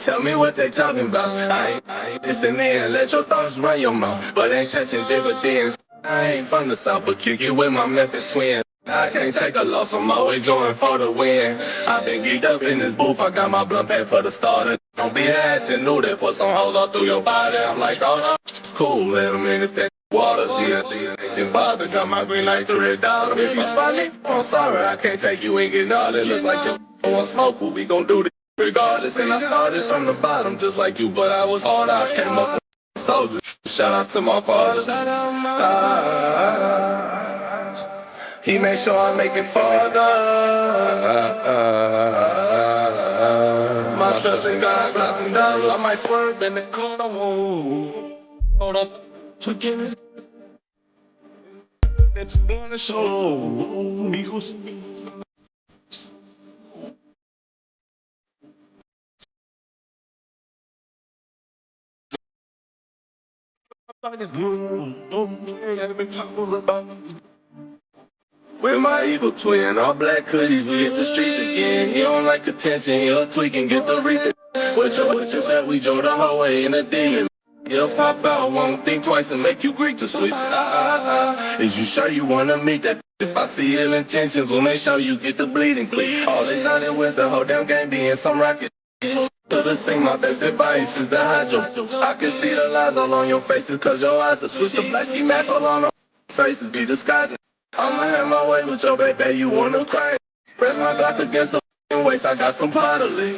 Tell me what they talking about. I ain't listening, let your thoughts run your mouth. But ain't touching dividends. I ain't from the south, but kick it with my Memphis twin. I can't take a loss, I'm always going for the win. I've been geeked up in this booth, I got my blunt pack for the starter. Don't be acting new, they put some hoes all through your body. I'm like, oh, it's cool, let them in if that water. See, ain't bother, got my green light to red dollar. If you spot me, I'm sorry, I can't take you, ain't getting all that. Look like you want smoke, what we gon' do this regardless. And I started from the bottom, just like you, but I was hard, I came up with soldiers. Shout out to my father. Shout out he made sure I make it farther. My trust in God, blocks and dollars. I might swerve in the corner. Hold on, Trickin. It's gonna show me who's. With my evil twin, all black hoodies, we hit the streets again. He don't like attention, he'll tweak and get the reason. What you said, we drove the whole way in a demon. He'll pop out, won't think twice and make you Greek to switch. Is you sure you wanna meet that? If I see ill intentions, we'll make sure you get the bleeding clean. All they done it was the whole damn game being some rocket. To the sing, my best advice is the hydro. I can see the lies all on your faces, cause your eyes are switched to black ski mask all on our faces be disguising. I'ma have my way with your baby, you wanna cry. Press my Glock against her waist, I got some pottery.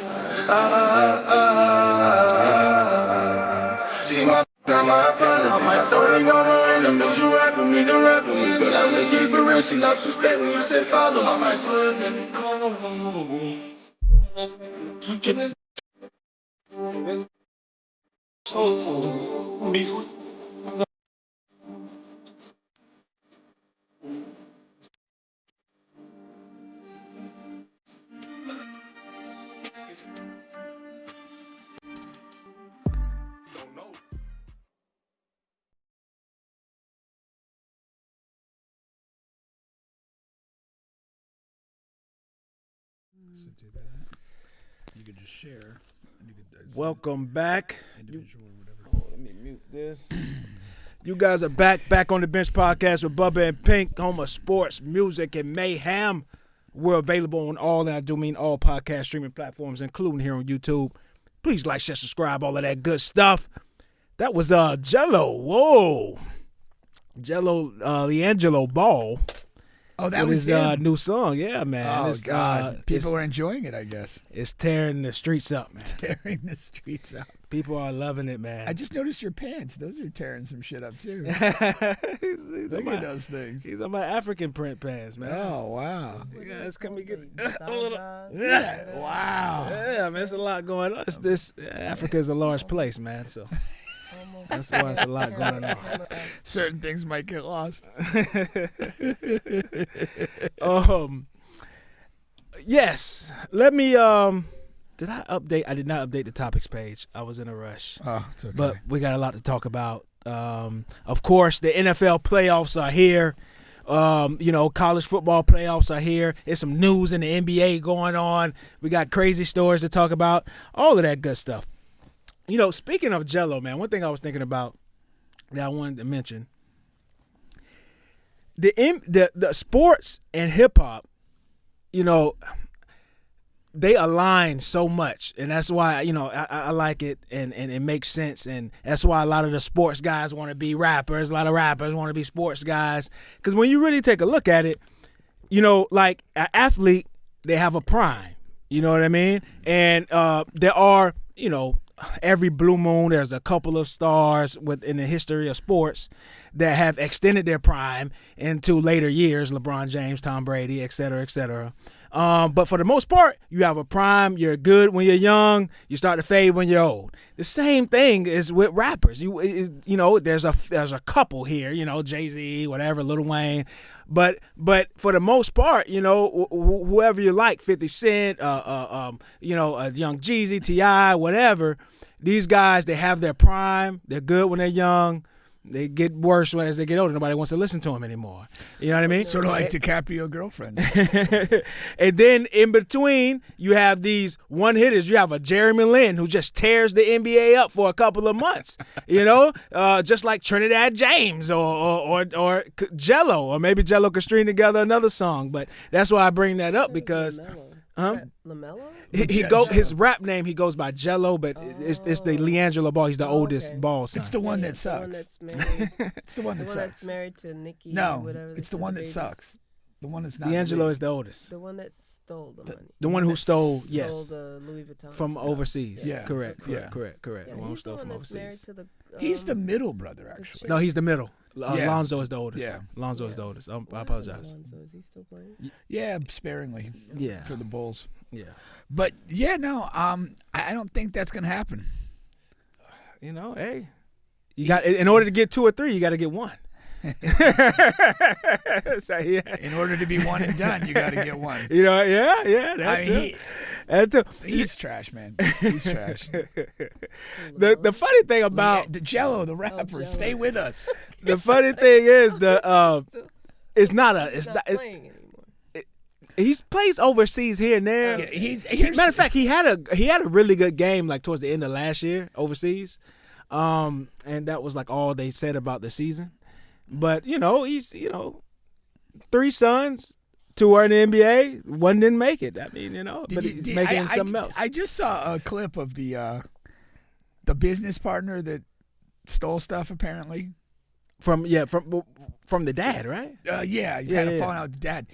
She my apology. I might start it on her and make you rap with me, but I'ma keep it real, she lost respect when you said follow. I might swerve in the corner. So, me. So do that. You could just share. And you could, Welcome back. individual or whatever. Let me mute this. You guys are back on the Bench Podcast with Bubba and Pink, home of sports, music, and mayhem. We're available on all, and I do mean all podcast streaming platforms, including here on YouTube. Please like, share, subscribe, all of that good stuff. That was Gelo. Whoa. Gelo, Leangelo Ball. Oh, that was his new song. Yeah, man. Oh, It's, God. People it's, are enjoying it, I guess. It's tearing the streets up, man. Tearing the streets up. People are loving it, man. I just noticed your pants. Those are tearing some shit up, too. he's Look at those things. He's on my African print pants, man. Oh, wow. Yeah, it's coming get a Yeah. little. Wow. Yeah, man, it's a lot going on. Africa is a large place, man. So that's why it's a lot going on. Certain things might get lost. Yes. Let me. Did I update? I did not update the topics page. I was in a rush. Oh, it's okay. But we got a lot to talk about. Of course, the NFL playoffs are here. College football playoffs are here. There's some news in the NBA going on. We got crazy stories to talk about. All of that good stuff. Speaking of Gelo, man, one thing I was thinking about that I wanted to mention. The sports and hip hop, they align so much, and that's why I like it, and it makes sense, and that's why a lot of the sports guys want to be rappers. A lot of rappers want to be sports guys, because when you really take a look at it, like an athlete, they have a prime. You know what I mean? And there are, every blue moon, there's a couple of stars in the history of sports that have extended their prime into later years. LeBron James, Tom Brady, et cetera, et cetera. But for the most part, you have a prime. You're good when you're young. You start to fade when you're old. The same thing is with rappers. There's a couple here. Jay-Z, whatever, Lil Wayne. But for the most part, whoever you like, 50 Cent, a Young Jeezy, T.I., whatever. These guys, they have their prime. They're good when they're young. They get worse as they get older. Nobody wants to listen to them anymore. You know what I mean? Sort of like DiCaprio girlfriends. And then in between, you have these one hitters. You have a Jeremy Lin who just tears the NBA up for a couple of months. Just like Trinidad James or Gelo, or maybe Gelo could string together another song. But that's why I bring that up because. LaMelo? His rap name, he goes by Gelo, but it's the LeAngelo Ball. He's the oldest Ball son. It's the one that The sucks. one that's married. It's the one that the one sucks. that's married to Nikki. No, whatever. it's the one that sucks. The one that's not. LeAngelo is the oldest. The one that stole the money. The one who stole, Stole yes, the Louis Vuitton from stuff. overseas. Yeah. Correct. Yeah. The one who he's the stole one from that's married overseas. to the. He's the middle brother, actually. chick- No, he's the middle. Yeah. Lonzo is the oldest. Yeah. Lonzo is the oldest. I apologize. Alonzo, is he still playing? Yeah, sparingly Yeah. for the Bulls. Yeah. But yeah, no, I don't think that's gonna happen. Hey, you got in order to get 2 or 3, you got to get 1. So, yeah. In order to be one and done, you got to get one. Yeah. That too. He's trash, man. He's trash. The funny thing about the Gelo, the rapper, Gelo. stay with us. the funny thing is it's not playing anymore. he plays overseas here and there. Yeah, here's- Matter of fact, he had a really good game like towards the end of last year overseas, and that was like all they said about the season. But he's 3 sons, 2 are in the NBA, 1 didn't make it. I mean, but he's making something else. I just saw a clip of the business partner that stole stuff apparently. From the dad, right? He had a falling out with the dad.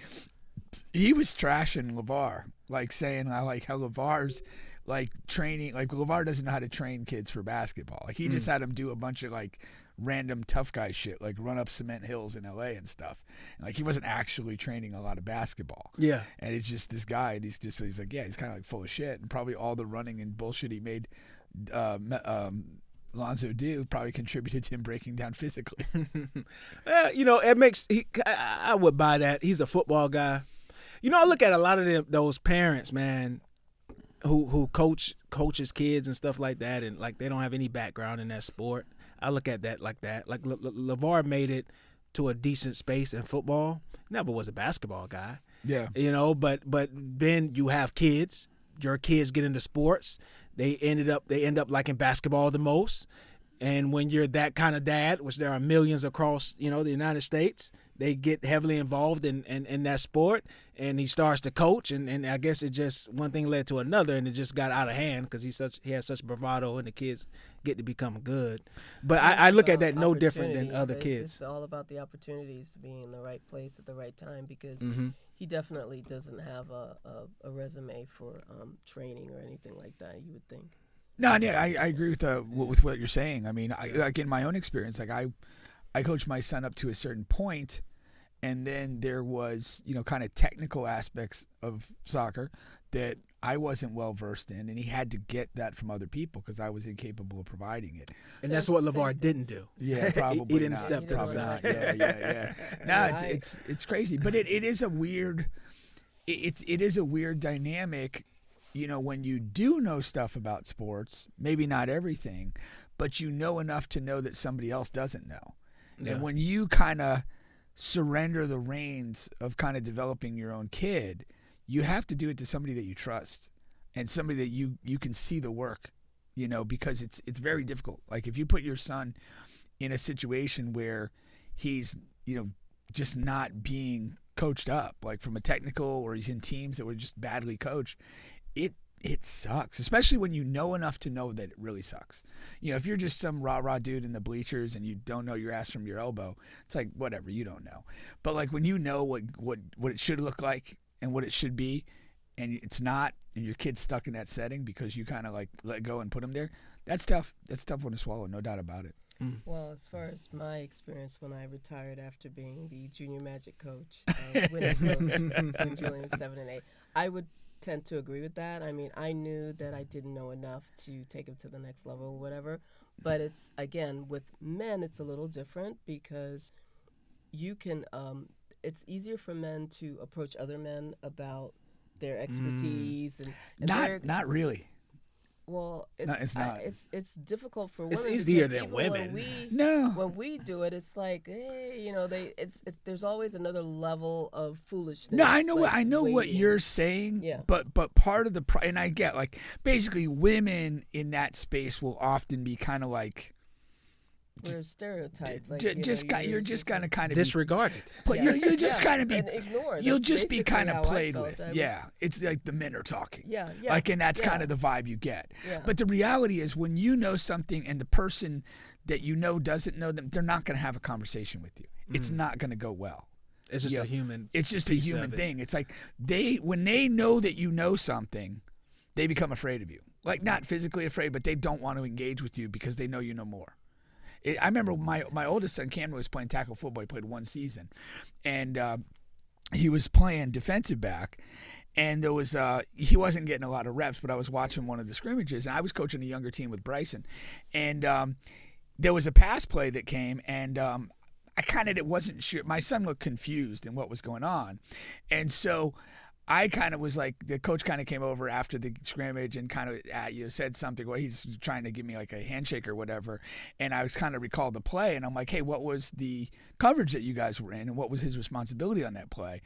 He was trashing LeVar, like saying how LeVar's like training, like LeVar doesn't know how to train kids for basketball. Like he just had him do a bunch of like random tough guy shit, like run up cement hills in LA and stuff. And, like he wasn't actually training a lot of basketball. Yeah. And it's just this guy, and he's like, yeah, he's kind of like full of shit, and probably all the running and bullshit he made Lonzo do probably contributed to him breaking down physically. It makes I would buy that. He's a football guy. I look at a lot of those parents, man, who coaches kids and stuff like that, and like they don't have any background in that sport. I look at that like that. Like LeVar made it to a decent space in football. Never was a basketball guy. Yeah. But Ben, you have kids. Your kids get into sports. They end up liking basketball the most. And when you're that kind of dad, which there are millions across, the United States, they get heavily involved in that sport. And he starts to coach, and I guess it just one thing led to another, and it just got out of hand because he has such bravado, and the kids get to become good. But I look at that no different than other kids. It's all about the opportunities to be in the right place at the right time because he definitely doesn't have a resume for training or anything like that, you would think. No, yeah, I agree with what you're saying. I mean, like in my own experience, like I coached my son up to a certain point, and then there was kind of technical aspects of soccer that I wasn't well versed in, and he had to get that from other people because I was incapable of providing it. And that's what LeVar didn't do. Yeah, probably he didn't not. step to the Probably side. not. Yeah. No, it's crazy, but it is a weird. It is a weird dynamic. When you do know stuff about sports, maybe not everything, but you know enough to know that somebody else doesn't know. Yeah. And when you kind of surrender the reins of kind of developing your own kid, you have to do it to somebody that you trust and somebody that you can see the work, because it's very difficult. Like if you put your son in a situation where he's, just not being coached up, like from a technical, or he's in teams that were just badly coached, it sucks, especially when you know enough to know that it really sucks. If you're just some rah-rah dude in the bleachers and you don't know your ass from your elbow, it's like, whatever, you don't know. But like when you know what it should look like and what it should be, and it's not, and your kid's stuck in that setting because you kind of like let go and put him there, that's tough. That's a tough one to swallow, no doubt about it. Well, as far as my experience when I retired after being the junior Magic coach, winning coach in Julian 7 and 8, I would tend to agree with that. I mean, I knew that I didn't know enough to take him to the next level or whatever. But it's, again, with men, it's a little different because you can, it's easier for men to approach other men about their expertise. And Not really. Well, No, it's not. It's difficult for women. It's easier because than even women. When we do it, it's like, hey, it's there's always another level of foolishness. No, I know like, I know what waiting. you're saying. Yeah. But part of the and I get like basically women in that space will often be kind of like We're stereotyped. Like, you're just gonna kind of disregarded. But you'll just kind of be and ignored. you'll That's just be basically kind how of I played felt. with. I was- Yeah, it's like the men are talking. Yeah. Like, and that's yeah. kind of the vibe you get. Yeah. But the reality is, when you know something and the person that you know doesn't know them, they're not going to have a conversation with you. It's not going to go well. It's just a human. It's just a piece human of it. thing. It's like when they know that you know something, they become afraid of you. Like, not physically afraid, but they don't want to engage with you because they know you know more. I remember my oldest son, Cameron, was playing tackle football. He played one season. And he was playing defensive back. And there was he wasn't getting a lot of reps, but I was watching one of the scrimmages. And I was coaching a younger team with Bryson. And there was a pass play that came, and I kind of wasn't sure. My son looked confused in what was going on. And so I kind of was like, the coach kind of came over after the scrimmage and kind of said something, or he's trying to give me like a handshake or whatever. And I was kind of recalled the play, and I'm like, hey, what was the coverage that you guys were in, and what was his responsibility on that play?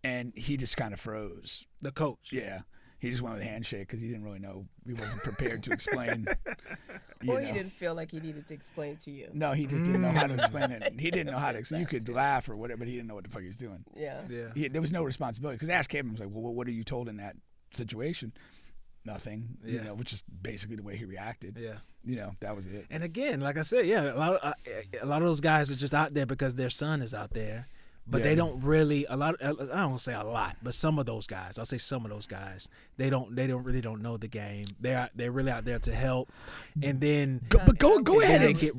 And he just kind of froze. The coach. Yeah. He just went with a handshake because he didn't really know. He wasn't prepared to explain. Or he didn't feel like he needed to explain to you. No, he just didn't know how to explain it. He didn't know how to explain. You could laugh or whatever, but he didn't know what the fuck he was doing. Yeah. There was no responsibility. Because I asked him, I was like, well, what are you told in that situation? Nothing. Yeah. Which is basically the way he reacted. Yeah. That was it. And again, like I said, a lot of those guys are just out there because their son is out there. But they don't really I don't want to say a lot, but some of those guys, I'll say some of those guys, they don't really know the game. They're really out there to help, and then Go ahead and get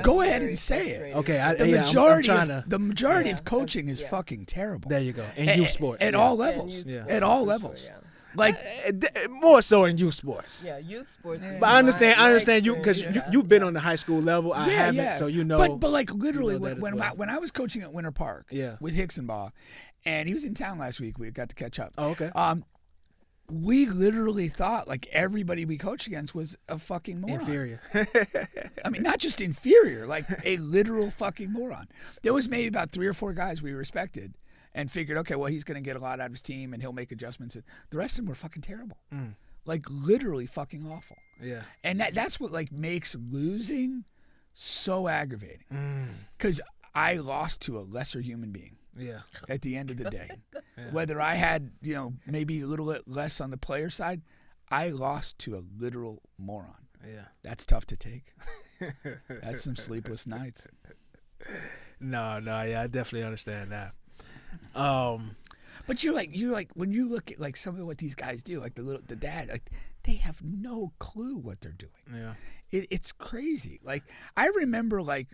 go ahead and say it. Okay, The majority of coaching is fucking terrible. There you go. In youth sports, at all levels. At all levels. Sure, yeah. Like more so in youth sports. Yeah, youth sports. But I understand you because you've been on the high school level. I haven't, so you know. But like literally, you know that as well. when I was coaching at Winter Park, with Hicksonbaugh, and he was in town last week, we got to catch up. Oh, okay. We literally thought like everybody we coached against was a fucking moron. Inferior. I mean, not just inferior, like a literal fucking moron. There was maybe about 3 or 4 guys we respected and figured, okay, well, he's going to get a lot out of his team and he'll make adjustments. The rest of them were fucking terrible. Like literally fucking awful. Yeah. And that's what like makes losing so aggravating. Because I lost to a lesser human being. Yeah. At the end of the day. Whether I had, maybe a little bit less on the player side, I lost to a literal moron. Yeah. That's tough to take. That's some sleepless nights. No, yeah, I definitely understand that. But you're like when you look at like some of what these guys do, like the dad, like they have no clue what they're doing. Yeah. It's crazy. Like I remember like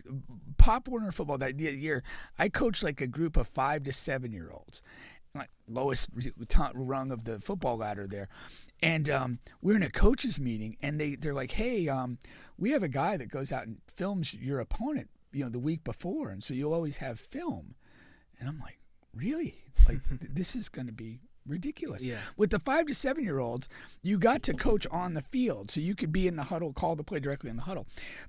Pop Warner football that year, I coached like a group of 5 to 7 year olds, like lowest rung of the football ladder there. And we're in a coaches meeting and they're like, hey, we have a guy that goes out and films your opponent, the week before. And so you'll always have film. And I'm like, really? Like this is going to be ridiculous. Yeah. With the 5 to 7 year olds, you got to coach on the field, so you could be in the huddle, call the play directly in the huddle.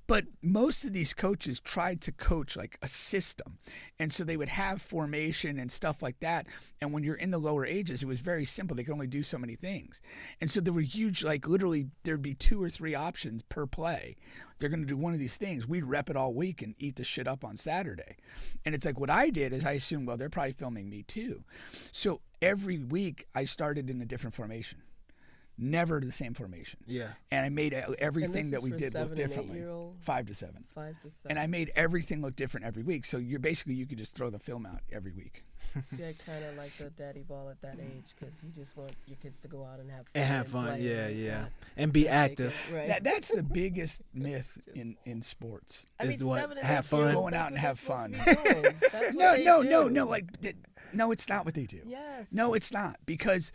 But most of these coaches tried to coach like a system, and so they would have formation and stuff like that. And when you're in the lower ages, it was very simple. They could only do so many things, and so there were huge, like literally, there'd be 2 or 3 options per play. They're going to do one of these things. We'd rep it all week and eat the shit up on Saturday. And it's like what I did is I assumed, well, they're probably filming me too. So every week I started in a different formation. Never the same formation. Yeah. And I made everything that we did look 7 and differently. 8-year-old? 5 to 7. 5 to 7. And I made everything look different every week. So you could just throw the film out every week. See, I kind of like the daddy ball at that age because you just want your kids to go out and have fun. And have fun, play yeah. not And be active. Right. That's the biggest myth in sports. I mean, is what? 7 and Have 8 fun? year olds, Going out that's and what have they're supposed to be doing. That's what they do. No, it's not what they do. Yes. No, it's not, because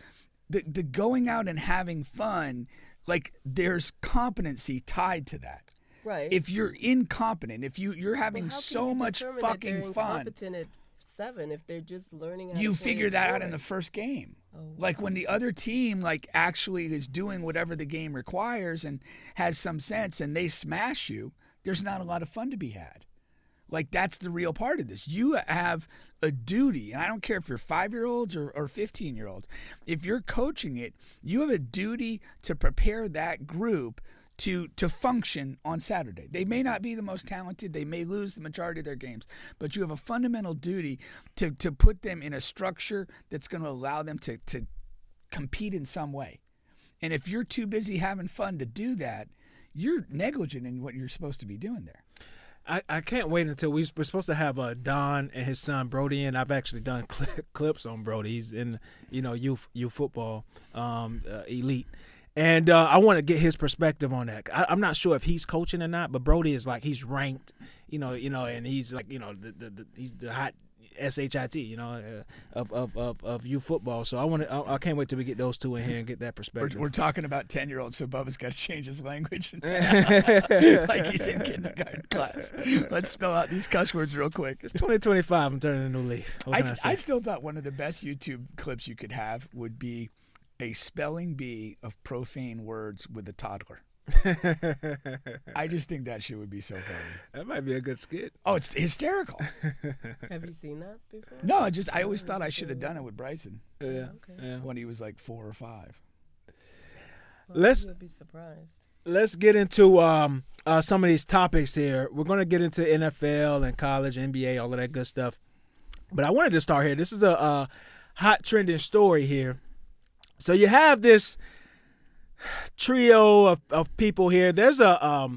the going out and having fun, like there's competency tied to that. Right. If you're incompetent, if you're Well, having how can so you much determine that fucking they're fun, incompetent at 7 if they're just learning how you to play figure a that out sport? in the first game. Oh, Like when the other team like actually is doing whatever the game requires and has some sense and they smash you, there's not a lot of fun to be had. Like that's the real part of this. You have a duty, and I don't care if you're 5-year-olds or 15-year-olds. If you're coaching it, you have a duty to prepare that group to function on Saturday. They may not be the most talented. They may lose the majority of their games, but you have a fundamental duty to put them in a structure that's going to allow them to compete in some way. And if you're too busy having fun to do that, you're negligent in what you're supposed to be doing there. I can't wait until we're supposed to have Don and his son Brody in. I've actually done clips on Brody. He's in youth football elite. And I want to get his perspective on that. I'm not sure if he's coaching or not, but Brody is like he's ranked, and he's like he's the hot SHIT, of youth football. So I can't wait till we get those two in here and get that perspective. We're talking about 10-year-olds, so Bubba's got to change his language like he's in kindergarten class. Let's spell out these cuss words real quick. It's 2025. I'm turning a new leaf. I still thought one of the best YouTube clips you could have would be a spelling bee of profane words with a toddler. I just think that shit would be so funny. That might be a good skit. Oh, it's hysterical. have you seen that before? No, I always thought I should have done it with Bryson. Yeah. Okay. Yeah. When he was like 4 or 5. Well, you'll be surprised. Let's get into some of these topics here. We're going to get into NFL and college, NBA, all of that good stuff. But I wanted to start here. This is a hot trending story here. So you have this trio of people here. There's a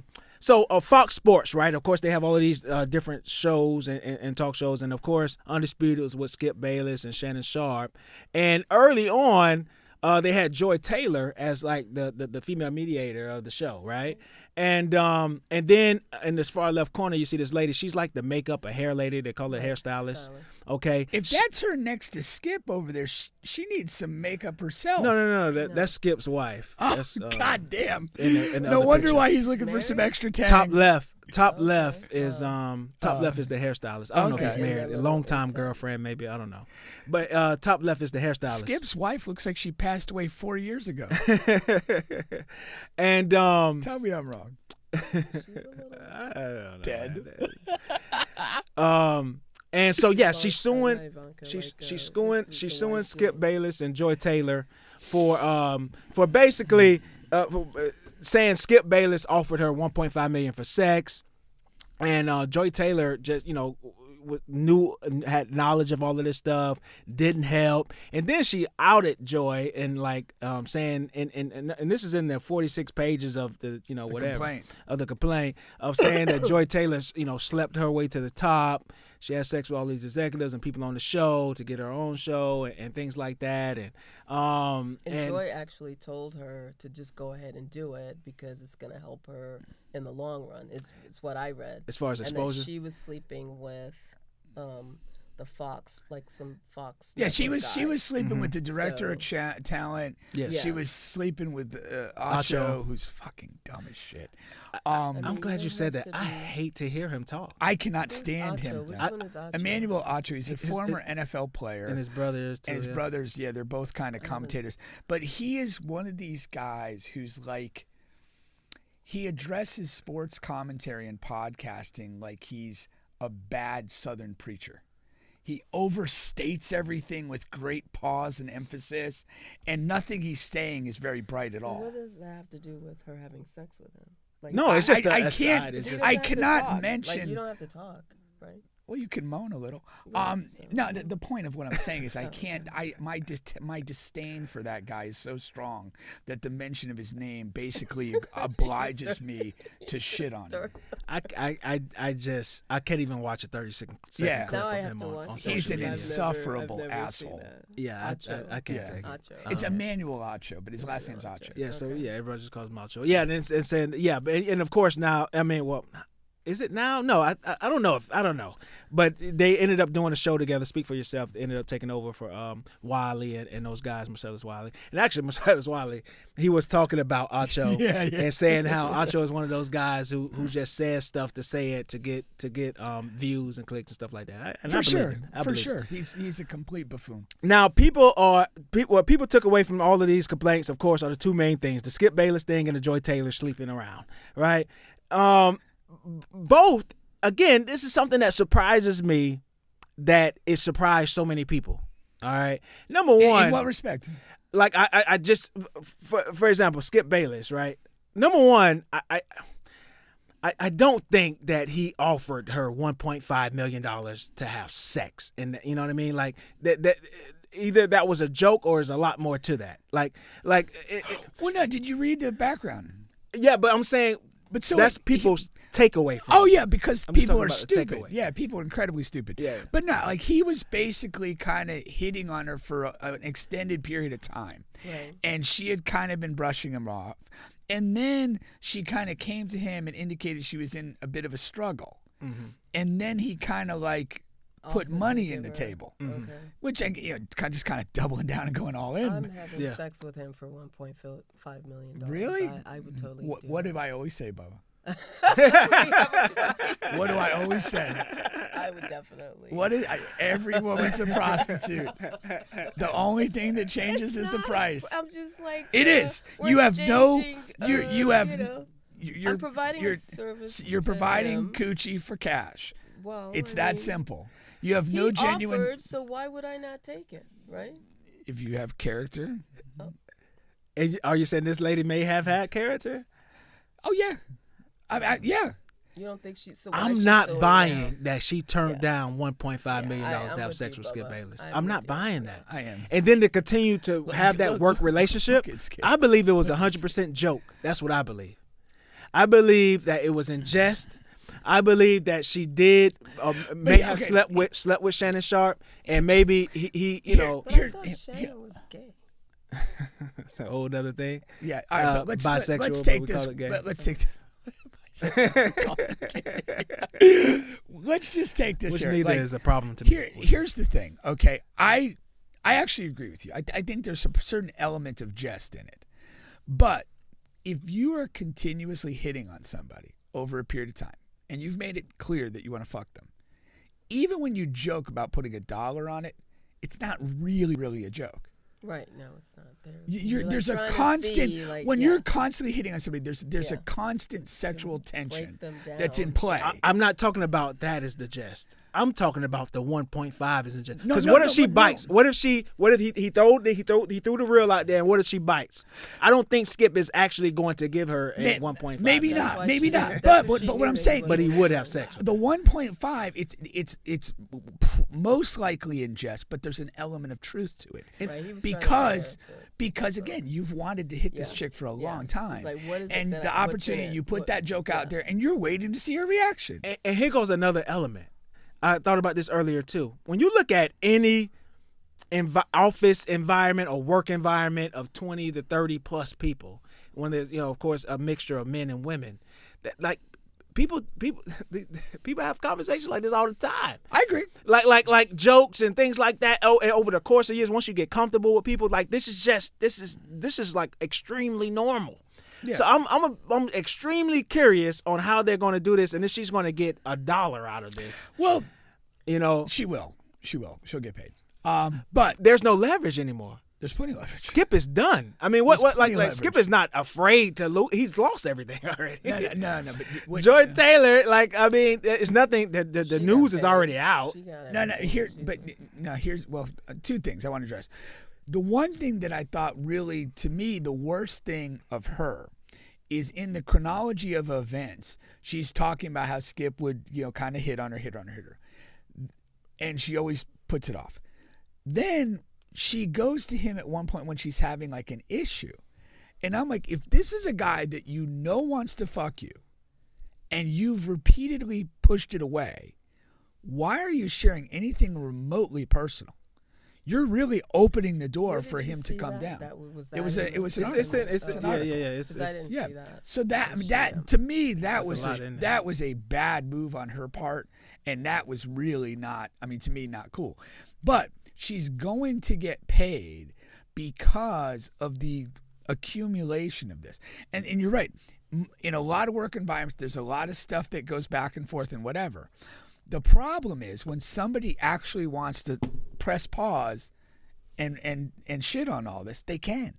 Fox Sports, right? Of course, they have all of these different shows and talk shows. And, of course, Undisputed was with Skip Bayless and Shannon Sharp. And early on, they had Joy Taylor as, like, the female mediator of the show, right? And then in this far left corner, you see this lady. She's like the makeup, a hair lady. They call her hairstylist. Okay. If that's her next to Skip over there, she needs some makeup herself. No. That's Skip's wife. Oh, That's, God damn. in the No other wonder picture. why he's looking for some extra tang. Top left is the hairstylist. I don't know if he's Okay. married. A longtime girlfriend, maybe. I don't know. But top left is the hairstylist. Skip's wife looks like she passed away 4 years ago. And Tell me I'm wrong. I don't know, Dead. And so yeah, she's suing suing Skip Bayless and Joy Taylor for basically saying Skip Bayless offered her $1.5 million for sex, and Joy Taylor just had knowledge of all of this stuff, didn't help, and then she outed Joy and saying and this is in the 46 pages of the complaint of saying that Joy Taylor slept her way to the top. She had sex with all these executives and people on the show to get her own show and things like that. And Joy actually told her to just go ahead and do it because it's going to help her in the long run. It's what I read. As far as exposure, and that she was sleeping with the Fox, like some Fox. Yeah, she network was guy. sleeping with the director of talent. Yes. She was sleeping with Acho, who's fucking dumb as shit. I'm glad you said that. I hate to hear him talk. I cannot stand him. Which one is Acho? Emmanuel Acho, he's a former NFL player. And his brothers too. And his brothers, yeah, they're both kind of commentators. But he is one of these guys who's like, he addresses sports commentary and podcasting like he's a bad Southern preacher. He overstates everything with great pause and emphasis, and nothing he's saying is very bright at all. What does that have to do with her having sex with him? Like, No, it's just I a can't. side. It's you just, don't I have to cannot talk. mention. Like, you don't have to talk, right? Well, you can moan a little. Yeah, No, the point of what I'm saying is I can't. My disdain for that guy is so strong that the mention of his name basically obliges me to shit on him. I can't even watch a 30-second Yeah. clip Now I of have him to on watch it. social He's an media. insufferable I've never asshole. seen that. Yeah, Acho. I can't Yeah. take it. Acho. It's Emmanuel Acho, but his last name's Acho. Yeah, so yeah, everybody just calls him Macho. Yeah, and saying and of course now, I mean, well, Is it now? No, I don't know. I don't know. But they ended up doing a show together, Speak for Yourself. They ended up taking over for Wiley and those guys, Marcellus Wiley. And actually, Marcellus Wiley, he was talking about Acho and saying how Acho is one of those guys who just says stuff to say it to get views and clicks and stuff like that. I believe it. He's a complete buffoon. Now, what people took away from all of these complaints, of course, are the two main things: the Skip Bayless thing and the Joy Taylor sleeping around, right? Both, again, this is something that surprises me that it surprised so many people. All right. Number one. In what respect? Like I just, for example, Skip Bayless, right? Number one, I don't think that he offered her $1.5 million to have sex. And you know what I mean? Like that either that was a joke or there's a lot more to that. Well, no, did you read the background? Yeah, but I'm saying that's people's takeaway from Oh it. yeah, because people are stupid. takeaway. Yeah, people are incredibly stupid. Yeah. But no, like he was basically kind of hitting on her for an extended period of time. Right. And she had kind of been brushing him off. And then she kind of came to him and indicated she was in a bit of a struggle. Mm-hmm. And then he kind of like put money in the table. Okay. Which just kind of doubling down and going all in. I'm having sex with him for $1.5 million. Really? I would totally do What that. do I always say, Bubba? What do I always say? I would definitely. Every woman's a prostitute. The only thing that changes is the price. I'm just like It is. we're You have no. exchanging, You have. you know, You're I'm providing you're, a service. You're to providing him. coochie for cash. Well, It's I that mean, simple. You have He no genuine. offered, so why would I not take it? Right? If you have character. And are you saying this lady may have had character? Oh yeah. Yeah. You don't think she? So why I'm she not still buying around? that she turned down $1.5 million I'm to have with sex you, with Skip Bubba. Bayless. I'm I'm with not you. buying that. I am. And then to continue to have that work relationship, look at Skip. I believe it was 100% joke. That's what I believe. I believe that it was in jest. I believe that she did may have slept with Shannon Sharp, and maybe he you know. But I thought Shannon was gay. It's a whole other thing. Yeah. All right. But bisexual, let's but take we this. call it gay. Let's take. Let's just take this Which here. neither Like, is a problem to me. Here's the thing. Okay, I actually agree with you. I think there's a certain element of jest in it, but if you are continuously hitting on somebody over a period of time and you've made it clear that you want to fuck them, even when you joke about putting $1 on it, it's not really a joke. Right? No, it's not. There's a constant when you're constantly hitting on somebody. There's a constant sexual tension them down. that's in play. I'm not talking about that as the jest. I'm talking about the 1.5 as the jest. No, Because no, what if no, she but bites? no. What if he threw the reel out there, and what if she bites? I don't think Skip is actually going to give her a 1.5. Maybe million. not. why Maybe she- not. that's But what she what knew I'm they saying, was But he would have sex with the her. 1.5, it's most likely in jest, but there's an element of truth to it. Right, he was trying to because get her to- because again, you've wanted to hit this Yeah. chick for a Yeah. long It's time, like, what is it and that the what's in opportunity, it? you put What- that joke out there, and you're waiting to see her reaction. And here goes another element. I thought about this earlier too. When you look at any office environment or work environment of 20 to 30 plus people, when there's of course a mixture of men and women, that like people have conversations like this all the time. I agree. Like jokes and things like that. Oh, and over the course of years, once you get comfortable with people, like this is like extremely normal. Yeah. So I'm extremely curious on how they're going to do this, and if she's going to get $1 out of this. Well, She she will. She'll get paid. But there's no leverage anymore. there's plenty of leverage. Skip is done. I mean, what plenty of like Skip leverage. is not afraid to lose. He's lost everything already. No. But Joy Taylor, like I mean, it's nothing. The She news got is paid. already out. She got No, everything. here's two things I want to address. The one thing that I thought really, to me, the worst thing of her is in the chronology of events. She's talking about how Skip would, kind of hit on her. And she always puts it off. Then she goes to him at one point when she's having like an issue. And I'm like, if this is a guy that wants to fuck you and you've repeatedly pushed it away, why are you sharing anything remotely personal? you're really opening the door Where did for you him to see come that? down. Was it was that a, it was an It's article. yeah, yeah. 'Cause I didn't Yeah. see that. So that I mean, Yeah. to me that That's a was lot in there. that was a bad move on her part, and that was really not. I mean, to me, not cool. But she's going to get paid because of the accumulation of this. And you're right. In a lot of work environments, there's a lot of stuff that goes back and forth and whatever. The problem is when somebody actually wants to press pause and shit on all this, they can.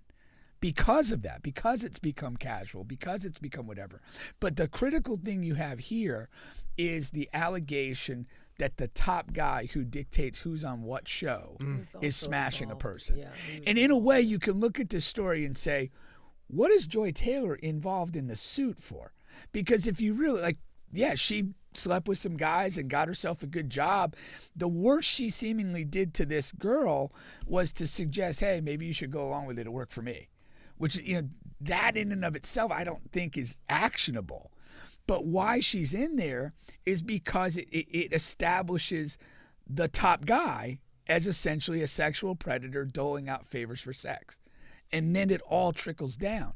Because of that, because it's become casual, because it's become whatever. But the critical thing you have here is the allegation that the top guy who dictates who's on what show He was is also smashing involved. a person. Yeah, he was And in a involved. way, you can look at this story and say, what is Joy Taylor involved in the suit for? Because if you really, like, yeah, she slept with some guys and got herself a good job. The worst she seemingly did to this girl was to suggest, hey, maybe you should go along with it to work for me. Which, that in and of itself, I don't think is actionable. But why she's in there is because it establishes the top guy as essentially a sexual predator doling out favors for sex. And then it all trickles down.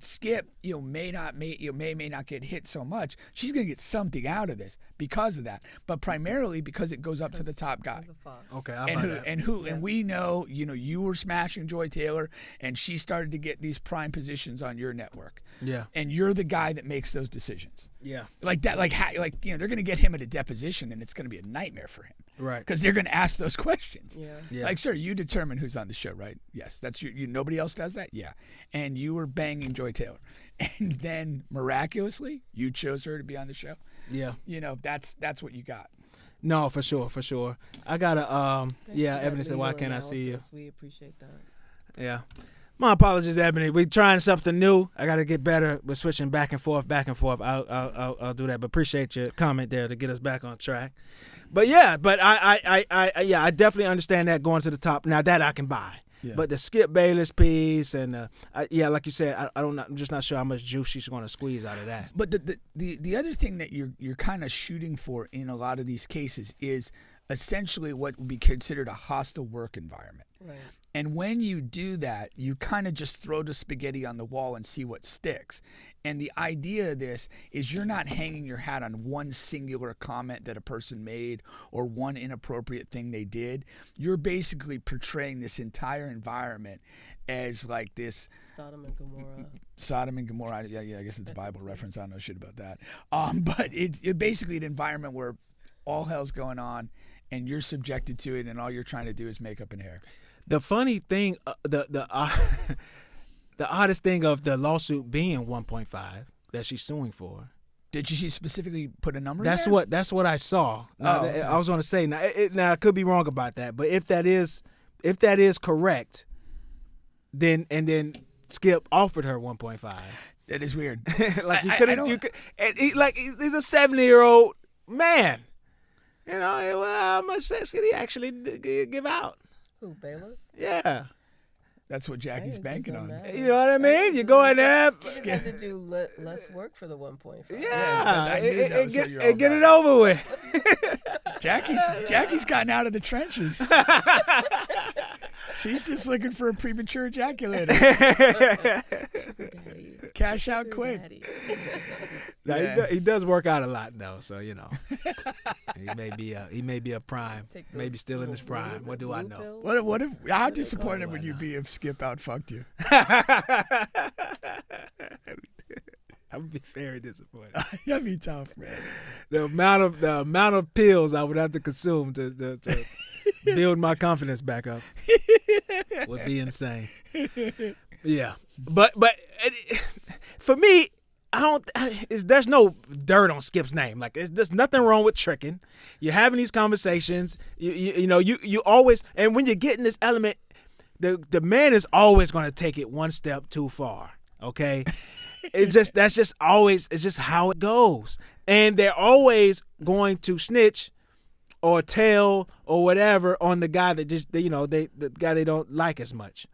Skip, may not get hit so much. She's going to get something out of this because of that, but primarily because it goes up to the top guy. It was a fox. Okay, I buy that. And we know, you were smashing Joy Taylor, and she started to get these prime positions on your network. Yeah. And you're the guy that makes those decisions. Yeah. Like that, they're going to get him at a deposition, and it's going to be a nightmare for him. Right. Because they're going to ask those questions. Yeah. Yeah. Like, sir, you determine who's on the show, right? Yes. That's you. Nobody else does that? Yeah. And you were banging Joy Taylor. And then miraculously, you chose her to be on the show. Yeah. That's what you got. No, for sure. I got to, Thanks yeah, for that Ebony said, why legal can't I see you? analysis. We appreciate that. Yeah. My apologies, Ebony. We're trying something new. I got to get better. We're switching back and forth. I'll do that. But appreciate your comment there to get us back on track. But yeah, I definitely understand that going to the top. Now that I can buy. Yeah. But the Skip Bayless piece and like you said, I'm just not sure how much juice she's going to squeeze out of that. But the other thing that you're kind of shooting for in a lot of these cases is essentially what would be considered a hostile work environment. Right. And when you do that, you kind of just throw the spaghetti on the wall and see what sticks. And the idea of this is you're not hanging your hat on one singular comment that a person made or one inappropriate thing they did. You're basically portraying this entire environment as like this Sodom and Gomorrah. Sodom and Gomorrah. Yeah, I guess it's a Bible reference. I don't know shit about that. But it's basically an environment where all hell's going on and you're subjected to it and all you're trying to do is makeup and hair. The funny thing, the oddest thing of the lawsuit being 1.5 that she's suing for. Did she specifically put a number? That's in there? what I saw. Now, okay. I was going to say now I could be wrong about that, but if that is correct, then Skip offered her 1.5. That is weird. Like you I couldn't, don't- you could, and he's a 70-year-old man. Well, how much sex could he actually give out? Who, Bayless? Yeah. That's what Jackie's Hey, it banking doesn't on. matter. You know what I mean? You go in there. You just have to do less work for the 1.5. Yeah, I knew that was what you're all and get it about. over with. Jackie's gotten out of the trenches. She's just looking for a premature ejaculator. Daddy. Cash out Sugar quick. daddy. Now, Yeah. he does work out a lot though, so he may be a prime, Take maybe those still in his little- prime. What do I know? pills? What if? How What do they disappointed call would you be if Skip out fucked you? I would be very disappointed. That'd be tough, man. The amount of pills I would have to consume to build my confidence back up would be insane. Yeah, but for me, there's no dirt on Skip's name. Like there's nothing wrong with tricking. You're having these conversations. You always, and when you're getting this element, the man is always going to take it one step too far. Okay. It's just how it goes. And they're always going to snitch or tell or whatever on the guy that the guy they don't like as much.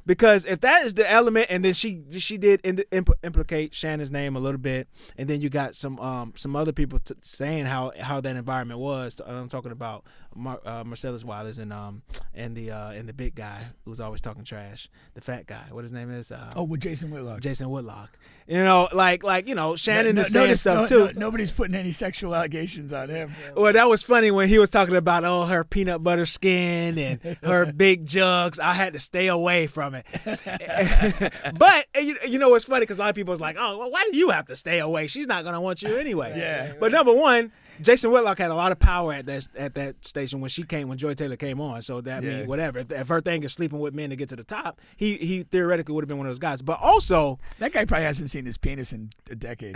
Because if that is the element, and then she did implicate Shannon's name a little bit, and then you got some other people saying how that environment was. I'm talking about Marcellus Wallace and the big guy who was always talking trash, the fat guy. What his name is? With Jason Whitlock. Jason Whitlock. Shannon is saying stuff too. Nobody's putting any sexual allegations on him. Well, that was funny when he was talking about her peanut butter skin and her big jugs. I had to stay away from it. But you know what's funny? Because a lot of people was like, "Oh, well, why do you have to stay away? She's not gonna want you anyway." Yeah. But number one, Jason Whitlock had a lot of power at that station when Joy Taylor came on. So that means whatever. If her thing is sleeping with men to get to the top, he theoretically would have been one of those guys. But also, that guy probably hasn't seen his penis in a decade.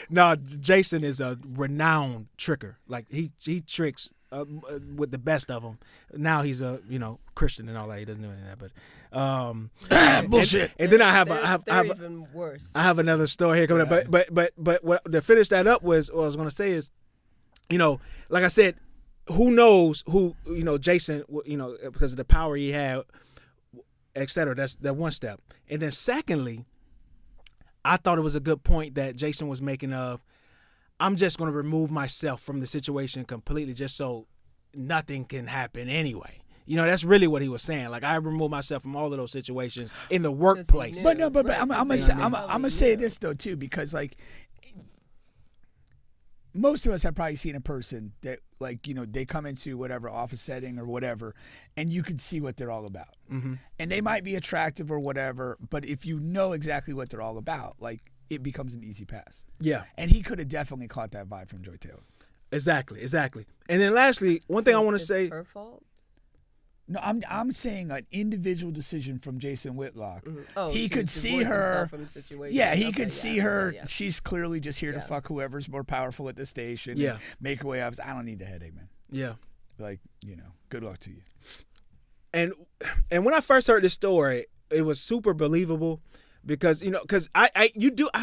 No, Jason is a renowned tricker. Like he tricks with the best of them. Now he's a Christian and all that. He doesn't do any of that. But bullshit. And then I have even worse. I have another story here coming up. But what to finish that up was what I was going to say is, like I said, who knows who Jason, because of the power he had, etc. That's that one step. And then secondly, I thought it was a good point that Jason was making of, I'm just going to remove myself from the situation completely just so nothing can happen anyway. That's really what he was saying. Like, I remove myself from all of those situations in the workplace. But I'm gonna say this though too, because like most of us have probably seen a person that they come into whatever office setting or whatever, and you can see what they're all about. Mm-hmm. And they might be attractive or whatever, but if you know exactly what they're all about, like, it becomes an easy pass. Yeah. And he could have definitely caught that vibe from Joy Taylor. Exactly. And then lastly, one thing I want to say. Her fault? No, I'm saying an individual decision from Jason Whitlock. Mm-hmm. Oh, he could see her. From the situation. Yeah, he could see her. Yeah. She's clearly just here to fuck whoever's more powerful at the station. Yeah. And make her way up. I don't need the headache, man. Yeah. Like, good luck to you. And when I first heard this story, it was super believable because I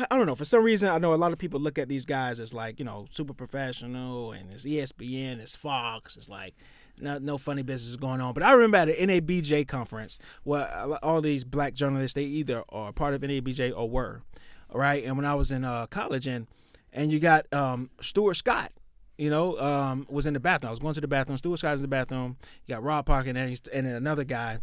don't know, for some reason I know a lot of people look at these guys as like super professional, and it's ESPN, it's Fox, it's like no funny business going on. But I remember at an NABJ conference where all these black journalists, they either are part of NABJ or were, right? And when I was in college, and you got Stuart Scott, was in the bathroom. I was going to the bathroom. Stuart Scott is in the bathroom. You got Rob Parker, and then another guy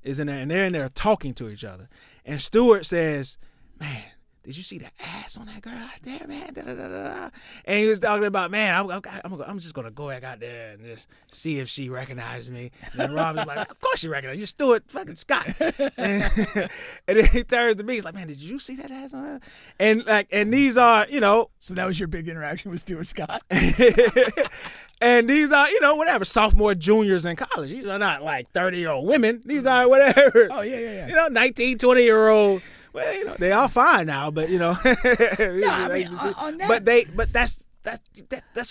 is in there, and they're in there talking to each other. And Stuart says, "Man, did you see the ass on that girl out there, man?" Da, da, da, da. And he was talking about, "Man, I'm just gonna go back out there and just see if she recognizes me." And then Rob is like, "Of course she recognizes you, Stuart fucking Scott." And then he turns to me, he's like, "Man, did you see that ass on her?" And these are, So that was your big interaction with Stuart Scott. And these are, whatever, sophomore, juniors in college. These are not like 30-year-old women. These are whatever. Oh, yeah. 19, 20-year-old. Well, they all fine now, but on that. but that's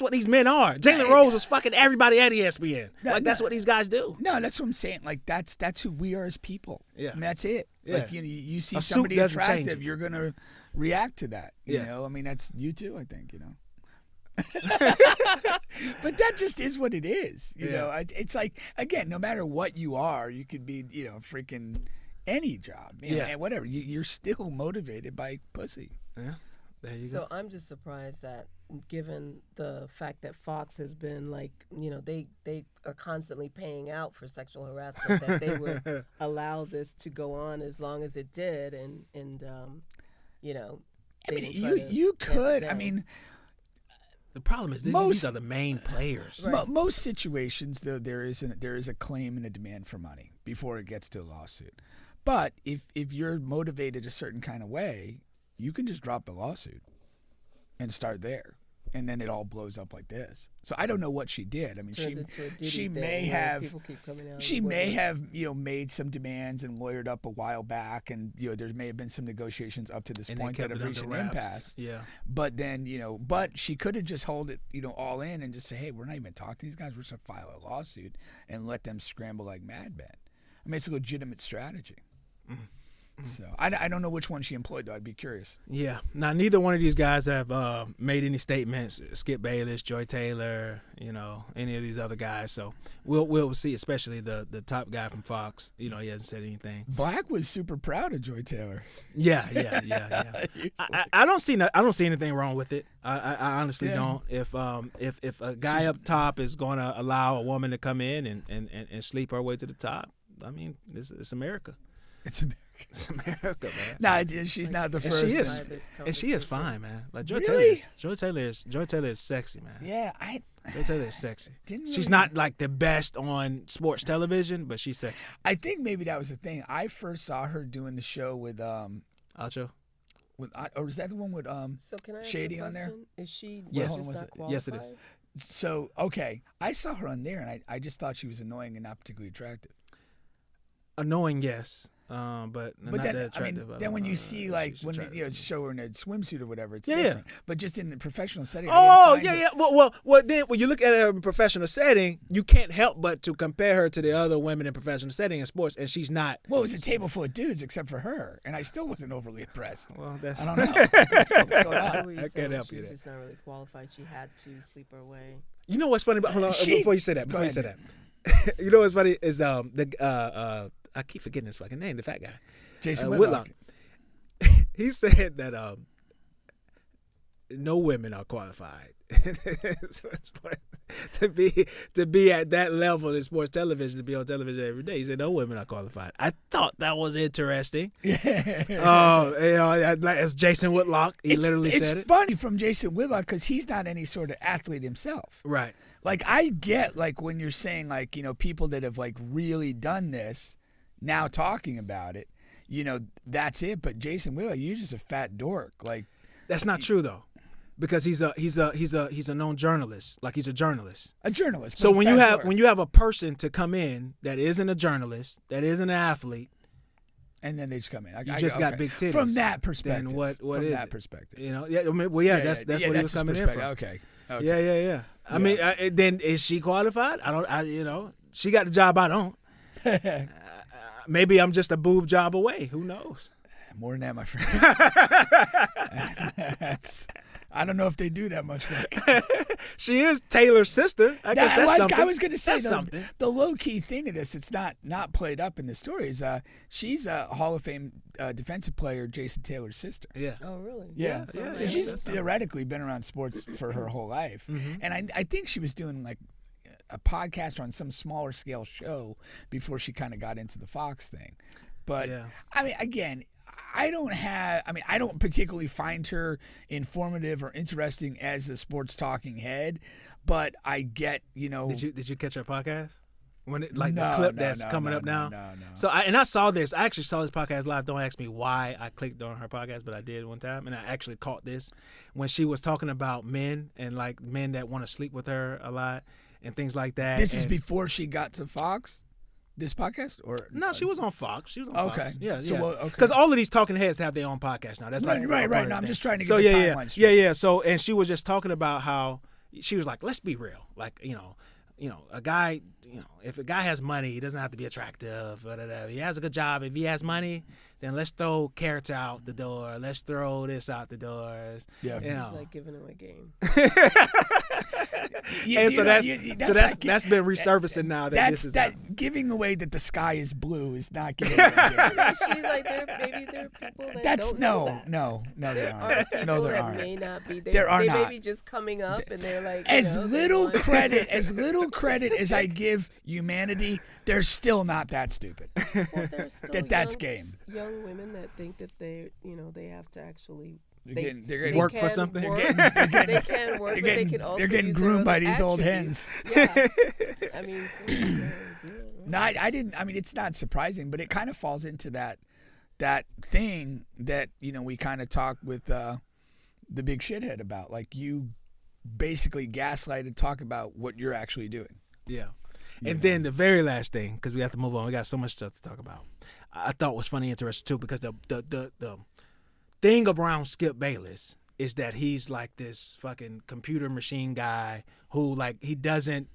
what these men are. Jalen Rose was fucking everybody at ESPN. That's what these guys do. No, that's what I'm saying. Like, that's who we are as people. Yeah. I mean, that's it. Yeah. Like, you see A suit somebody doesn't change attractive, it. you're gonna react to that. You Yeah. know, I mean, that's you too, I think. But that just is what it is. You know, it's like, again, no matter what you are, you could be, freaking any job. And whatever. You're still motivated by pussy. Yeah. There you So go. I'm just surprised that, given the fact that Fox has been like, they are constantly paying out for sexual harassment, that they would allow this to go on as long as it did, and I mean, you could. I mean, The problem is these are the main players. Right. most situations, though, there is a claim and a demand for money before it gets to a lawsuit. But if you're motivated a certain kind of way, you can just drop the lawsuit and start there, and then it all blows up like this. So I don't know what she did. I mean, she may have made some demands and lawyered up a while back, and there may have been some negotiations up to this point that have reached an impasse. Yeah. But then but she could have just hold it all in and just say, hey, we're not even talking to these guys. We're just gonna file a lawsuit and let them scramble like madmen. I mean, it's a legitimate strategy. So I don't know which one she employed though. I'd be curious. Yeah. Now, neither one of these guys have made any statements. Skip Bayless, Joy Taylor, any of these other guys. So we'll see, especially the top guy from Fox. He hasn't said anything. Black was super proud of Joy Taylor. Yeah. I don't see anything wrong with it. I honestly don't. If a guy up top is going to allow a woman to come in and sleep her way to the top, I mean, it's America. It's America. It's America, man. Nah, she's not the first. She is fine, man. Like Joy Really? Taylor is sexy, man. Yeah, Joy Taylor is sexy. Didn't She's really- not like the best on sports television, but she's sexy. I think maybe that was the thing. I first saw her doing the show with Acho? or was that the one with So can I ask Shady you a on there? question? Is she? Yes. just Was not it? Yes, it qualified? is. So okay, I saw her on there, and I just thought she was annoying and not particularly attractive. Annoying, yes. But not then, that attractive. then when you see like she's when attractive you to me. show her in a swimsuit or whatever, it's Yeah, yeah. different. But just in the professional setting. Oh, yeah. Well, then when you look at her in a professional setting, you can't help but to compare her to the other women in professional setting in sports, and she's not. Well, it was a table full of dudes except for her, and I still wasn't overly impressed. Well, that's. I don't know what's going on. So were you I can't saying help you she's there. just not really qualified. She had to sleep her way. You know what's funny about? Hold on, She- before you say that. Go ahead. You know what's funny is I keep forgetting his fucking name. The fat guy. Jason Whitlock. He said that no women are qualified to be at that level in sports television, to be on television every day. He said no women are qualified. I thought that was interesting. As Jason Whitlock, he literally said it. It's funny from Jason Whitlock because he's not any sort of athlete himself. Right. Like I get like when you're saying like people that have like really done this now talking about it. That's it. But Jason Whitlock, you're just a fat dork. Like That's not true though, because he's a known journalist. Like he's a journalist. a journalist. So but a when fat you dork. have a person to come in that isn't a journalist, that isn't an athlete, and then they just come in. you just got big titties. From that perspective. Then what from is that it? perspective. Yeah. I mean, that's what he was his coming in perspective. from. Okay. Yeah. I mean, then is she qualified? She got the job I don't. Maybe I'm just a boob job away. Who knows? More than that, my friend. I don't know if they do that much work. She is Taylor's sister. I guess that's something. I was going to say That's something. the low key thing of this. It's not played up in the story. Is she's a Hall of Fame defensive player, Jason Taylor's sister. Yeah. Oh, really? Yeah. Yeah, So yeah, she's that's theoretically been around sports for her whole life, Mm-hmm. and I think she was doing like a podcast on some smaller scale show before she kind of got into the Fox thing. But Yeah. I mean, again. I don't particularly find her informative or interesting as a sports talking head, but I get, Did you catch her podcast? When the No, clip no, that's no, coming no, up no, now. no. So I saw this. I actually saw this podcast live. Don't ask me why I clicked on her podcast, but I did one time, and I actually caught this when she was talking about men and like men that want to sleep with her a lot and things like that. This is And- before she got to Fox, this podcast? Or No, she was on Fox. She was on Okay. Fox. Yeah, So, yeah. well, okay. Because all of these talking heads have their own podcast now. That's Right, like right, a part right. of No, the I'm thing. just trying to get so the yeah, timeline yeah, straight. yeah. So and she was just talking about how she was like, let's be real. Like a guy. If a guy has money, he doesn't have to be attractive. If he has a good job, if he has money, then let's throw carrots out the door. Let's throw this out the doors. Yeah. You It's like giving him a game. And so that's been resurfacing now that this is that giving away that the sky is blue is not giving away. She's like, maybe there are people that That's don't know that. no, there There are aren't. people No, there that aren't. may not be. There are they not. may be just coming up, and they're like, As they little want- credit as I give humanity, they're still not that stupid. Well, there's still That's young, game. young women that think that they have to actually. They're They getting Work for can something? Work, they can work, but they can also they're getting use their groomed by other these old attributes. hens. Yeah, I mean, do it. No, I didn't. I mean, it's not surprising, but it kind of falls into that thing that we kind of talked with the big shithead about. Like you basically gaslight and talk about what you're actually doing. Yeah. And then the very last thing, because we have to move on. We got so much stuff to talk about. I thought was funny, interesting too, because the thing around Skip Bayless is that he's like this fucking computer machine guy who like he doesn't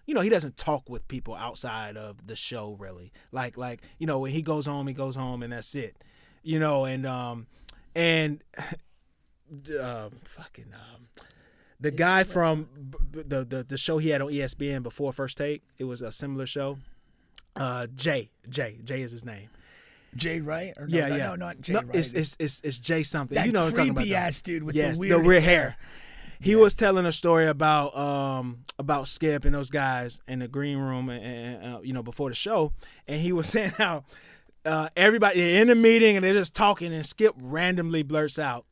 he doesn't talk with people outside of the show really. Like when he goes home and that's it. The guy from the show he had on ESPN before First Take, it was a similar show. Jay is his name. Jay Wright? Or No, not Jay no, Wright. it's Jay something. That you know what I'm talking about. creepy ass dude with yes, the weird hair. He was telling a story about Skip and those guys in the green room and before the show, and he was saying how everybody in the meeting and they're just talking and Skip randomly blurts out,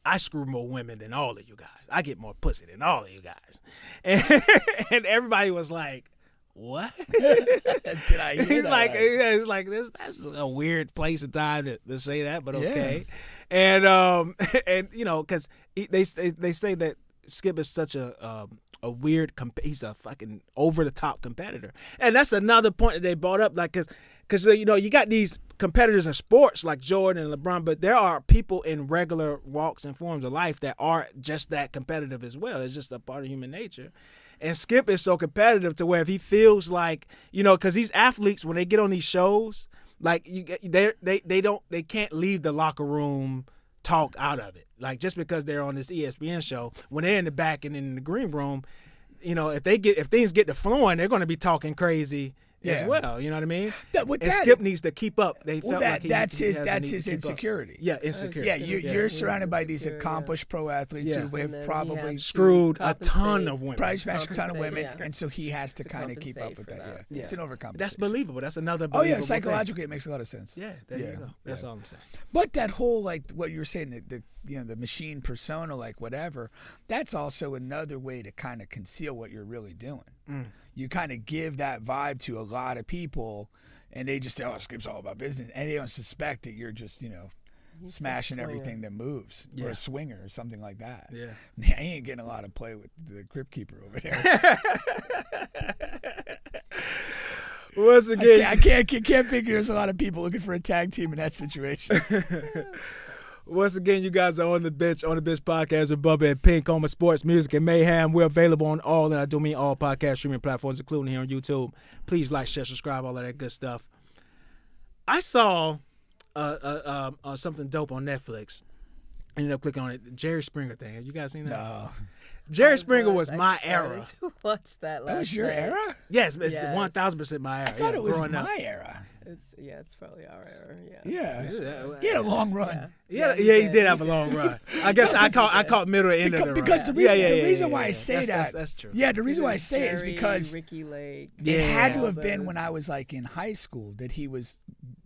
"I screw more women than all of you guys. I get more pussy than all of you guys," and everybody was like, "What?" Did I hear He's that like, right? it's like this. That's a weird place and time to say that, but okay. And because they say that Skip is such a weird. He's a fucking over the top competitor, and that's another point that they brought up. Like, because you got these competitors in sports like Jordan and LeBron, but there are people in regular walks and forms of life that are just that competitive as well. It's just a part of human nature. And Skip is so competitive to where if he feels like, because these athletes, when they get on these shows, like they can't leave the locker room talk out of it. Like just because they're on this ESPN show, when they're in the back and in the green room, if things get to flowing, they're going to be talking crazy as well. You know what I mean? Skip needs to keep up. That's his insecurity. Yeah, insecurity. Yeah, you're surrounded by these accomplished pro athletes who have probably screwed a ton of women. Probably smashed a ton of women, and so he has to kind of keep up with that. Yeah. It's an overcompensation. That's believable. That's another Oh believable yeah, psychologically thing. it makes a lot of sense. Yeah, there you go. That's all I'm saying. But that whole like what you were saying, the machine persona, like whatever, that's also another way to kind of conceal what you're really doing. You kind of give that vibe to a lot of people, and they just say, "Oh, Skip's all about business," and they don't suspect that you're just smashing everything that moves, or a swinger or something like that. Yeah, man, he ain't getting a lot of play with the Crypt Keeper over there. Once again, I can't figure there's a lot of people looking for a tag team in that situation. Once again, you guys are on the bench podcast with Bubba and Pink, home of sports, music, and mayhem. We're available on all, and I do mean all podcast streaming platforms, including here on YouTube. Please like, share, subscribe, all of that good stuff. I saw something dope on Netflix. Ended up clicking on it. Jerry Springer thing. Have you guys seen that? No. Jerry Springer was my era. To watch that. That was your era? Yes, it's 1,000% my era. I thought it was growing my up. era. It's probably our era. Yeah. He had a long run. Yeah, he did have a long run. I guess I caught middle and end of the run. Because the reason why I say that's true. Yeah, the reason why I say it is because Ricky Lake. It had to have been when I was like in high school that he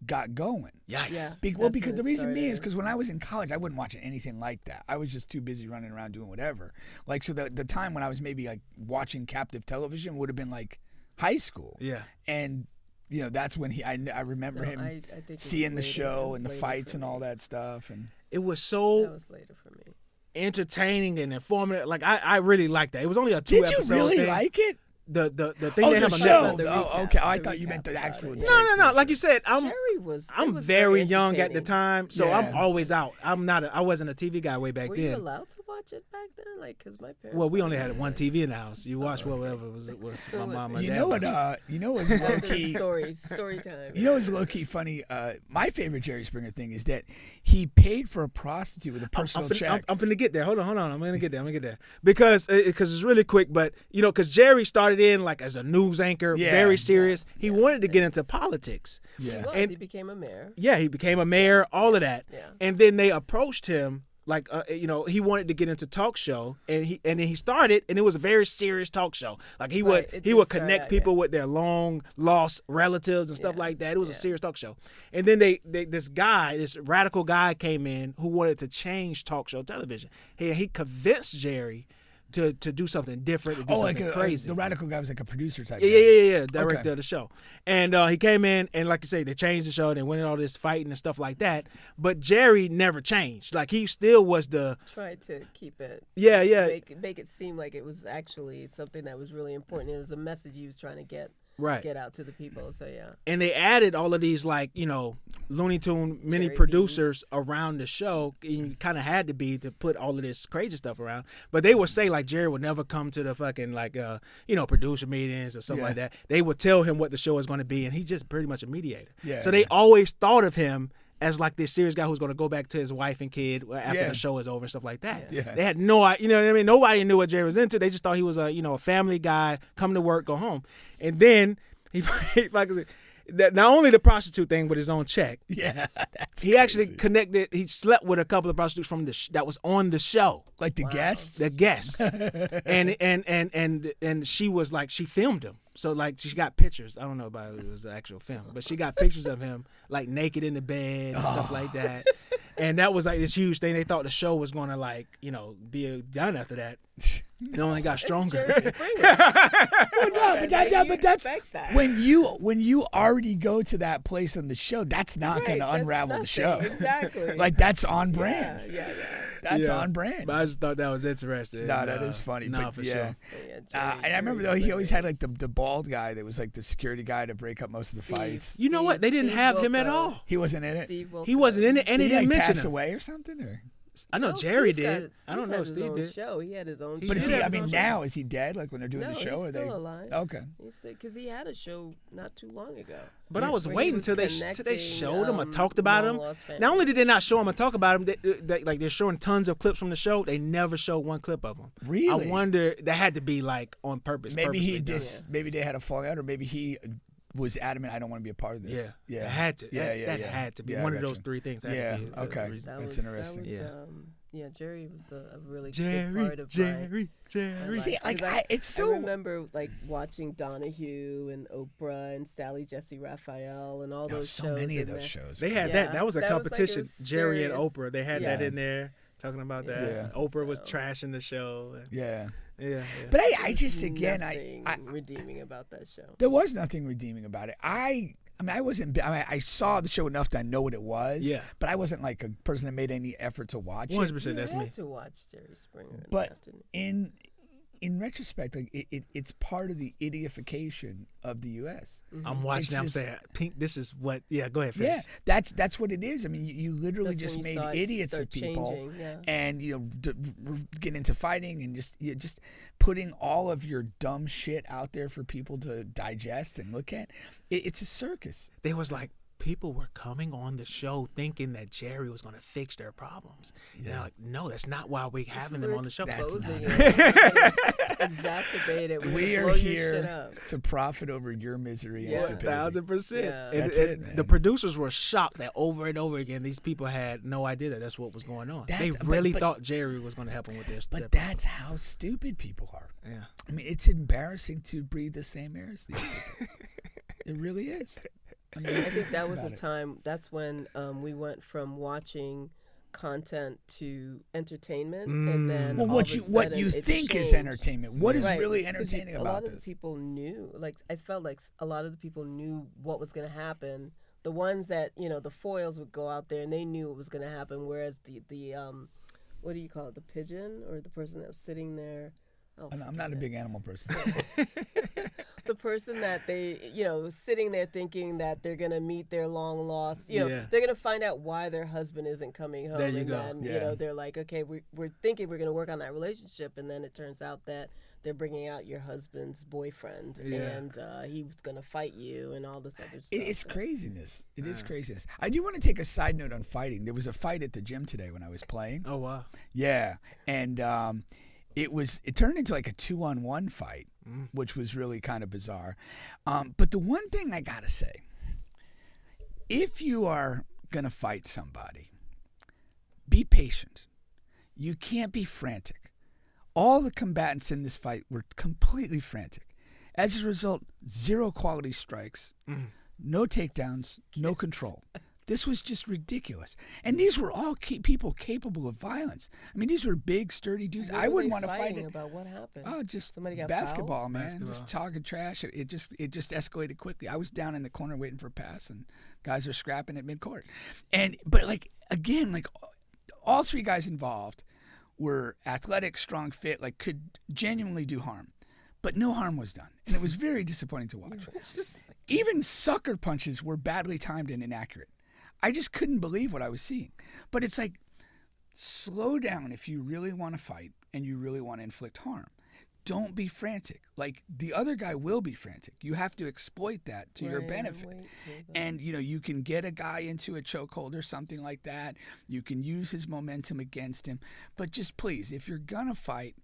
got going. Yikes. Yeah, because the reason being is because when I was in college, I wasn't watching anything like that. I was just too busy running around doing whatever. Like, so the time when I was maybe like watching captive television would have been like high school. Yeah. And that's when I remember him I think seeing the show and the fights and all that stuff. And it was so that was later for me. Entertaining and informative. Like I really liked that. It was only a 2 episode Did you really thing. like it? The thing Oh, they the have on show. Netflix. Okay. I thought you meant the actual. No. Like you said, I'm very very young at the entertaining. time, so Yeah. I'm always out. I wasn't a TV guy way back Were then. you allowed to watch it back then? Like, because my parents. Well, we only probably had one didn't. TV in the house. You watch whatever was my mom and You dad. know what? watched. You know what's low key. Story time. You know what's low key funny? My favorite Jerry Springer thing is that he paid for a prostitute with a personal check. I'm finna get there. Hold on. I'm gonna get there. Because it's really quick, but because Jerry started in like as a news anchor, very serious. He wanted to get into politics. Yeah. He became a mayor. Yeah, he became a mayor, all of that. Yeah. And then they approached him like he wanted to get into talk show, and then he started, and it was a very serious talk show. Like he would connect people with their long lost relatives and stuff like that. It was a serious talk show. And then this radical guy came in who wanted to change talk show television. He convinced Jerry to do something different, to do something crazy. The radical guy was like a producer type. Yeah, director of the show. And he came in, and like you say, they changed the show, and they went in all this fighting and stuff like that. But Jerry never changed. Like, he still was tried to keep it. Yeah. Make it seem like it was actually something that was really important. It was a message he was trying to get Right. get out to the people. So yeah. And they added all of these, like, you know, Looney Tune mini Jerry producers around the show. And you kind of had to be to put all of this crazy stuff around. But they would say, like, Jerry would never come to the fucking, like, you know, producer meetings or something like that. They would tell him what the show is going to be, and he's just pretty much a mediator. Yeah, so they always thought of him as like this serious guy who's going to go back to his wife and kid after the show is over and stuff like that. Yeah. They had you know what I mean? Nobody knew what Jerry was into. They just thought he was a family guy, come to work, go home. And then not only the prostitute thing with his own check. Yeah, he actually connected. He slept with a couple of prostitutes from that was on the show, like the guests. The guests, and she was like, she filmed him. So like she got pictures. I don't know about it was an actual film, but she got pictures of him like naked in the bed and stuff like that. And that was like this huge thing. They thought the show was gonna be done after that. It only got stronger. Jerry Springer. Well, no, but that's that. when you already go to that place on the show. That's not going to unravel the show. Exactly. Like that's on brand. Yeah. That's on brand. But I just thought that was interesting. No, that is funny. No, but for yeah. sure. And I remember though he always had like the bald guy that was like the security guy to break up most of the fights. You know what? They didn't have him at all. He wasn't in it. He wasn't in it, and Did they he didn't like mention pass him. away or something? Or? I know No, Jerry Steve did. got- I don't know if had his Steve own did. Show. He had his own. But is did he? have I his mean, own now is he dead? Like when they're doing No, the show, he's or still they? alive. Okay. Because he had a show not too long ago. But I was Where he waiting was till they connecting, showed him or talked about him. long-lost family. Not only did they not show him or talk about him, like they're showing tons of clips from the show. They never showed one clip of him. Really? I wonder that had to be like on purpose. Maybe he purposely done. just. Maybe they had a falling out, or maybe he was adamant. I don't want to be a part of this. It had to. That yeah. had to be Yeah, one I of got those you. three things. Had Yeah. to be the Okay. reason. That's interesting. Jerry was a really big part of Jerry. See, it's I so. remember like watching Donahue and Oprah and Sally Jesse Raphael and all those so shows. many of and those shows. They had Yeah. that was a That was like competition. a Jerry and serious- Oprah. They had Yeah. that in there talking about that. Yeah. Oprah was trashing the show. Yeah. Yeah. But I just again nothing I redeeming about that show. there was nothing redeeming about it. I mean, I wasn't. I saw the show enough to know what it was. Yeah. But I wasn't like a person that made any effort to watch it. 100%. You That's had me. to watch Jerry Springer. in the But afternoon. in retrospect, like it's part of the idiotification of the U.S. I'm watching. I'm just- saying, Pink. This is what. Yeah. Go ahead. Yeah, Finish. that's what it is. I mean, you literally That's just when you made saw it idiots start of people, changing, yeah. and get into fighting and just putting all of your dumb shit out there for people to digest and look at. It's a circus. They was like, people were coming on the show thinking that Jerry was going to fix their problems. Yeah. They're like, no, that's not why we're having them on the show. That's Exposing not it. Exacerbate it. We are blow your shit here up. to profit over your misery and Yeah. stupidity. 1,000%. Yeah. And, That's and it, man. the producers were shocked that over and over again, these people had no idea that that's what was going on. They That's- really but- thought Jerry was going to help them with this. But that's how stupid people are. Yeah. I mean, it's embarrassing to breathe the same air as these people. It really is. I mean, I think that was about a it. time. That's when we went from watching content to entertainment, and then Well, all what of a what sudden you it think is changed. entertainment? What is Right, really 'cause entertaining a about lot of this? the people knew. Like I felt like a lot of the people knew what was going to happen. The ones that the foils would go out there and they knew what was going to happen. Whereas the what do you call it? The pigeon or the person that was sitting there. Oh, I'm not a big animal person. the person that they, sitting there thinking that they're gonna meet their long lost, Yeah. they're gonna find out why their husband isn't coming home. There you and go. Then, Yeah. they're like, okay, we're thinking we're gonna work on that relationship, and then it turns out that they're bringing out your husband's boyfriend, Yeah. and he was gonna fight you, and all this other stuff. It's So- craziness. It is craziness. I do want to take a side note on fighting. There was a fight at the gym today when I was playing. Oh, wow. Yeah, and it turned into like a 2-on-1 fight, which was really kind of bizarre. But the one thing I gotta say, if you are gonna fight somebody, be patient. You can't be frantic. All the combatants in this fight were completely frantic. As a result, 0 quality strikes, no takedowns, no control. This was just ridiculous. And these were all people capable of violence. I mean, these were big, sturdy dudes. What I were wouldn't they want to fight fighting it. about what happened. Oh, just Somebody got basketball, fouled? man. Basketball. Just talking trash. It just escalated quickly. I was down in the corner waiting for a pass, and guys are scrapping at midcourt. But like again, like all 3 guys involved were athletic, strong, fit, like could genuinely do harm. but no harm was done. And it was very disappointing to watch. Even sucker punches were badly timed and inaccurate. I just couldn't believe what I was seeing. But it's like, slow down if you really want to fight and you really want to inflict harm. Don't be frantic. Like, the other guy will be frantic. You have to exploit that to your benefit. And, you can get a guy into a chokehold or something like that. You can use his momentum against him. But just please, if you're going to fight,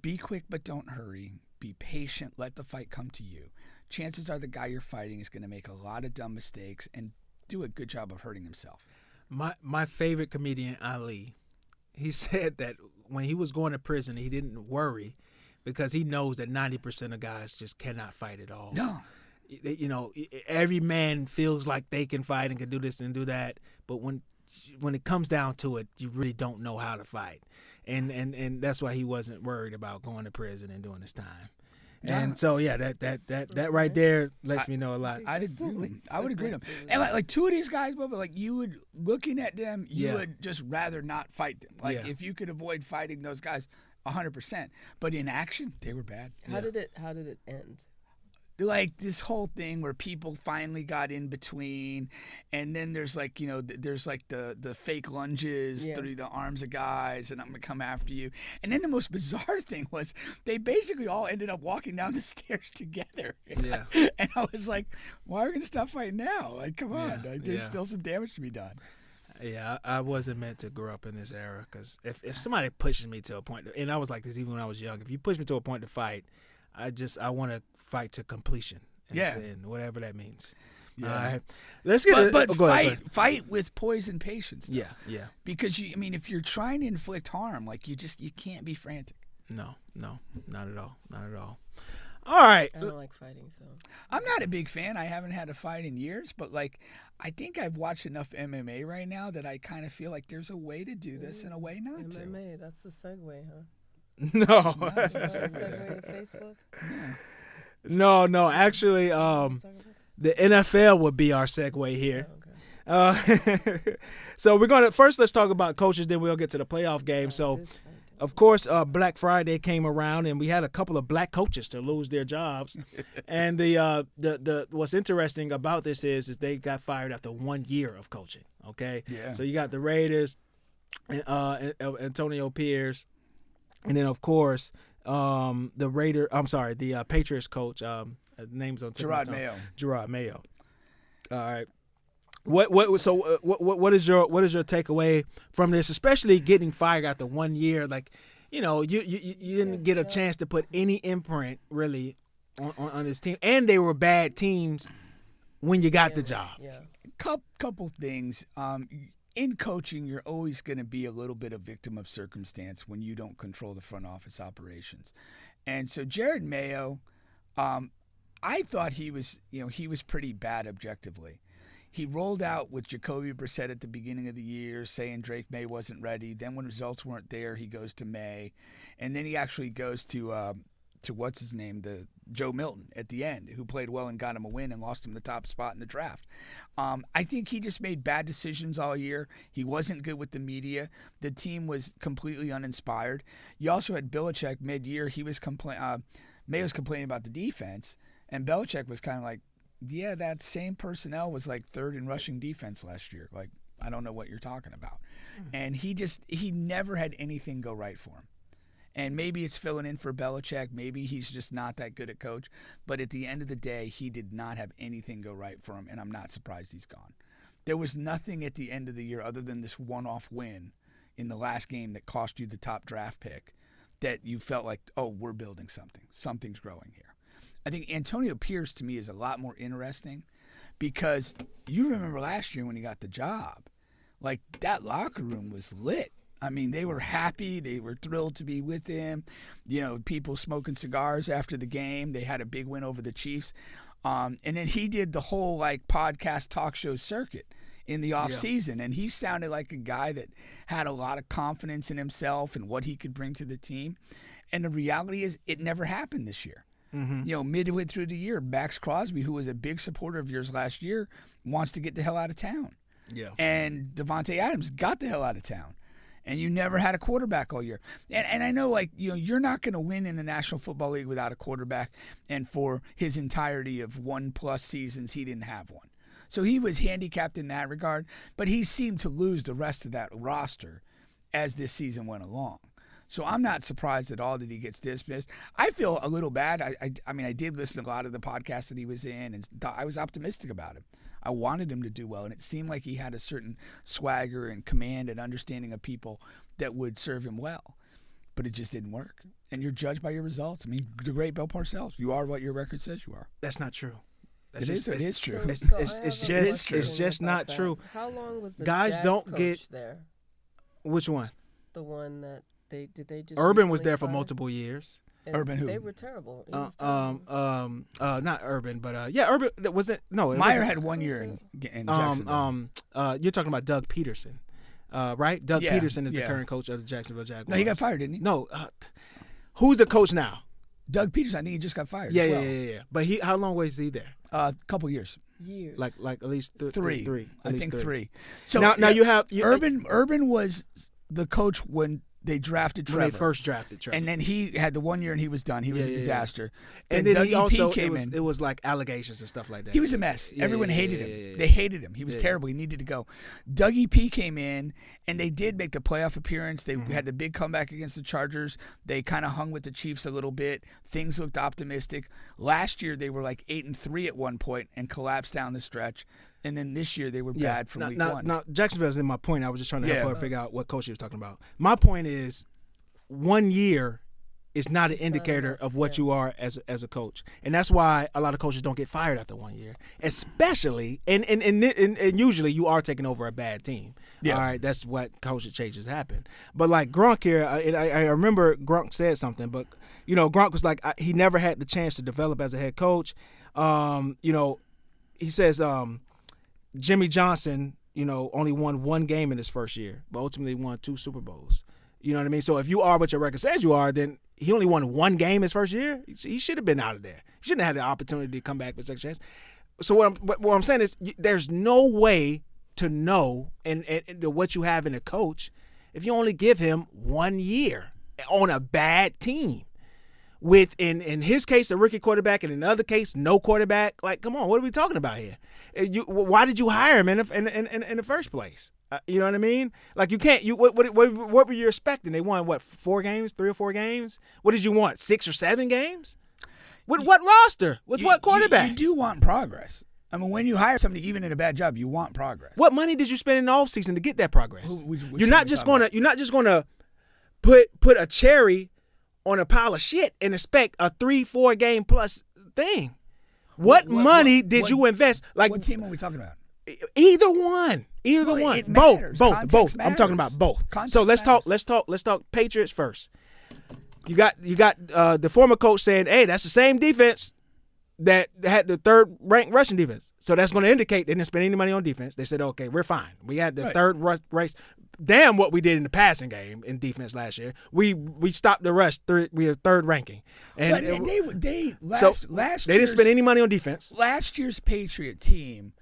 be quick but don't hurry. Be patient. Let the fight come to you. Chances are the guy you're fighting is going to make a lot of dumb mistakes and do a good job of hurting himself. My favorite comedian, Ali, he said that when he was going to prison, he didn't worry because he knows that 90% of guys just cannot fight at all. No. Every man feels like they can fight and can do this and do that, but when it comes down to it, you really don't know how to fight. And that's why he wasn't worried about going to prison and doing his time. And so, yeah, that right there lets me know a lot. I would agree with him. And like two of these guys, Bubba, like you would, looking at them, you would just rather not fight them. Like if you could avoid fighting those guys, 100%. But in action, they were bad. How did it end? Like this whole thing where people finally got in between, and then there's like there's like the fake lunges through the arms of guys, and I'm gonna come after you. And then the most bizarre thing was they basically all ended up walking down the stairs together. Yeah. And I was like, why are we gonna stop fighting now? Like, come on, there's still some damage to be done. Yeah, I wasn't meant to grow up in this era because if somebody pushes me to a point, and I was like this even when I was young, if you push me to a point to fight, I want to fight to completion. And whatever that means. Yeah. All right. Let's get fight with poise and patience. Though. Yeah. Because if you're trying to inflict harm, like you can't be frantic. No, not at all. All right. I don't like fighting, so I'm not a big fan. I haven't had a fight in years, but like I think I've watched enough MMA right now that I kind of feel like there's a way to do this and a way not to. MMA, that's the segue, huh? No. That's the segue to Facebook? No. Actually, the NFL would be our segue here. Oh, okay. So we're gonna first let's talk about coaches, then we'll get to the playoff game. So, of course, Black Friday came around, and we had a couple of black coaches to lose their jobs. And the what's interesting about this is they got fired after 1 year of coaching. Okay, so you got the Raiders, Antonio Pierce. And then, of course, the Patriots coach, name's on Gerard Mayo. Gerard Mayo. All right. What is your takeaway from this, especially getting fired after 1 year? Like, you didn't get a chance to put any imprint really on this team, and they were bad teams when you got the job. Yeah. Couple things. In coaching, you're always going to be a little bit a victim of circumstance when you don't control the front office operations. And so Jared Mayo, I thought he was pretty bad objectively. He rolled out with Jacoby Brissett at the beginning of the year, saying Drake May wasn't ready. Then when results weren't there, he goes to May. And then he actually goes to what's his name, the Joe Milton at the end, who played well and got him a win and lost him the top spot in the draft. I think he just made bad decisions all year. He wasn't good with the media. The team was completely uninspired. You also had Belichick mid-year. He was Mayo's complaining about the defense, and Belichick was kind of like, yeah, that same personnel was like third in rushing defense last year. Like, I don't know what you're talking about. And he never had anything go right for him. And maybe it's filling in for Belichick. Maybe he's just not that good at coach. But at the end of the day, he did not have anything go right for him, and I'm not surprised he's gone. There was nothing at the end of the year other than this one-off win in the last game that cost you the top draft pick that you felt like, oh, we're building something. Something's growing here. I think Antonio Pierce, to me, is a lot more interesting because you remember last year when he got the job, like that locker room was lit. I mean, they were happy. They were thrilled to be with him. People smoking cigars after the game. They had a big win over the Chiefs. And then he did the whole podcast talk show circuit in the off season. And he sounded like a guy that had a lot of confidence in himself and what he could bring to the team. And the reality is it never happened this year. Mm-hmm. Midway through the year, Max Crosby, who was a big supporter of yours last year, wants to get the hell out of town. Yeah. And Devontae Adams got the hell out of town. and you never had a quarterback all year. And I know, like, you're not going to win in the National Football League without a quarterback, and for his entirety of 1+ seasons, he didn't have one. So he was handicapped in that regard, but he seemed to lose the rest of that roster as this season went along. So I'm not surprised at all that he gets dismissed. I feel a little bad. I mean, I did listen to a lot of the podcasts that he was in, and I was optimistic about him. I wanted him to do well, and it seemed like he had a certain swagger and command and understanding of people that would serve him well. But it just didn't work. And you're judged by your results. I mean, the great Bill Parcells, you are what your record says you are. That's not true. It is true. It's just not true. How long was the guys Jags don't coach get there? Which one? The one that they just Urban was recently there for fired? multiple years. And Urban who? They were terrible. He was terrible. Not Urban, but yeah, Urban. Was it? No, it Meyer wasn't. had 1 year in Jacksonville. You're talking about Doug Peterson, right? Doug Yeah, Peterson is the yeah. current coach of the Jacksonville Jaguars. No, he got fired, didn't he? No, who's the coach now? Doug Peterson, I think he just got fired. Yeah, as well. yeah. But how long was he there? A couple years. Years. Like at least Three. Three. I At least think three. 3. So now you have Urban was the coach when they drafted Trevor. when they first drafted Trevor. And then he had the 1 year and he was done. He was a disaster. And then Dougie he also P came in. it was like allegations and stuff like that. He was a mess. Yeah, Everyone yeah, hated yeah, him. yeah, yeah. They hated him. He was Yeah. terrible. He needed to go. Dougie P came in, and they did make the playoff appearance. They Mm-hmm. had the big comeback against the Chargers. They kind of hung with the Chiefs a little bit. Things looked optimistic. Last year, they were like 8-3 at one point and collapsed down the stretch. And then this year, they were bad from week one. Now, Jacksonville is in my point. I was just trying to help Yeah. her figure out what coach he was talking about. My point is, 1 year is not an indicator enough, of what yeah. you are as a coach, and that's why a lot of coaches don't get fired after 1 year, especially and usually you are taking over a bad team. Yeah. All right, that's what coaching changes happen. But like Gronk here, I remember Gronk said something, but Gronk was like he never had the chance to develop as a head coach. He says Jimmy Johnson, only won 1 game in his first year, but ultimately won 2 Super Bowls. You know what I mean? So if you are what your record says you are, then he only won 1 game his first year. He should have been out of there. He shouldn't have had the opportunity to come back with a second chance. So what I'm saying is there's no way to know and what you have in a coach if you only give him 1 year on a bad team. With in his case a rookie quarterback, and in the other case no quarterback. Like, come on, what are we talking about here? Why did you hire him in the first place? You know what I mean? Like, you can't. What were you expecting? They won 4 games, 3 or 4 games. What did you want? 6 or 7 games? With what roster? With what quarterback? You do want progress. I mean, when you hire somebody, even in a bad job, you want progress. What money did you spend in the offseason to get that progress? Which You're not just gonna put a cherry on a pile of shit and expect a 3-4 game plus thing. What money did you invest? Like, what team are we talking about? Either one. Well, One. it matters. Both. Context I'm talking matters. about both. Context So let's matters. talk Patriots first. You got the former coach saying, "Hey, that's the same defense that had the 3rd ranked rushing defense." So that's going to indicate they didn't spend any money on defense. They said, "Okay, we're fine. We had the Right. 3rd race. Damn, what we did in the passing game in defense last year. We stopped the rush. We are 3rd ranking." But And they last they didn't spend any money on defense. Last year's Patriot team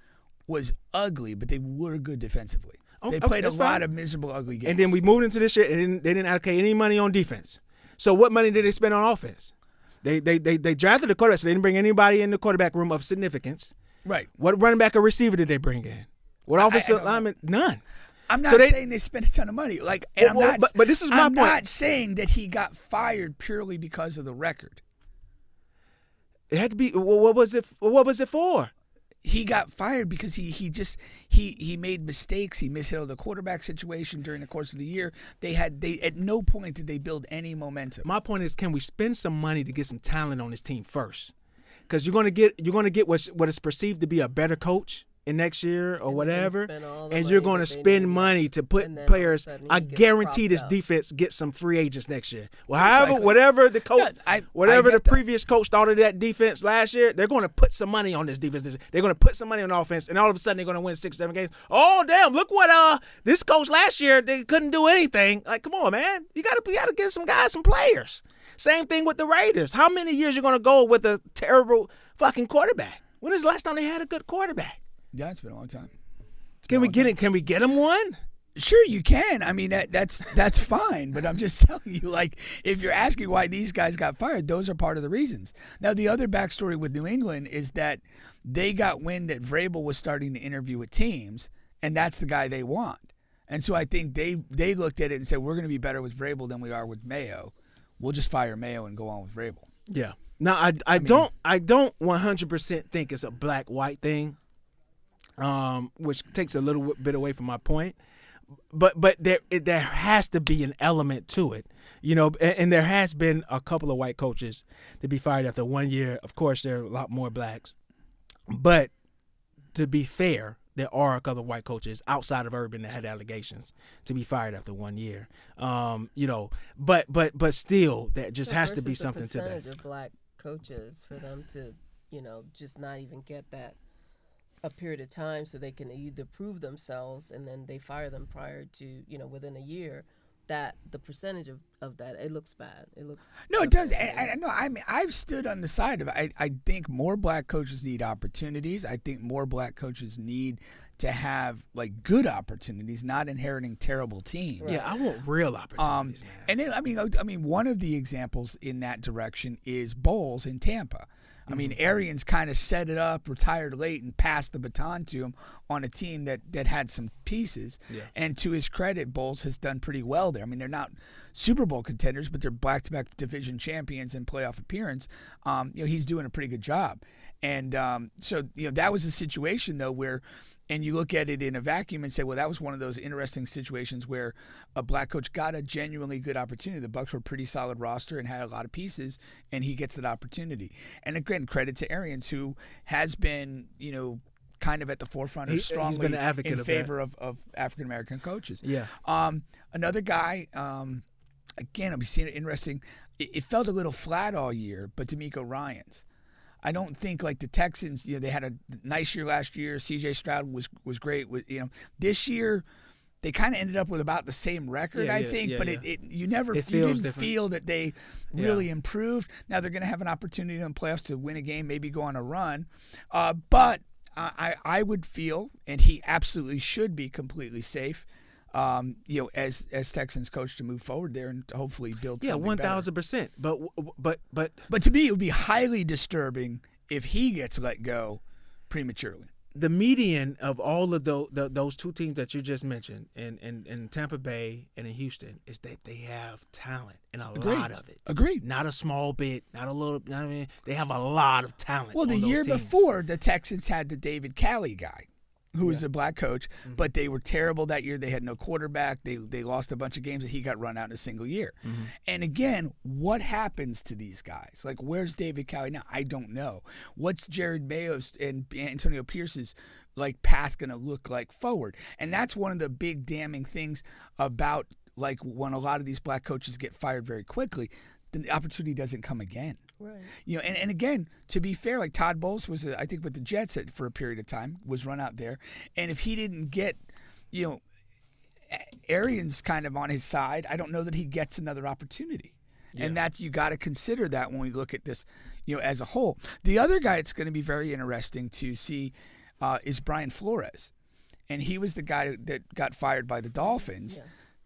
was ugly, but they were good defensively. They played a that's lot fine. of miserable, ugly games. And then we moved into this year, and they didn't allocate any money on defense. So what money did they spend on offense? They drafted the quarterback, so they didn't bring anybody in the quarterback room of significance. Right. What running back or receiver did they bring in? What offensive don't know. lineman? None. I'm not So saying they spent a ton of money. Like, and but this is my I'm point. not saying that he got fired purely because of the record. It had to be. What was it? What was it for? He got fired because he made mistakes. He mishandled the quarterback situation during the course of the year. They at no point did they build any momentum. My point is, can we spend some money to get some talent on this team first? Because you're gonna get what is perceived to be a better coach in next year or whatever, and you're going to spend money to put players. I guarantee this defense gets some free agents next year. Well, however, whatever the coach, whatever the previous coach thought of that defense last year, they're going to put some money on this defense. They're going to put some money on offense, and all of a sudden they're going to win 6 or 7 games. Oh, damn! Look what this coach last year, they couldn't do anything. Like, come on, man, you got to give some guys some players. Same thing with the Raiders. How many years you going to go with a terrible fucking quarterback? When is the last time they had a good quarterback? Yeah, it's been a long time. Can we get him one? Sure, you can. I mean, that's fine. But I'm just telling you, like, if you're asking why these guys got fired, those are part of the reasons. Now, the other backstory with New England is that they got wind that Vrabel was starting to interview with teams, and that's the guy they want. And so I think they looked at it and said, we're going to be better with Vrabel than we are with Mayo. We'll just fire Mayo and go on with Vrabel. Yeah. Now, I don't 100% think it's a black-white thing, which takes a little bit away from my point. But there has to be an element to it, and there has been a couple of white coaches to be fired after 1 year. Of course, there are a lot more blacks. But to be fair, there are a couple of white coaches outside of Urban that had allegations to be fired after 1 year. But still, there just has to be something to that. Percentage of black coaches for them to, just not even get that a period of time so they can either prove themselves and then they fire them prior to, within a year, that the percentage of that, it looks bad. It looks No, it does. I mean, I've stood on the side of it. I think more black coaches need opportunities. I think more black coaches need to have like good opportunities, not inheriting terrible teams. Right. Yeah, I want real opportunities, man. And then I mean, one of the examples in that direction is Bowles in Tampa. I mean, Arians kind of set it up, retired late, and passed the baton to him on a team that had some pieces. Yeah. And to his credit, Bowles has done pretty well there. I mean, they're not Super Bowl contenders, but they're back-to-back division champions and playoff appearance. He's doing a pretty good job. And so that was a situation, though, where – and you look at it in a vacuum and say, well, that was one of those interesting situations where a black coach got a genuinely good opportunity. The Bucs were a pretty solid roster and had a lot of pieces, and he gets that opportunity. And again, credit to Arians, who has been, kind of at the forefront of strongly he's been an advocate in of favor of African-American coaches. Yeah. Another guy, again, I'm seeing it interesting. It felt a little flat all year, but D'Amico Ryans. I don't think like the Texans, they had a nice year last year. C.J. Stroud was great. This year they kind of ended up with about the same record, I think. But you didn't feel that they really improved. Now they're going to have an opportunity in the playoffs to win a game, maybe go on a run. But I would feel, and he absolutely should be completely safe. As Texans coach to move forward there and to hopefully build something 1,000%. But to me, it would be highly disturbing if he gets let go prematurely. The median of all of those two teams that you just mentioned in Tampa Bay and in Houston is that they have talent and a lot of it. Agreed. Not a small bit, not a little. I mean, they have a lot of talent. Well, the year before, the Texans had the David Cali guy, who was a black coach, but they were terrible that year. They had no quarterback. They lost a bunch of games that he got run out in a single year. And again, what happens to these guys? Like, where's David Cowley now? I don't know. What's Jared Mayo's and Antonio Pierce's path going to look like forward? And that's one of the big damning things about when a lot of these black coaches get fired very quickly, the opportunity doesn't come again. Right. And again, to be fair, Todd Bowles was, I think, with the Jets for a period of time, was run out there. And if he didn't get, Arians kind of on his side, I don't know that he gets another opportunity. Yeah. And that you got to consider that when we look at this, as a whole. The other guy it's going to be very interesting to see is Brian Flores. And he was the guy that got fired by the Dolphins. Yeah.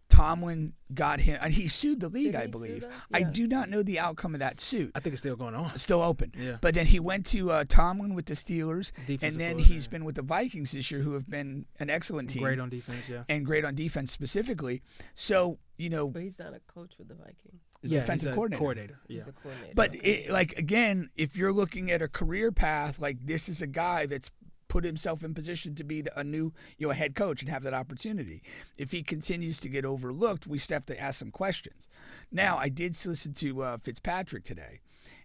Tomlin got him, and he sued the league, I believe. Yeah. I do not know the outcome of that suit. I think it's still going on. Still open. Yeah. But then he went to Tomlin with the Steelers, and then he's been with the Vikings this year, who have been an excellent team. Great on defense, yeah. And great on defense specifically. So, But he's not a coach with the Vikings. Defensive coordinator. Yeah. He's a coordinator. But, again, if you're looking at a career path, this is a guy that's put himself in position to be a new head coach and have that opportunity. If he continues to get overlooked, we still have to ask some questions. Now, I did listen to Fitzpatrick today,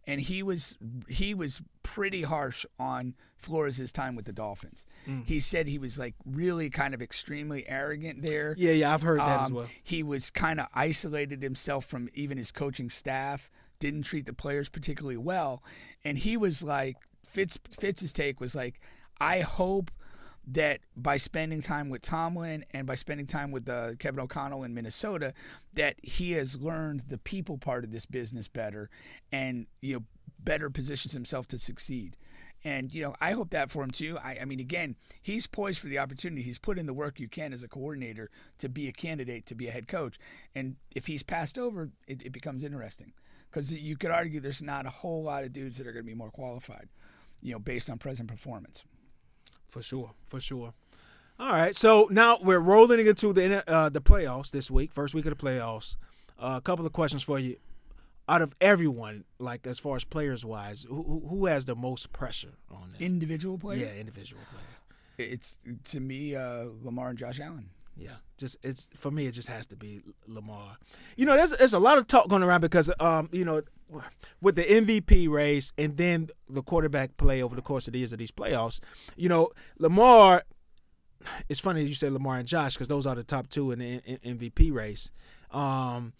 and he was pretty harsh on Flores' time with the Dolphins. He said he was really kind of extremely arrogant there. Yeah, I've heard that as well. He was kind of isolated himself from even his coaching staff, didn't treat the players particularly well, and he was Fitz's take was I hope that by spending time with Tomlin and by spending time with Kevin O'Connell in Minnesota, that he has learned the people part of this business better and better positions himself to succeed. And, I hope that for him too. I mean, again, he's poised for the opportunity. He's put in the work you can as a coordinator to be a candidate, to be a head coach. And if he's passed over, it becomes interesting. Because you could argue there's not a whole lot of dudes that are going to be more qualified, based on present performance. For sure. All right, so now we're rolling into the playoffs this week, first week of the playoffs. A couple of questions for you. Out of everyone, like as far as players-wise, who has the most pressure on them? Individual player? Yeah, individual player. It's, to me, Lamar and Josh Allen. Yeah, for me, it just has to be Lamar. There's a lot of talk going around because, with the MVP race and then the quarterback play over the course of the years of these playoffs, Lamar. It's funny you say Lamar and Josh because those are the top two in the MVP race. And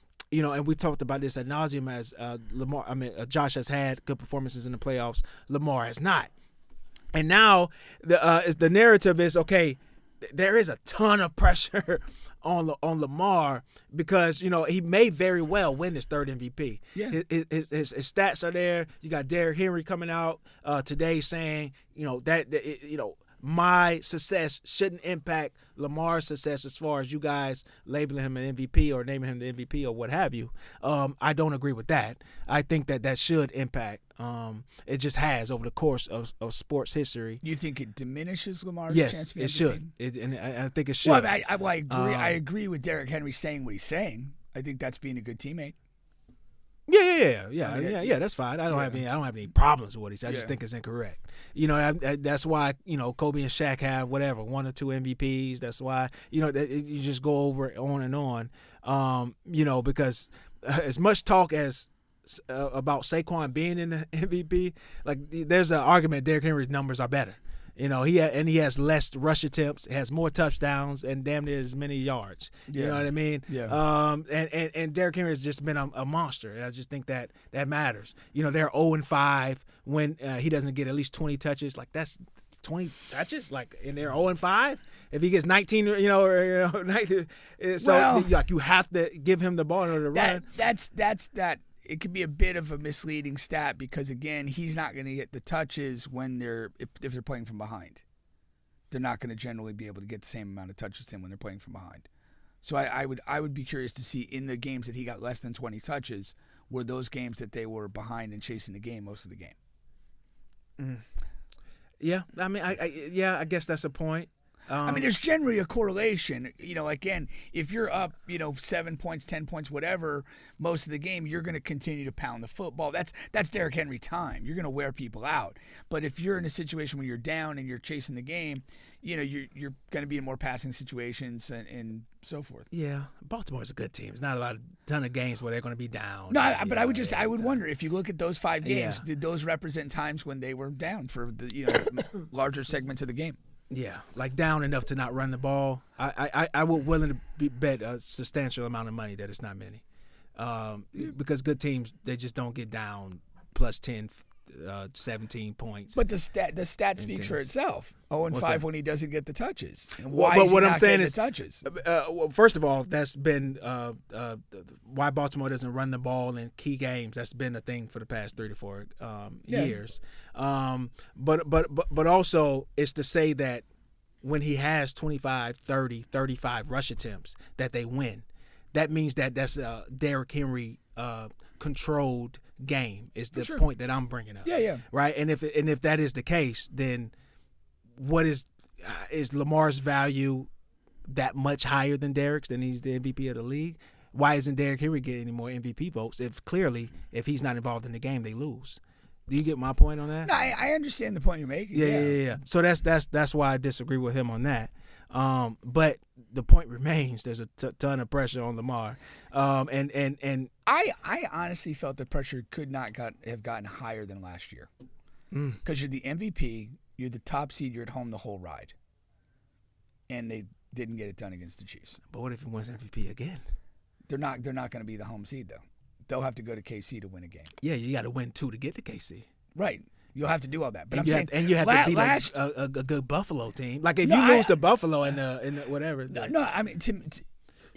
we talked about this ad nauseum as Josh has had good performances in the playoffs. Lamar has not. And now the narrative is, okay, there is a ton of pressure on Lamar because, he may very well win his third MVP. Yeah. His stats are there. You got Derrick Henry coming out today saying, my success shouldn't impact Lamar's success as far as you guys labeling him an MVP or naming him the MVP or what have you. I don't agree with that. I think that should impact. It just has over the course of sports history. You think it diminishes Lamar's yes, chance to be it MVP? should. And I think it should. Well, I agree. I agree with Derrick Henry saying what he's saying. I think that's being a good teammate. Yeah. That's fine. I don't have any problems with what he said. I just think it's incorrect. That's why Kobe and Shaq have whatever 1 or 2 MVPs. That's why you just go over it on and on. Because as much talk as about Saquon being in the MVP, like there's an argument Derrick Henry's numbers are better. He has less rush attempts, has more touchdowns, and damn near as many yards. Yeah. You know what I mean? Yeah. And Derrick Henry has just been a monster, and I just think that matters. They're 0-5 when he doesn't get at least 20 touches. Like that's 20 touches, like, and they're 0-5. If he gets 19, 19, so you have to give him the ball in order to run. That's that. It could be a bit of a misleading stat because, again, he's not going to get the touches when if they're playing from behind. They're not going to generally be able to get the same amount of touches as him when they're playing from behind. So I would be curious to see in the games that he got less than 20 touches, were those games that they were behind and chasing the game most of the game. Yeah, I mean, I guess that's a point. There's generally a correlation. Again, if you're up, 7 points, 10 points, whatever, most of the game, you're going to continue to pound the football. That's Derrick Henry time. You're going to wear people out. But if you're in a situation where you're down and you're chasing the game, you're going to be in more passing situations and so forth. Yeah, Baltimore's a good team. It's not a ton of games where they're going to be down. No, but I would wonder if you look at those 5 games, did those represent times when they were down for the larger segments of the game? Yeah, like down enough to not run the ball. I would willing to bet a substantial amount of money that it's not many, because good teams, they just don't get down plus 10, 17 points. But the stat speaks for itself. 0-5 when he doesn't get the touches. And why? But what I'm saying is, the touches? Well, first of all, that's been why Baltimore doesn't run the ball in key games. That's been a thing for the past 3 to 4 years. But also, it's to say that when he has 25, 30, 35 rush attempts, that they win. That means that's a Derrick Henry controlled game. Is the point that I'm bringing up. Yeah. Right, and if that is the case, then what is Lamar's value that much higher than Derrick's? Then he's the MVP of the league. Why isn't Derrick Henry getting any more MVP votes? If he's not involved in the game, they lose. Do you get my point on that? No, I understand the point you're making. Yeah. So that's why I disagree with him on that. But the point remains: there's a ton of pressure on Lamar, and I honestly felt the pressure could not have gotten higher than last year, because you're the MVP, you're the top seed, you're at home the whole ride, and they didn't get it done against the Chiefs. But what if he wins MVP again? They're not going to be the home seed though. They'll have to go to KC to win a game. Yeah, you got to win 2 to get to KC. Right. You'll have to do all that. But you have to beat a good Buffalo team. Like if you lose to Buffalo in the whatever. No, I mean,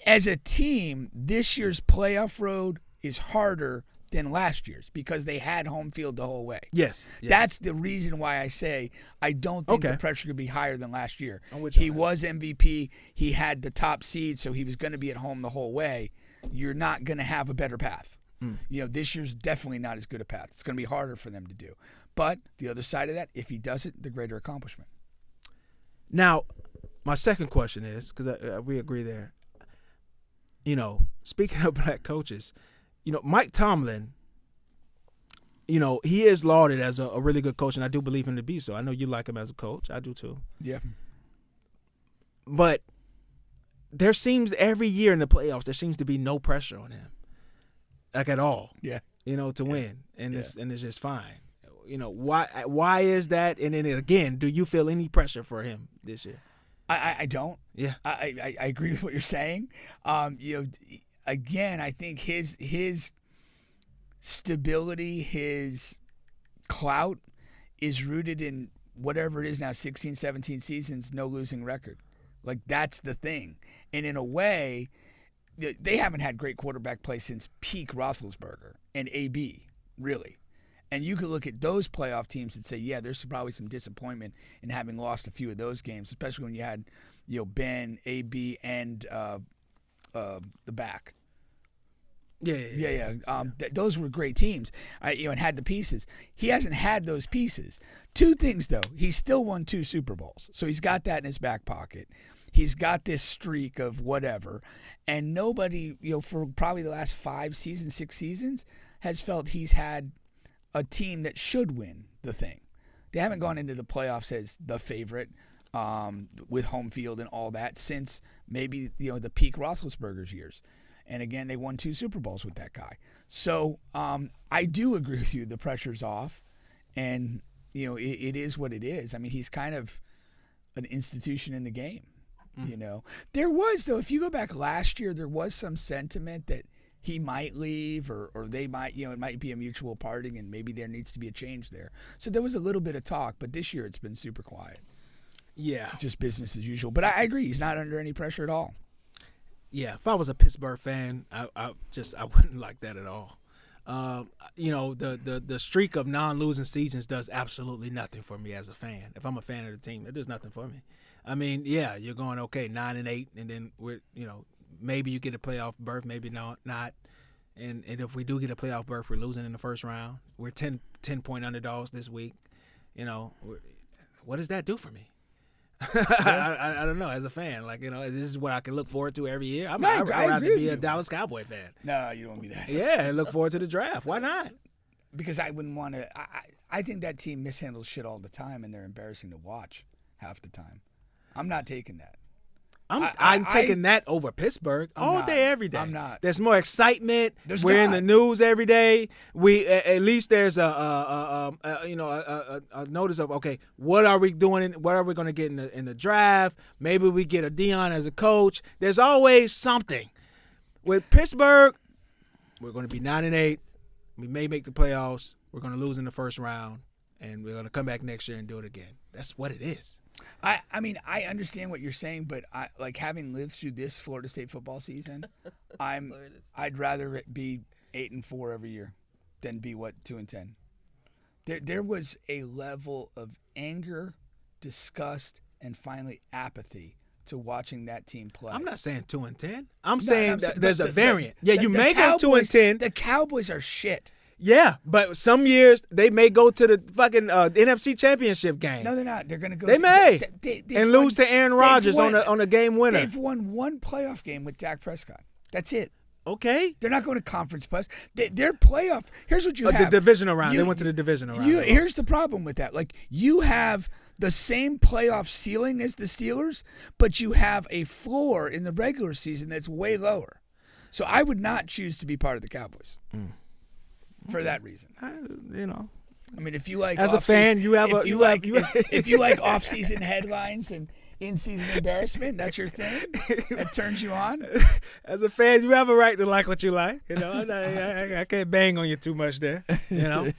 as a team, this year's playoff road is harder than last year's because they had home field the whole way. Yes. That's the reason why I say I don't think Okay. the pressure could be higher than last year. I'm with He you on that. was MVP. He had the top seed, so he was going to be at home the whole way. You're not going to have a better path. This year's definitely not as good a path. It's going to be harder for them to do. But the other side of that, if he does it, the greater accomplishment. Now, my second question is, because we agree there, speaking of black coaches, Mike Tomlin, he is lauded as a really good coach, and I do believe him to be so. I know you like him as a coach. I do too. Yeah. But there seems every year in the playoffs, there seems to be no pressure on him, like at all. Yeah. To win, and it's just fine. Why is that? And then again, do you feel any pressure for him this year? I don't. Yeah. I agree with what you're saying. Again, I think his stability, his clout is rooted in whatever it is now, 16, 17 seasons, no losing record. Like, that's the thing. And in a way, they haven't had great quarterback play since peak Roethlisberger and AB, really. And you could look at those playoff teams and say, yeah, there's probably some disappointment in having lost a few of those games, especially when you had, Ben, AB, and the back. Yeah. Those were great teams, and had the pieces. He hasn't had those pieces. Two things, though. He's still won 2 Super Bowls, so he's got that in his back pocket. He's got this streak of whatever, and nobody, for probably the last 5 seasons, 6 seasons, has felt he's had a team that should win the thing. They haven't gone into the playoffs as the favorite with home field and all that since maybe the peak Roethlisberger's years. And again, they won 2 Super Bowls with that guy. So I do agree with you. The pressure's off, and it is what it is. I mean, he's kind of an institution in the game. There was, though, if you go back last year, there was some sentiment that he might leave or they might, it might be a mutual parting and maybe there needs to be a change there. So there was a little bit of talk, but this year it's been super quiet. Yeah. Just business as usual. But I agree. He's not under any pressure at all. Yeah, if I was a Pittsburgh fan, I wouldn't like that at all. The streak of non-losing seasons does absolutely nothing for me as a fan. If I'm a fan of the team, it does nothing for me. I mean, yeah, you're going 9-8, and then we're maybe you get a playoff berth, maybe not. And if we do get a playoff berth, we're losing in the first round. We're 10-point underdogs this week. What does that do for me? I don't know. As a fan, this is what I can look forward to every year. I'd rather be a Dallas Cowboy fan. No, you don't want to be that. Yeah, and look forward to the draft. Why not? Because I wouldn't want to. I think that team mishandles shit all the time, and they're embarrassing to watch half the time. I'm not taking that. I'm taking that over Pittsburgh all day, every day. I'm not. There's more excitement. We're in the news every day. We at least there's a notice of what are we doing? What are we going to get in the draft? Maybe we get a Dion as a coach. There's always something. With Pittsburgh, we're going to be 9-8. We may make the playoffs. We're going to lose in the first round, and we're going to come back next year and do it again. That's what it is. I mean, I understand what you're saying, but having lived through this Florida State football season, I'd rather it be 8-4 every year than be 2-10. There was a level of anger, disgust, and finally apathy to watching that team play. I'm not saying 2-10. I'm saying there's a variant. You make them 2-10. The Cowboys are shit. Yeah, but some years they may go to the fucking NFC Championship game. No, they're not. They're going to go. They may and lose to Aaron Rodgers on a game winner. They've won 1 playoff game with Dak Prescott. That's it. Okay. They're not going to conference plus. Their playoff. Here's what you have. The divisional round. They went to the divisional round. Here's the problem with that. You have the same playoff ceiling as the Steelers, but you have a floor in the regular season that's way lower. So I would not choose to be part of the Cowboys. For that reason, I mean, if you like as a fan, if you like off-season headlines and in-season embarrassment, that's your thing. That turns you on. As a fan, you have a right to like what you like. I can't bang on you too much there. Yeah.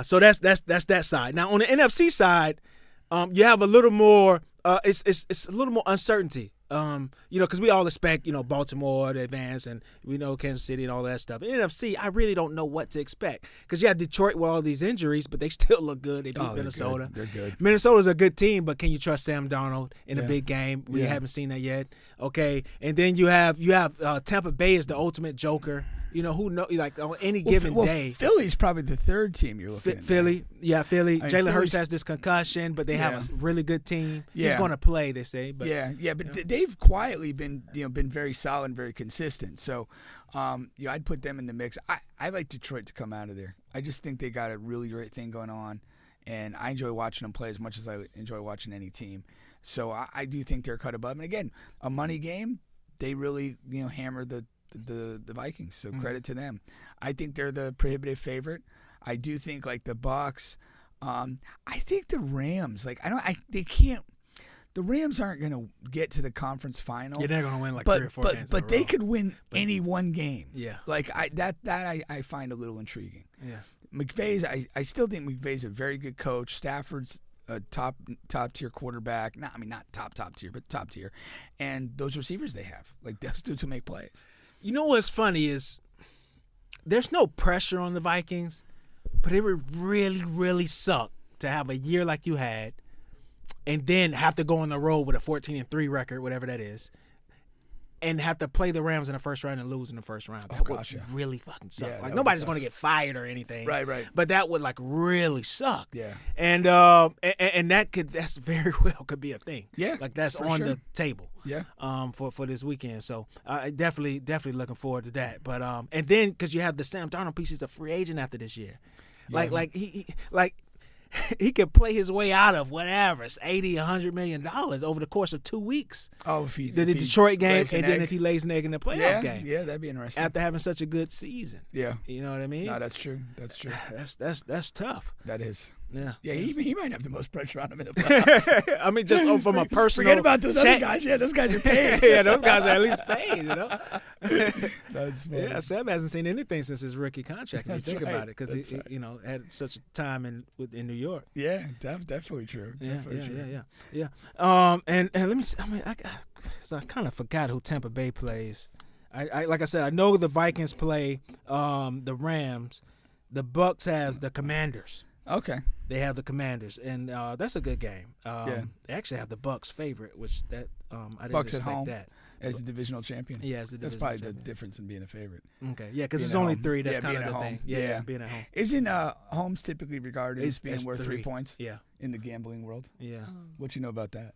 So that's that side. Now on the NFC side, you have a little more. It's a little more uncertainty because we all expect, Baltimore to advance, and we know Kansas City and all that stuff. In NFC, I really don't know what to expect because you have Detroit with all these injuries, but they still look good. They beat Minnesota. They're good. Minnesota's a good team, but can you trust Sam Darnold in a big game? We Yeah. haven't seen that yet. Okay, and then you have Tampa Bay is the ultimate joker. Who know on any given day. Philly's probably the third team you're looking at. Philly. I Jalen mean, Hurts Philly's- has this concussion, but they have a really good team. He's Yeah. going to play, they say. But But they've quietly been very solid and very consistent. So, I'd put them in the mix. I like Detroit to come out of there. I just think they got a really great thing going on, and I enjoy watching them play as much as I enjoy watching any team. So I do think they're cut above. And again, a money game, they really hammer the Vikings. So credit to them. I think they're the prohibitive favorite. I do think the Bucks. I think the Rams. They can't. The Rams aren't going to get to the conference final. they're going to win 3 or 4 games. But they could win any one game. Yeah. I find a little intriguing. Yeah. McVay's. I still think McVay's a very good coach. Stafford's a top tier quarterback. Not top tier, but top tier. And those receivers they have, those dudes who make plays. You know what's funny is there's no pressure on the Vikings, but it would really, really suck to have a year like you had and then have to go on the road with a 14-3 record, whatever that is, and have to play the Rams in the first round and lose in the first round. That would really fucking suck. Yeah, that would nobody's be going to get fired or anything. Right. But that would really suck. Yeah. And that's very well could be a thing. Yeah, that's for on sure. the table. Yeah. For this weekend. So I definitely looking forward to that. But and then because you have the Sam Darnold piece, he's a free agent after this year. He could play his way out of whatever, it's $80-100 million over the course of 2 weeks. Oh, if he The if he Detroit game, lays an and then egg. if he lays an egg in the playoff game. Yeah, that'd be interesting. After having such a good season. Yeah. You know what I mean? No, that's true. That's tough. That is. Yeah. Yeah, he might have the most pressure on him in the playoffs. I mean, just from a personal. Forget about those other check. guys. Yeah, those guys are paid. Yeah, those guys are at least paid, That's funny. Yeah, Sam hasn't seen anything since his rookie contract. If you think right. about it, because That's he right. had such a time in New York. Yeah, definitely true. Definitely true. Yeah. And let me see. I kind of forgot who Tampa Bay plays. I like I said, I know the Vikings play the Rams. The Bucks has the Commanders. Okay. They have the Commanders, and that's a good game. They actually have the Bucks favorite, which I didn't Bucks at expect home. that. As the divisional champion. Yeah, as the That's divisional probably champion. the difference in being a favorite. Okay, yeah, because Being it's at only home. 3. That's Yeah, kind being of the at thing. home. Yeah, being at home. Isn't homes typically regarded as being It's worth 3 3. points Yeah. in the gambling world? Yeah. What you know about that?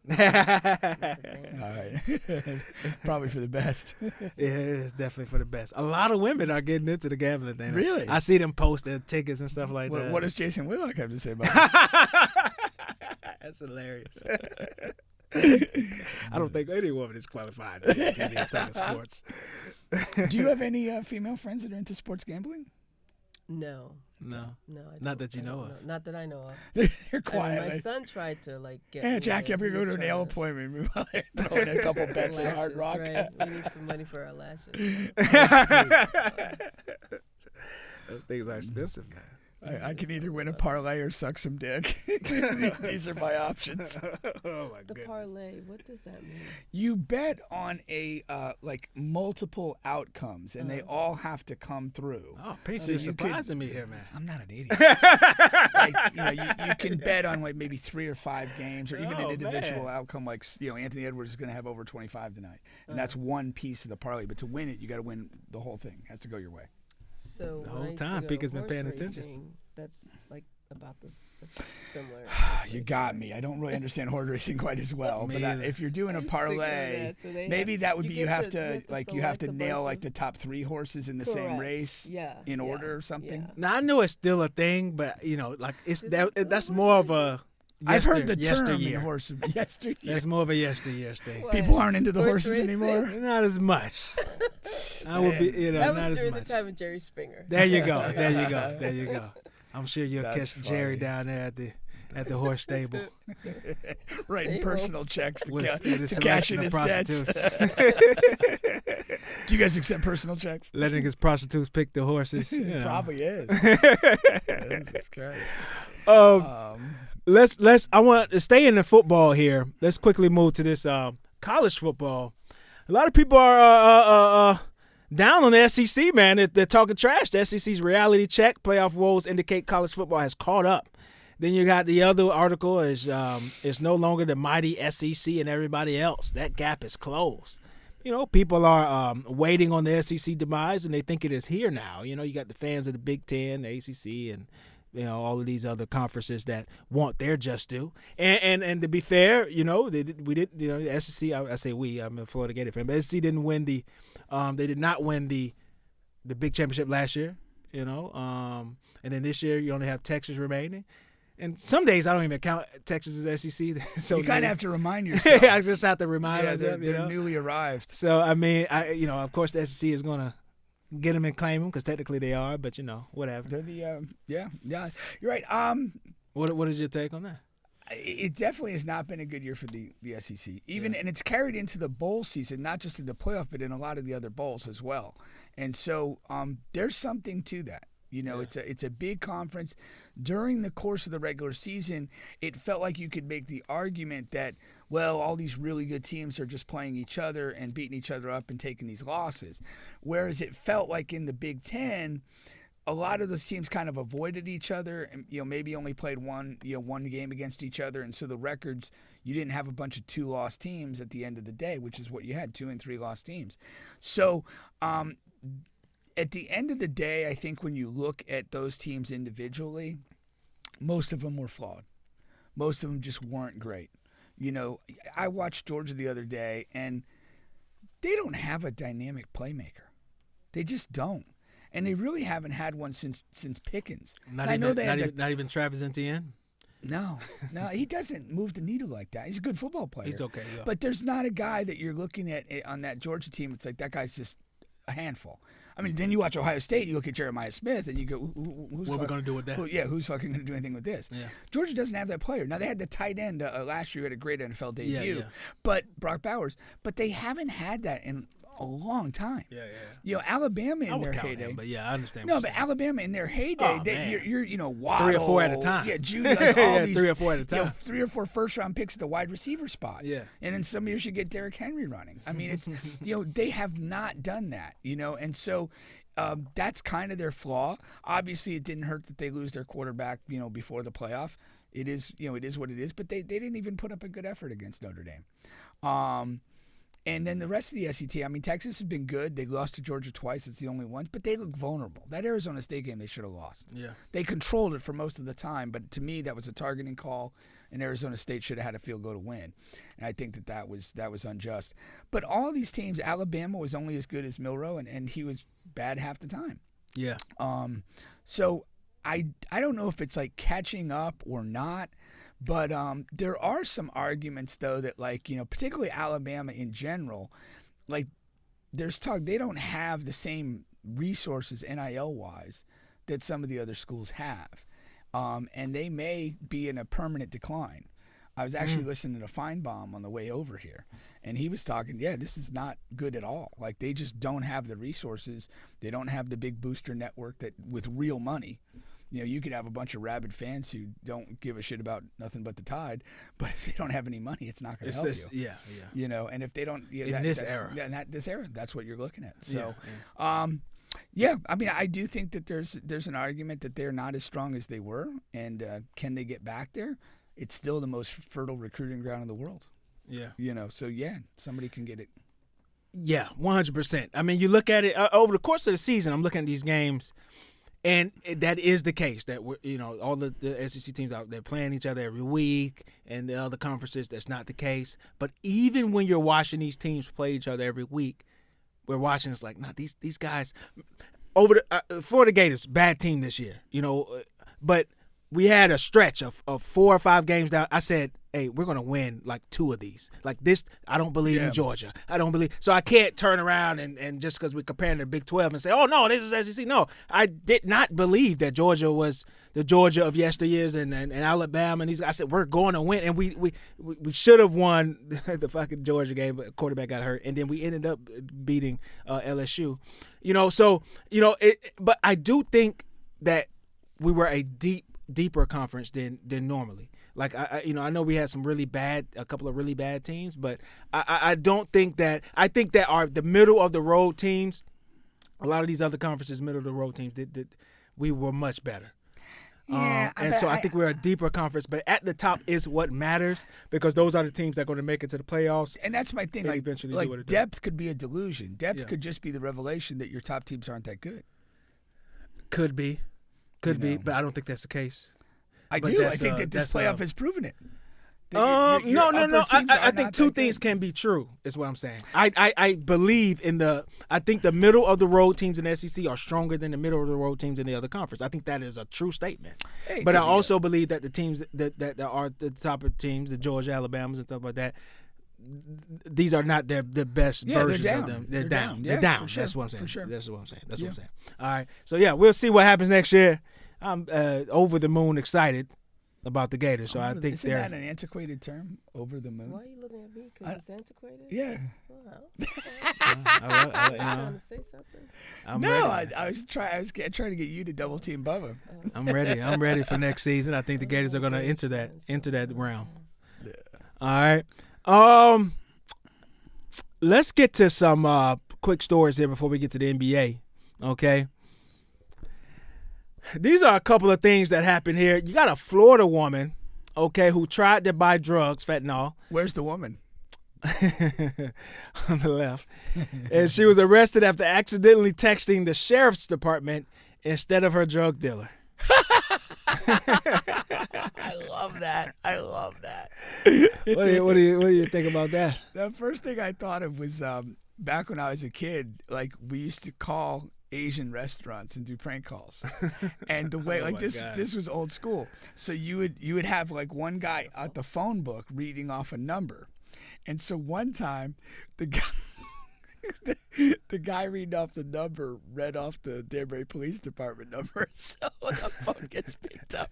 All right. Probably for the best. Yeah, it's definitely for the best. A lot of women are getting into the gambling thing. Really? I see them post their tickets and stuff like that. What does Jason Whitlock have to say about that? That's hilarious. I don't think any woman is qualified to be talking sports. Do you have any female friends that are into sports gambling? No. No. I Not don't. that you I know don't of. Not that I know of. They're I mean, quiet. my son tried to get. Hey, me Jackie, I'm there. going to go He to a nail was trying appointment. Meanwhile, they're throwing in a couple bets at Hard Rock. Right. We need some money for our lashes. Those things are expensive, man. I can either win a parlay or suck some dick. These are my options. Oh my The goodness. parlay, what does that mean? You bet on a multiple outcomes, and they all have to come through. Oh, Pete, So you're you could- surprising me here, man. I'm not an idiot. You can bet on maybe 3 or 5 games, or even an Oh, individual man. outcome. Anthony Edwards is going to have over 25 tonight, and that's one piece of the parlay. But to win it, you got to win the whole thing. It has to go your way. So The when whole I used to time, go Pika's to been paying horse attention. racing, that's about this similar. You got me. I don't really understand horse racing quite as well, Me but either. if you're doing I a used to go to parlay, that, so they maybe have- that would be you get have to to select a nail bunch the top 3 horses in the same Correct. race Yeah, in yeah, order or something. yeah. Now I know it's still a thing, but it's that's more of a. I've heard the term yesteryear. in horse yesteryear. That's more of a yesteryear thing. What? People aren't into the Horse horses racing? anymore. Not as much. I would be, That not was as during much. the time of Jerry Springer. There you go. There you go. There you go. I'm sure you'll That's catch Jerry funny. down there at the horse stable Writing They personal checks to, with ca- his to cash in selection of his debts. prostitutes. Do you guys accept personal checks? Letting his prostitutes pick the horses. You know. Probably is. Jesus Christ. Let's I want to stay in the football here. Let's quickly move to this college football, a lot of people are down on the SEC, man. They're talking trash. The SEC's reality check playoff woes indicate college football has caught up. Then you got the other article is it's no longer the mighty SEC and everybody else. That gap is closed. People are waiting on the SEC demise, and they think it is here now. You got the fans of the Big Ten, the ACC, and all of these other conferences that want their just due. And to be fair, the SEC. I say we. I'm a Florida Gator fan, but SEC didn't win the. They did not win the big championship last year. And then this year you only have Texas remaining. And some days I don't even count Texas as SEC. So you kind of have to remind yourself. I just have to remind myself. They're newly arrived. So I mean, of course the SEC is gonna get them and claim them because technically they are, but whatever. They're the yeah. You're right. What is your take on that? It definitely has not been a good year for the SEC. And it's carried into the bowl season, not just in the playoff, but in a lot of the other bowls as well. And so there's something to that. It's a big conference. During the course of the regular season, it felt like you could make the argument that, well, all these really good teams are just playing each other and beating each other up and taking these losses. Whereas it felt like in the Big Ten, a lot of those teams kind of avoided each other and, maybe only played one game against each other. And so the records, you didn't have a bunch of 2-loss teams at the end of the day, which is what you had, 2 and 3-loss teams. So, at the end of the day, I think when you look at those teams individually, most of them were flawed. Most of them just weren't great. I watched Georgia the other day, and they don't have a dynamic playmaker. They just don't. And they really haven't had one since Pickens. Not even Travis Etienne? No, he doesn't move the needle like that. He's a good football player. He's okay, yeah. But there's not a guy that you're looking at on that Georgia team. It's like that guy's just a handful. I mean, then you watch Ohio State, you look at Jeremiah Smith, and you go, who's what are we going to do with that? Who's fucking going to do anything with this? Yeah. Georgia doesn't have that player. Now, they had the tight end last year, had a great NFL debut, but Brock Bowers. But they haven't had that in a long time. Alabama in their heyday. Him, but I understand. No, but Alabama in their heyday, you're Waddle, 3 or 4 at a time. Yeah, Judy, like all these 3 or 4 at a time. 3 or 4 first-round picks at the wide receiver spot. Yeah, and then some years you get Derrick Henry running. I mean, it's they have not done that. And so. That's kind of their flaw. Obviously, it didn't hurt that they lose their quarterback, before the playoff. It is, it is what it is. But they didn't even put up a good effort against Notre Dame. And then the rest of the SEC, I mean, Texas has been good. They lost to Georgia twice. It's the only ones. But they look vulnerable. That Arizona State game, they should have lost. Yeah. They controlled it for most of the time. But to me, that was a targeting call. And Arizona State should have had a field goal to win. And I think that was unjust. But all these teams, Alabama was only as good as Milroe, and he was bad half the time. Yeah. So I don't know if it's like catching up or not, but there are some arguments, though, that particularly Alabama in general, there's talk they don't have the same resources NIL-wise that some of the other schools have. And they may be in a permanent decline. I was actually listening to Feinbaum on the way over here, and he was talking, this is not good at all. They just don't have the resources. They don't have the big booster network that with real money. You could have a bunch of rabid fans who don't give a shit about nothing but the Tide, but if they don't have any money, it's not going to help you. Yeah. And if they don't, this era, that's what you're looking at. So, I mean, I do think that there's an argument that they're not as strong as they were, and can they get back there? It's still the most fertile recruiting ground in the world. Yeah. So somebody can get it. Yeah, 100%. I mean, you look at it over the course of the season. I'm looking at these games, and that is the case. That all the SEC teams out there playing each other every week, and the other conferences that's not the case. But even when you're watching these teams play each other every week, we're watching. It's like, these guys over the Florida Gators, bad team this year. But we had a stretch of 4 or 5 games down. I said, hey, we're going to win 2 of these. This, I don't believe in Georgia. I don't believe. So I can't turn around and just because we're comparing to the Big 12 and say, oh, no, this is SEC. No, I did not believe that Georgia was the Georgia of yesteryears and Alabama. And I said, we're going to win. And we should have won the fucking Georgia game, but the quarterback got hurt. And then we ended up beating LSU. But I do think that we were a deeper conference than normally. Like I know we had a couple of really bad teams, but I don't think that. I think that the middle of the road teams, a lot of these other conferences, middle of the road teams, we were much better. Yeah, I think we're a deeper conference, but at the top is what matters because those are the teams that are going to make it to the playoffs. And that's my thing. They Like, eventually like do what it depth could be a delusion. Depth Yeah. could just be the revelation that your top teams aren't that good. Could be, You know. but I don't think that's the case. I But do. I that's, think that this that's, playoff has proven it. That No. upper teams I are think not two that things good. can be true. Is what I'm saying. I believe in I think the middle of the road teams in the SEC are stronger than the middle of the road teams in the other conference. I think that is a true statement. Hey, But I could be also believe that the teams that are the top of teams, the Georgia, Alabamas, and stuff like that, these are not the best Yeah, they're versions down. of them. They're They're down. down. They're Yeah, down. for sure. That's what I'm saying. For sure. That's what I'm saying. That's what Yeah. I'm saying. All right. So yeah, we'll see what happens next year. I'm over the moon excited about the Gators. So I think Isn't they're. that an antiquated term? Over the moon. Why are you looking at me? Because it's antiquated? Yeah. Wow. you know, Trying to say something? I'm No, ready. I was trying to get you to double team Bubba. I'm ready. I'm ready for next season. I think the Gators are going to enter that realm. All right. Let's get to some quick stories here before we get to the NBA. Okay. These are a couple of things that happened here. You got a Florida woman, okay, who tried to buy drugs, fentanyl, Where's the woman? on the left. And she was arrested after accidentally texting the sheriff's department instead of her drug dealer. I love that. I love that. What do you think about that? The first thing I thought of was back when I was a kid, like we used to call Asian restaurants and do prank calls. And the way my this God. this was old school. So you would have like one guy at the phone book reading off a number. And so one time the guy the guy reading off the number read off the Danbury Police Department number. So the phone gets picked up,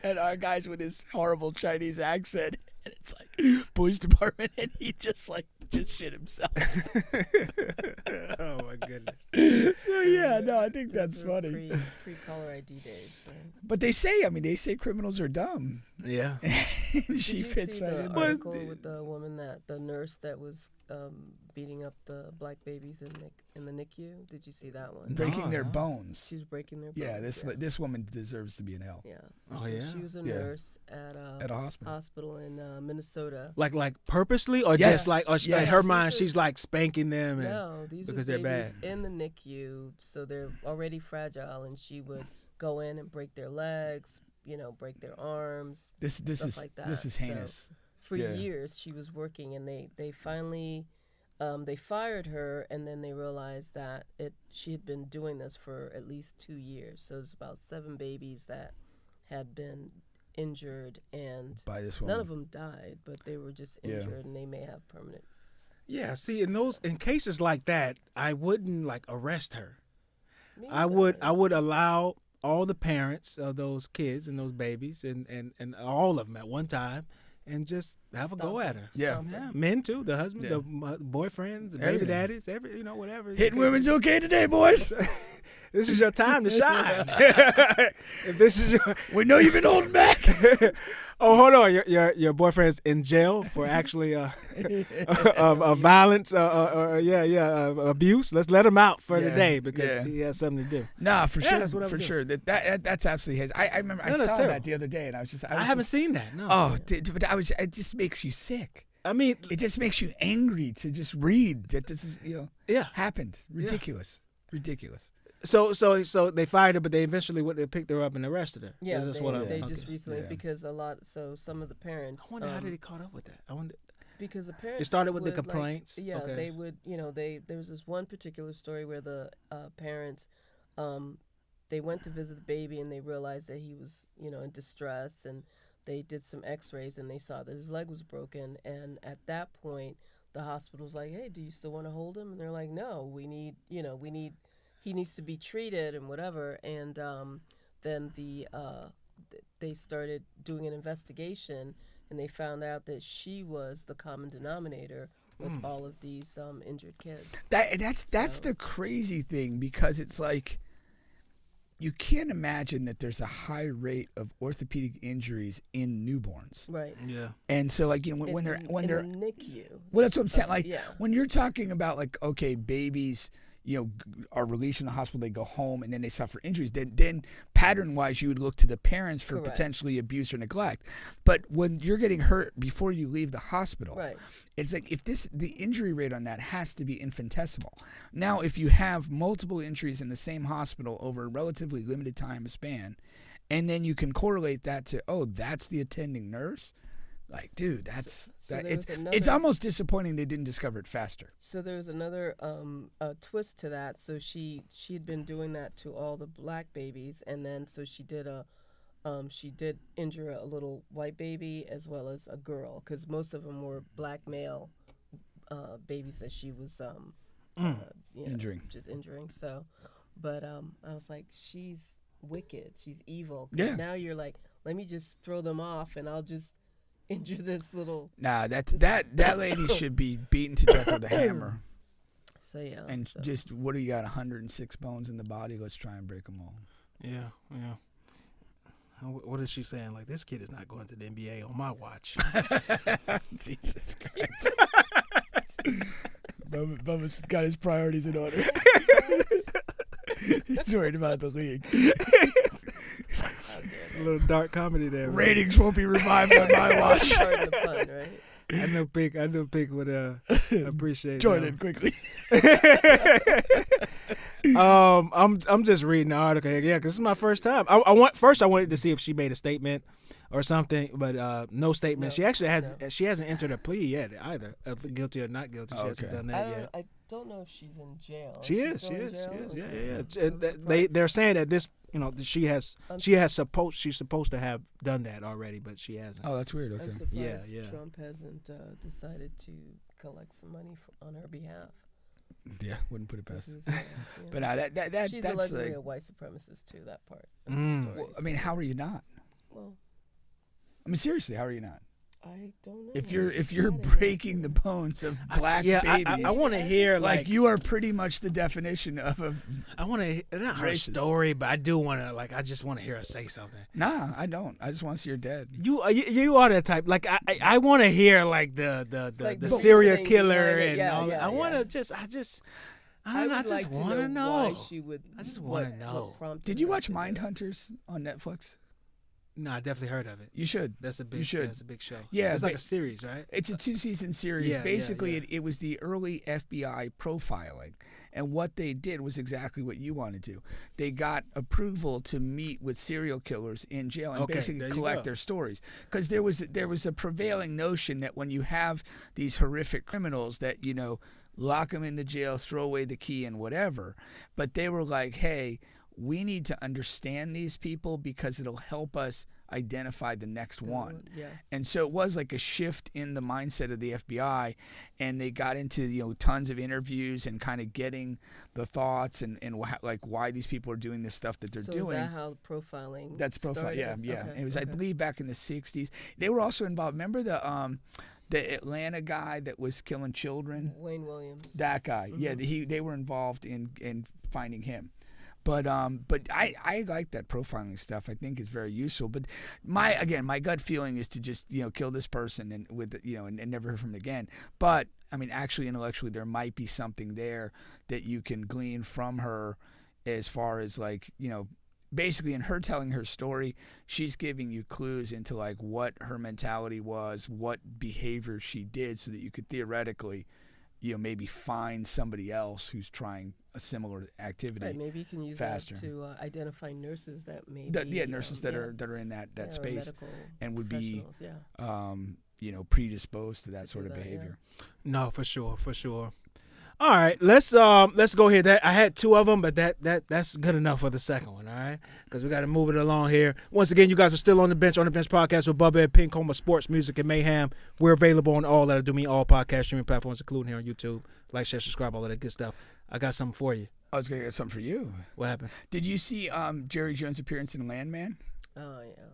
and our guy's with his horrible Chinese accent, and it's like police department, and he just shit himself. Oh my goodness. So yeah, no, I think that's Those were funny. Pre-caller ID days, right? But they say criminals are dumb. Yeah. She Did you fits see right the in. article with the woman the nurse that was beating up the black babies in the NICU? Did you see that one? Breaking their no. bones. She was breaking their bones. Yeah, this woman deserves to be in hell. Yeah. Oh, So yeah? She was a Yeah. nurse at At a hospital. hospital in Minnesota. Like purposely or Yes. just like Yes. in her mind These are- she's like spanking them and No, these because were they're babies bad. in the NICU, so they're already fragile, and she would go in and break their legs, break their arms. This Stuff is like this that. is So- heinous. For Yeah. years, she was working, and they finally they fired her, and then they realized that she had been doing this for at least 2 years. So it's about 7 babies that had been injured, and By this woman. none of them died, but they were just Yeah. injured, and they may have permanent. Yeah, see, in cases like that, I wouldn't like arrest her. Me I neither. would allow all the parents of those kids and those babies and all of them at one time and just have a go Stop at it. her. Yeah. Stop it. Yeah, men too, the husband, Yeah. the boyfriends, the baby Everything. daddies, whatever. Hitting women's okay today, boys. This is your time to shine. If this is your We know you've been holding back. Oh, hold on. Your boyfriend's in jail for actually violence abuse. Let's let him out for the Yeah, day because yeah. he has something to do. Nah, for Yeah, sure, that's what I would for do. sure. That's absolutely his. I remember No, I that's saw terrible. that the other day, and I was I haven't seen that. No. Oh, but it just makes you sick. I mean, It just makes you angry to just read that this is yeah. happened. Ridiculous. So they fired her, but they eventually picked her up and arrested her. Yeah, That's they, what they okay. just recently Yeah. because some of the parents. I wonder how did he caught up with that. I wonder. Because the parents. It started with the would, like, complaints? yeah, Okay. they would. There was this one particular story where the parents, they went to visit the baby and they realized that he was, in distress, and they did some X-rays and they saw that his leg was broken. And at that point, the hospital's like, "Hey, do you still want to hold him?" And they're like, "No, we need, he needs to be treated and whatever." And then they started doing an investigation, and they found out that she was the common denominator with all of these injured kids. That's the crazy thing, because it's like, you can't imagine that there's a high rate of orthopedic injuries in newborns. Right. Yeah. And so, like, you know, when in they're the NICU. well, that's what I'm saying. Like, yeah. when you're talking about, like, okay, babies, you know, are released from the hospital, they go home, and then they suffer injuries. Then pattern-wise, you would look to the parents for Correct. potentially abuse or neglect. But when you're getting hurt before you leave the hospital, Right. it's like the injury rate on that has to be infinitesimal. Now, if you have multiple injuries in the same hospital over a relatively limited time span, and then you can correlate that to, oh, that's the attending nurse. Like, dude, it's almost disappointing they didn't discover it faster. So there was another twist to that. So she'd been doing that to all the black babies, and then so she did injure a little white baby as well as a girl, because most of them were black male babies that she was Injuring. just injuring. So, but I was like, she's wicked, she's evil. 'Cause Yeah. Now you're like, let me just throw them off, and I'll just injure this little. Nah, that lady should be beaten to death with a hammer. So yeah. And just, what do you got, 106 bones in the body? Let's try and break them all. Yeah. What is she saying? Like, this kid is not going to the NBA on my watch. Jesus Christ. Bubba's got his priorities in order. He's worried about the league. It's a little dark comedy there. Right? Ratings won't be revived on my watch. Pardon the pun, right? I know Pick would appreciate Jordan, quickly. I'm just reading the article. Yeah, because this is my first time. I wanted to see if she made a statement or something, but no statement. No, she actually she hasn't entered a plea yet either, guilty or not guilty. She hasn't done that yet. I don't know if she's in jail. She is. Still in jail? Yeah. Okay. They're saying that this, she's supposed to have done that already, but she hasn't. Oh, that's weird. Okay. I'm surprised Yeah. Trump hasn't decided to collect some money on her behalf. Yeah, wouldn't put it past her. But that she's that's allegedly like, a white supremacist too. That part. Of the story, well, I mean, how are you not? Well, I mean, seriously, how are you not? I don't know. If you're breaking the bones of black babies, I want to hear like you are pretty much the definition of a. I want to not her story, but I do want to I just want to hear her say something. Nah, I don't. I just want to see her dead. You are that type. Like I want to hear like the serial killer and all that. I want to just I just want to know. Why she would. I just want to know. Did you watch Mindhunters on Netflix? No, I definitely heard of it. You should. That's a big. You should. That's a big show. Yeah, it's like a series, right? It's a 2-season series. Yeah, Basically, yeah. It was the early FBI profiling, and what they did was exactly what you wanted to. They got approval to meet with serial killers in jail and basically collect their stories, because there was a prevailing notion that when you have these horrific criminals that lock them in the jail, throw away the key, and whatever, but they were like, hey, we need to understand these people because it'll help us identify the next one. Yeah. And so it was like a shift in the mindset of the FBI, and they got into tons of interviews and kind of getting the thoughts and like why these people are doing this stuff that they're doing. So is that how profiling? That's profiling. started? Yeah. Okay, It was I believe back in the 60s. They were also involved. Remember the Atlanta guy that was killing children? Wayne Williams. That guy. Mm-hmm. Yeah, they were involved in finding him. But I like that profiling stuff. I think it's very useful. But my gut feeling is to just kill this person and never hear from them again. But I mean, actually, intellectually, there might be something there that you can glean from her, as far as basically in her telling her story, she's giving you clues into like what her mentality was, what behavior she did, so that you could theoretically, maybe find somebody else who's trying a similar activity. Right, maybe you can use faster. that to identify nurses that may nurses that are in that space and would be predisposed to that sort of behavior. Yeah. No, for sure. All right, let's go here. I had two of them, but that's good enough for the second one. All right, because we got to move it along here. Once again, you guys are still on the bench podcast with Bubba and Pink, home of sports, music, and mayhem. We're available on all podcast streaming platforms, including here on YouTube. Like, share, subscribe, all of that good stuff. I got something for you. I was gonna get something for you. What happened? Did you see Jerry Jones' appearance in Landman? Oh yeah.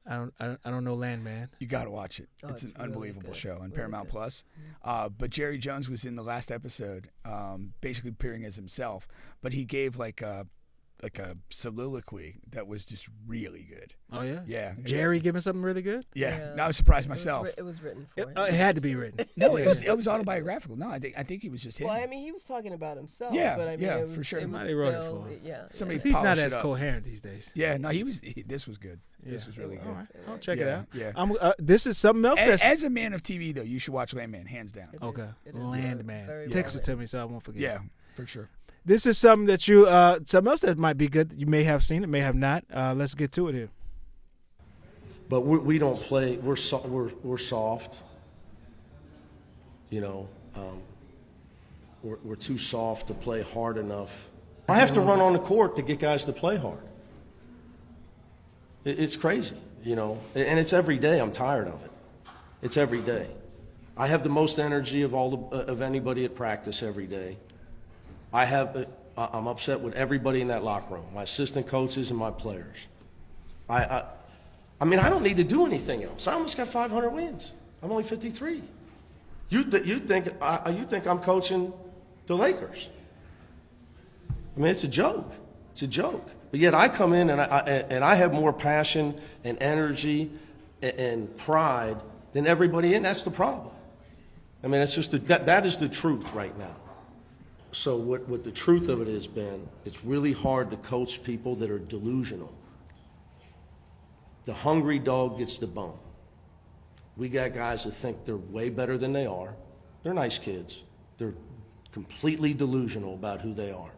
I don't know Landman. You got to watch it. It's an unbelievable show on Paramount Plus. But Jerry Jones was in the last episode, basically appearing as himself. But he gave like a soliloquy that was just really good. Oh yeah. Yeah. Jerry giving something really good. Yeah. No, I was surprised myself. It was written for him. It had to be written. No, it was autobiographical. No, I think he was just him. Well, I mean, he was talking about himself. Yeah, but I mean, yeah, it was, for sure. It was Somebody wrote it still, for him. yeah. Somebody He's not polished as it up. coherent these days. Yeah, no, this was good. This was really good. All right, I'll check it out. Yeah. This is something else. As a man of TV, though, you should watch Landman, hands down. Okay, It is Landman. very Text well it to me so I won't forget. Yeah, for sure. This is something that you, something else that might be good. You may have seen it, may have not. Let's get to it here. But we don't play. We're soft. You know, we're too soft to play hard enough. I have to run on the court to get guys to play hard. It's crazy, you know, and it's every day. I'm tired of it. It's every day. I have the most energy of anybody at practice every day. I'm upset with everybody in that locker room, my assistant coaches and my players. I mean, I don't need to do anything else. I almost got 500 wins. I'm only 53. You think I'm coaching the Lakers? I mean, it's a joke. It's a joke. But yet I come in and I have more passion and energy and pride than everybody, and that's the problem. I mean, it's just that is the truth right now. So what the truth of it is, Ben, it's really hard to coach people that are delusional. The hungry dog gets the bone. We got guys that think they're way better than they are. They're nice kids. They're completely delusional about who they are.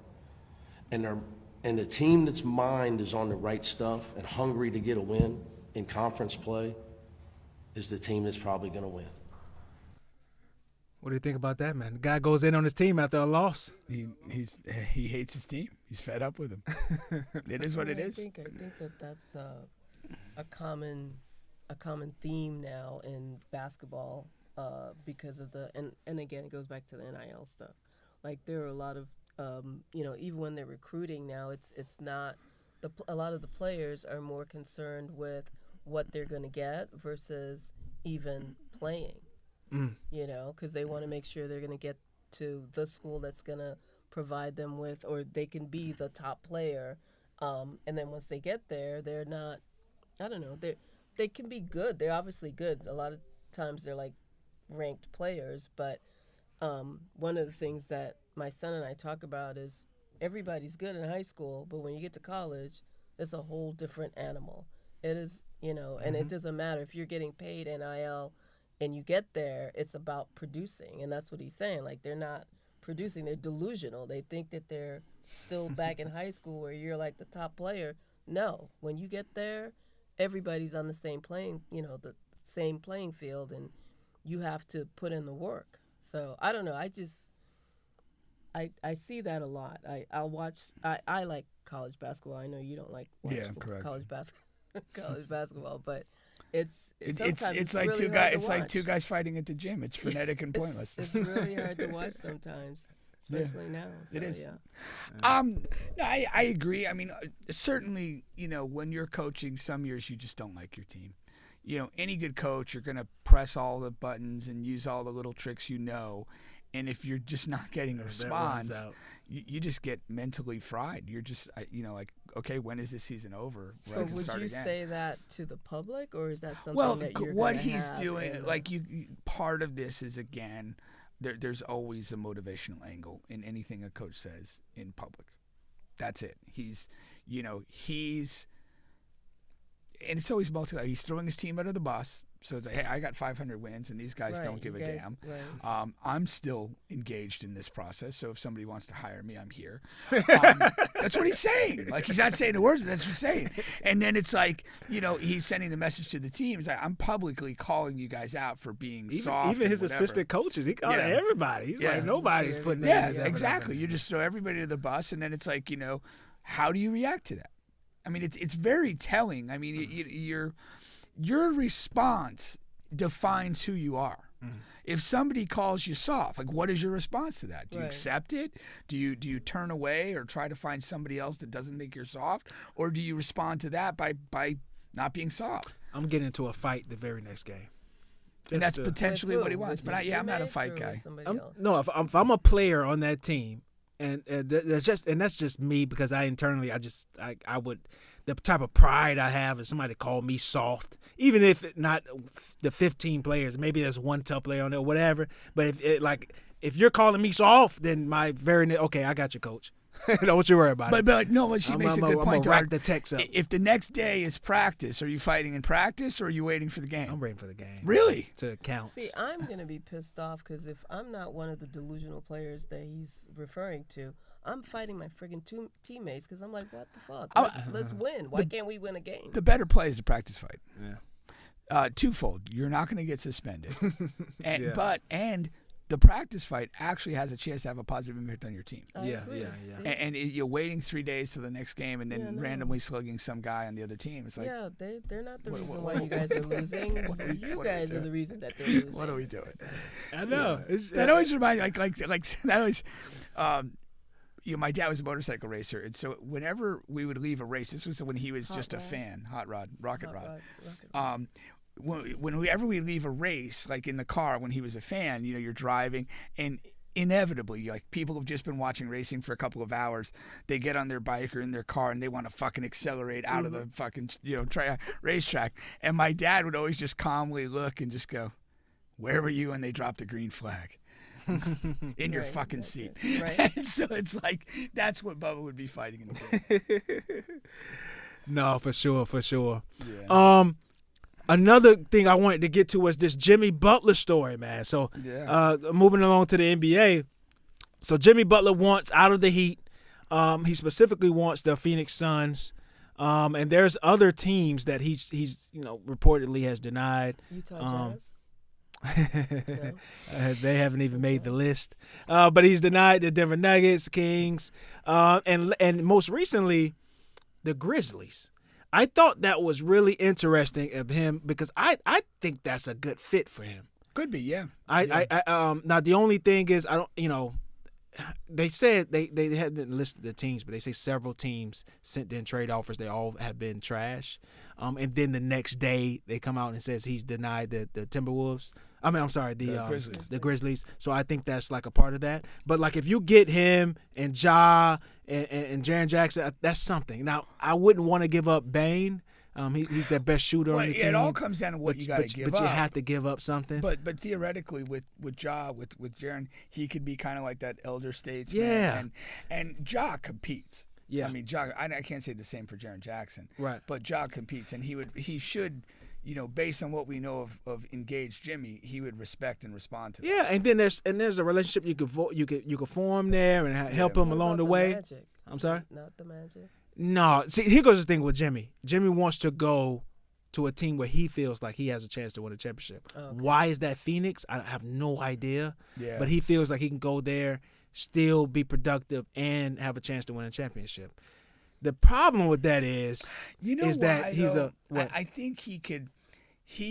And the team that's mind is on the right stuff and hungry to get a win in conference play is the team that's probably going to win. What do you think about that, man? The guy goes in on his team after a loss. He hates his team. He's fed up with him. It is what it is. I think that's a common theme now in basketball because of and again it goes back to the NIL stuff. Like there are a lot of even when they're recruiting now, it's not a lot of the players are more concerned with what they're going to get versus even playing. You know, because they want to make sure they're going to get to the school that's going to provide them with, or they can be the top player. And then once they get there, they're not, I don't know, they can be good. They're obviously good. A lot of times they're like ranked players. But one of the things that my son and I talk about is everybody's good in high school, but when you get to college, it's a whole different animal. It is, you know, and it doesn't matter if you're getting paid NIL and you get there, it's about producing. And that's what he's saying. Like, they're not producing. They're delusional. They think that they're still back in high school where you're like the top player. No. When you get there, everybody's on the same the same playing field, and you have to put in the work. So, I don't know. I see that a lot. I'll watch. I like college basketball. I know you don't like watching college basketball, but it's like really two guys fighting at the gym. It's frenetic and pointless. It's really hard to watch sometimes, especially now. So, it is. Yeah. No, I agree. I mean, certainly, you know, when you're coaching, some years you just don't like your team. You know, any good coach, you're going to press all the buttons and use all the little tricks you know. And if you're just not getting a response, you just get mentally fried. You're just, like, okay, when is this season over? So would you say that to the public, or is that something that you're what gonna he's have doing, like part of this is, again, there's always a motivational angle in anything a coach says in public. That's it. He's, and it's always multi. He's throwing his team under the bus. So it's like, hey, I got 500 wins, and these guys don't give a damn. Right. I'm still engaged in this process, so if somebody wants to hire me, I'm here. That's what he's saying. Like, he's not saying the words, but that's what he's saying. And then it's like, he's sending the message to the team. It's like, I'm publicly calling you guys out for being soft. Even his assistant coaches, he called everybody. He's like, nobody's putting that. Yeah, exactly. You just throw everybody to the bus, and then it's like, how do you react to that? I mean, it's very telling. I mean, your response defines who you are. If somebody calls you soft, like, what is your response to that? Do you accept it? Do you turn away or try to find somebody else that doesn't think you're soft? Or do you respond to that by not being soft? I'm getting into a fight the very next game. And that's potentially what he wants. But I'm not a fight guy. If I'm a player on that team that's just me because I would the type of pride I have is somebody call me soft, even if not the 15 players. Maybe there's one tough player on there, whatever. But if you're calling me soft, then okay, I got you, coach. Don't you worry about it. But no, she makes a good point. I'm gonna rack the text up. If the next day is practice, are you fighting in practice or are you waiting for the game? I'm waiting for the game. Really? To count. See, I'm going to be pissed off because if I'm not one of the delusional players that he's referring to, I'm fighting my friggin' teammates because I'm like, what the fuck? Let's win. Why can't we win a game? The better play is the practice fight. Yeah. Twofold. You're not going to get suspended. Yeah. And the practice fight actually has a chance to have a positive impact on your team. I agree. Yeah. See? And you're waiting 3 days to the next game and then randomly slugging some guy on the other team. It's like, yeah, they're not the reason why you guys are losing. You guys are the reason that they're losing. what are we doing? I know. That always reminds like that always. My dad was a motorcycle racer, and so whenever we would leave a race, this was when he was just a fan, rocket rod. Whenever we leave a race, like in the car when he was a fan, you're driving, and inevitably, like people have just been watching racing for a couple of hours, they get on their bike or in their car and they want to fucking accelerate out of the fucking racetrack, and my dad would always just calmly look and just go, "Where were you when they dropped the green flag?" in your fucking seat. Right. And so it's like that's what Bubba would be fighting in the game. No, for sure. Yeah. Another thing I wanted to get to was this Jimmy Butler story, man. So, moving along to the NBA. So Jimmy Butler wants out of the Heat. He specifically wants the Phoenix Suns. And there's other teams that he's reportedly has denied. Utah Jazz. They haven't even made the list. But he's denied the Denver Nuggets, Kings, and most recently the Grizzlies. I thought that was really interesting of him because I think that's a good fit for him. Could be, yeah. Now the only thing is they said they haven't listed the teams, but they say several teams sent in trade offers. They all have been trash. And then the next day they come out and says he's denied the Timberwolves. The Grizzlies. So I think that's like a part of that. But like if you get him and Ja and Jaren Jackson, that's something. Now I wouldn't want to give up Bane. He's the best shooter on the team. It all comes down to what you got to give up. But you have to give up something. But theoretically, with Ja, with Jaren, he could be kind of like that elder statesman. Yeah. And Ja competes. Yeah. I mean, Ja. I can't say the same for Jaren Jackson. Right. But Ja competes, and he should. Based on what we know of engaged Jimmy, he would respect and respond to that. Yeah, and then there's a relationship you could form there and help him along the way. Magic? I'm sorry? Not the Magic. No, see, here goes the thing with Jimmy. Jimmy wants to go to a team where he feels like he has a chance to win a championship. Okay. Why is that Phoenix? I have no idea. Yeah. But he feels like he can go there, still be productive, and have a chance to win a championship. The problem with that is that he's I think he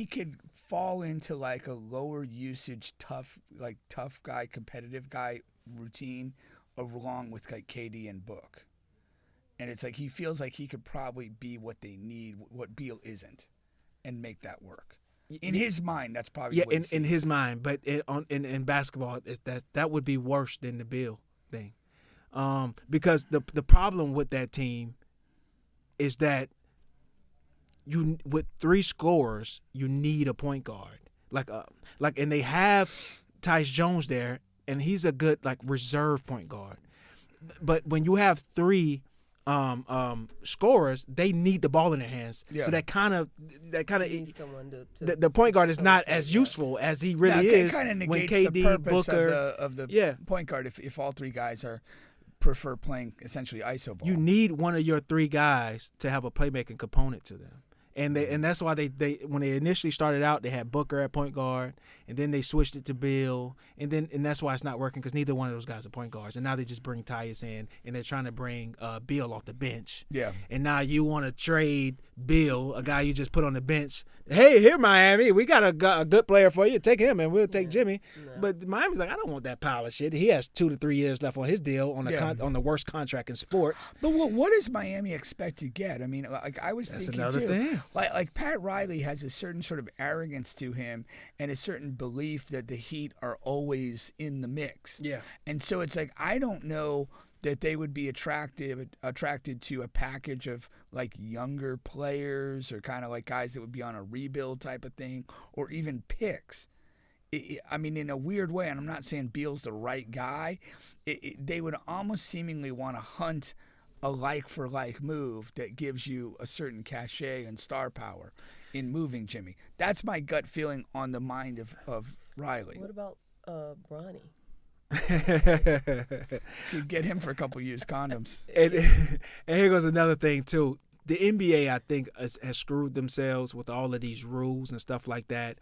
could fall into like a lower usage tough guy, competitive guy routine along with like KD and Book. And it's like he feels like he could probably be what they need, what Beal isn't, and make that work. In his mind, that's probably what in his mind. But in basketball, that would be worse than the Beal thing, because the problem with that team is that with 3 scorers, you need a point guard, and they have Tyus Jones there, and he's a good reserve point guard. But when you have 3 scorers, they need the ball in their hands. Yeah. So that kind of Someone the point guard is not as useful as he really is kind of when negates KD, the purpose Booker, of the point guard if all 3 guys prefer playing essentially iso ball. you need one of your 3 guys to have a playmaking component to them. And that's why they when they initially started out, they had Booker at point guard, and then they switched it to Bill, and that's why it's not working because neither one of those guys are point guards. And now they just bring Tyus in, and they're trying to bring Bill off the bench. Yeah. And now you want to trade Bill, a guy you just put on the bench. Hey, here Miami, we got a good player for you. Take him, and we'll take Jimmy. No. But Miami's like, I don't want that pile of shit. He has 2 to 3 years left on his deal on on the worst contract in sports. But what does Miami expect to get? I mean, like I was That's thinking another too. thing. Like Pat Riley has a certain sort of arrogance to him and a certain belief that the Heat are always in the mix. Yeah. And so it's like I don't know that they would be attracted to a package of like younger players or kind of like guys that would be on a rebuild type of thing or even picks. I mean, in a weird way, and I'm not saying Beal's the right guy, they would almost seemingly want to hunt a like-for-like move that gives you a certain cachet and star power in moving Jimmy. That's my gut feeling on the mind of Riley. What about Bronny? You get him for a couple used condoms. And here goes another thing too. The NBA, I think, has screwed themselves with all of these rules and stuff like that,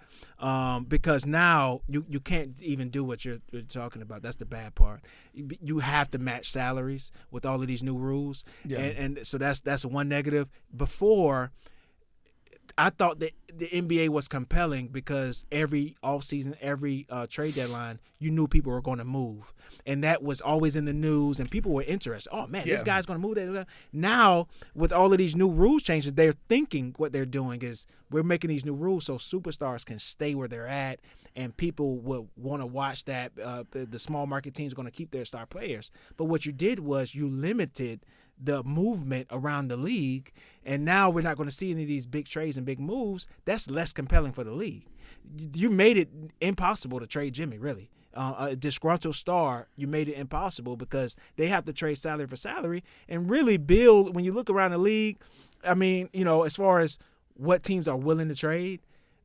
because now you can't even do what you're talking about. That's the bad part. You have to match salaries with all of these new rules, and so that's one negative. Before, I thought that the NBA was compelling because every offseason, every trade deadline, you knew people were going to move. And that was always in the news, and people were interested. Oh, man, this guy's going to move. Now, with all of these new rules changes, they're thinking what they're doing is we're making these new rules so superstars can stay where they're at, and people will want to watch that. The small market teams are going to keep their star players. But what you did was you limited the movement around the league, and now we're not going to see any of these big trades and big moves. That's less compelling for the league. You made it impossible to trade Jimmy, really. A disgruntled star, you made it impossible because they have to trade salary for salary. And really, Bill, when you look around the league, I mean, you know, as far as what teams are willing to trade,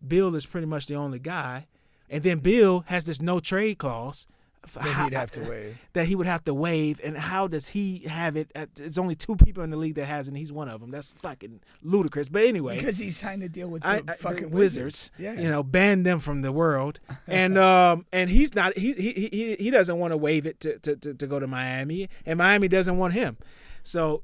Bill is pretty much the only guy. And then Bill has this no trade clause That he'd have to waive. That he would have to waive. And how does he have it? It's only 2 people in the league that has it, and he's one of them. That's fucking ludicrous. But anyway. Because he signed a deal with the fucking Wizards. Yeah. You know, ban them from the world. And he's not, he doesn't want to waive it to go to Miami, and Miami doesn't want him. So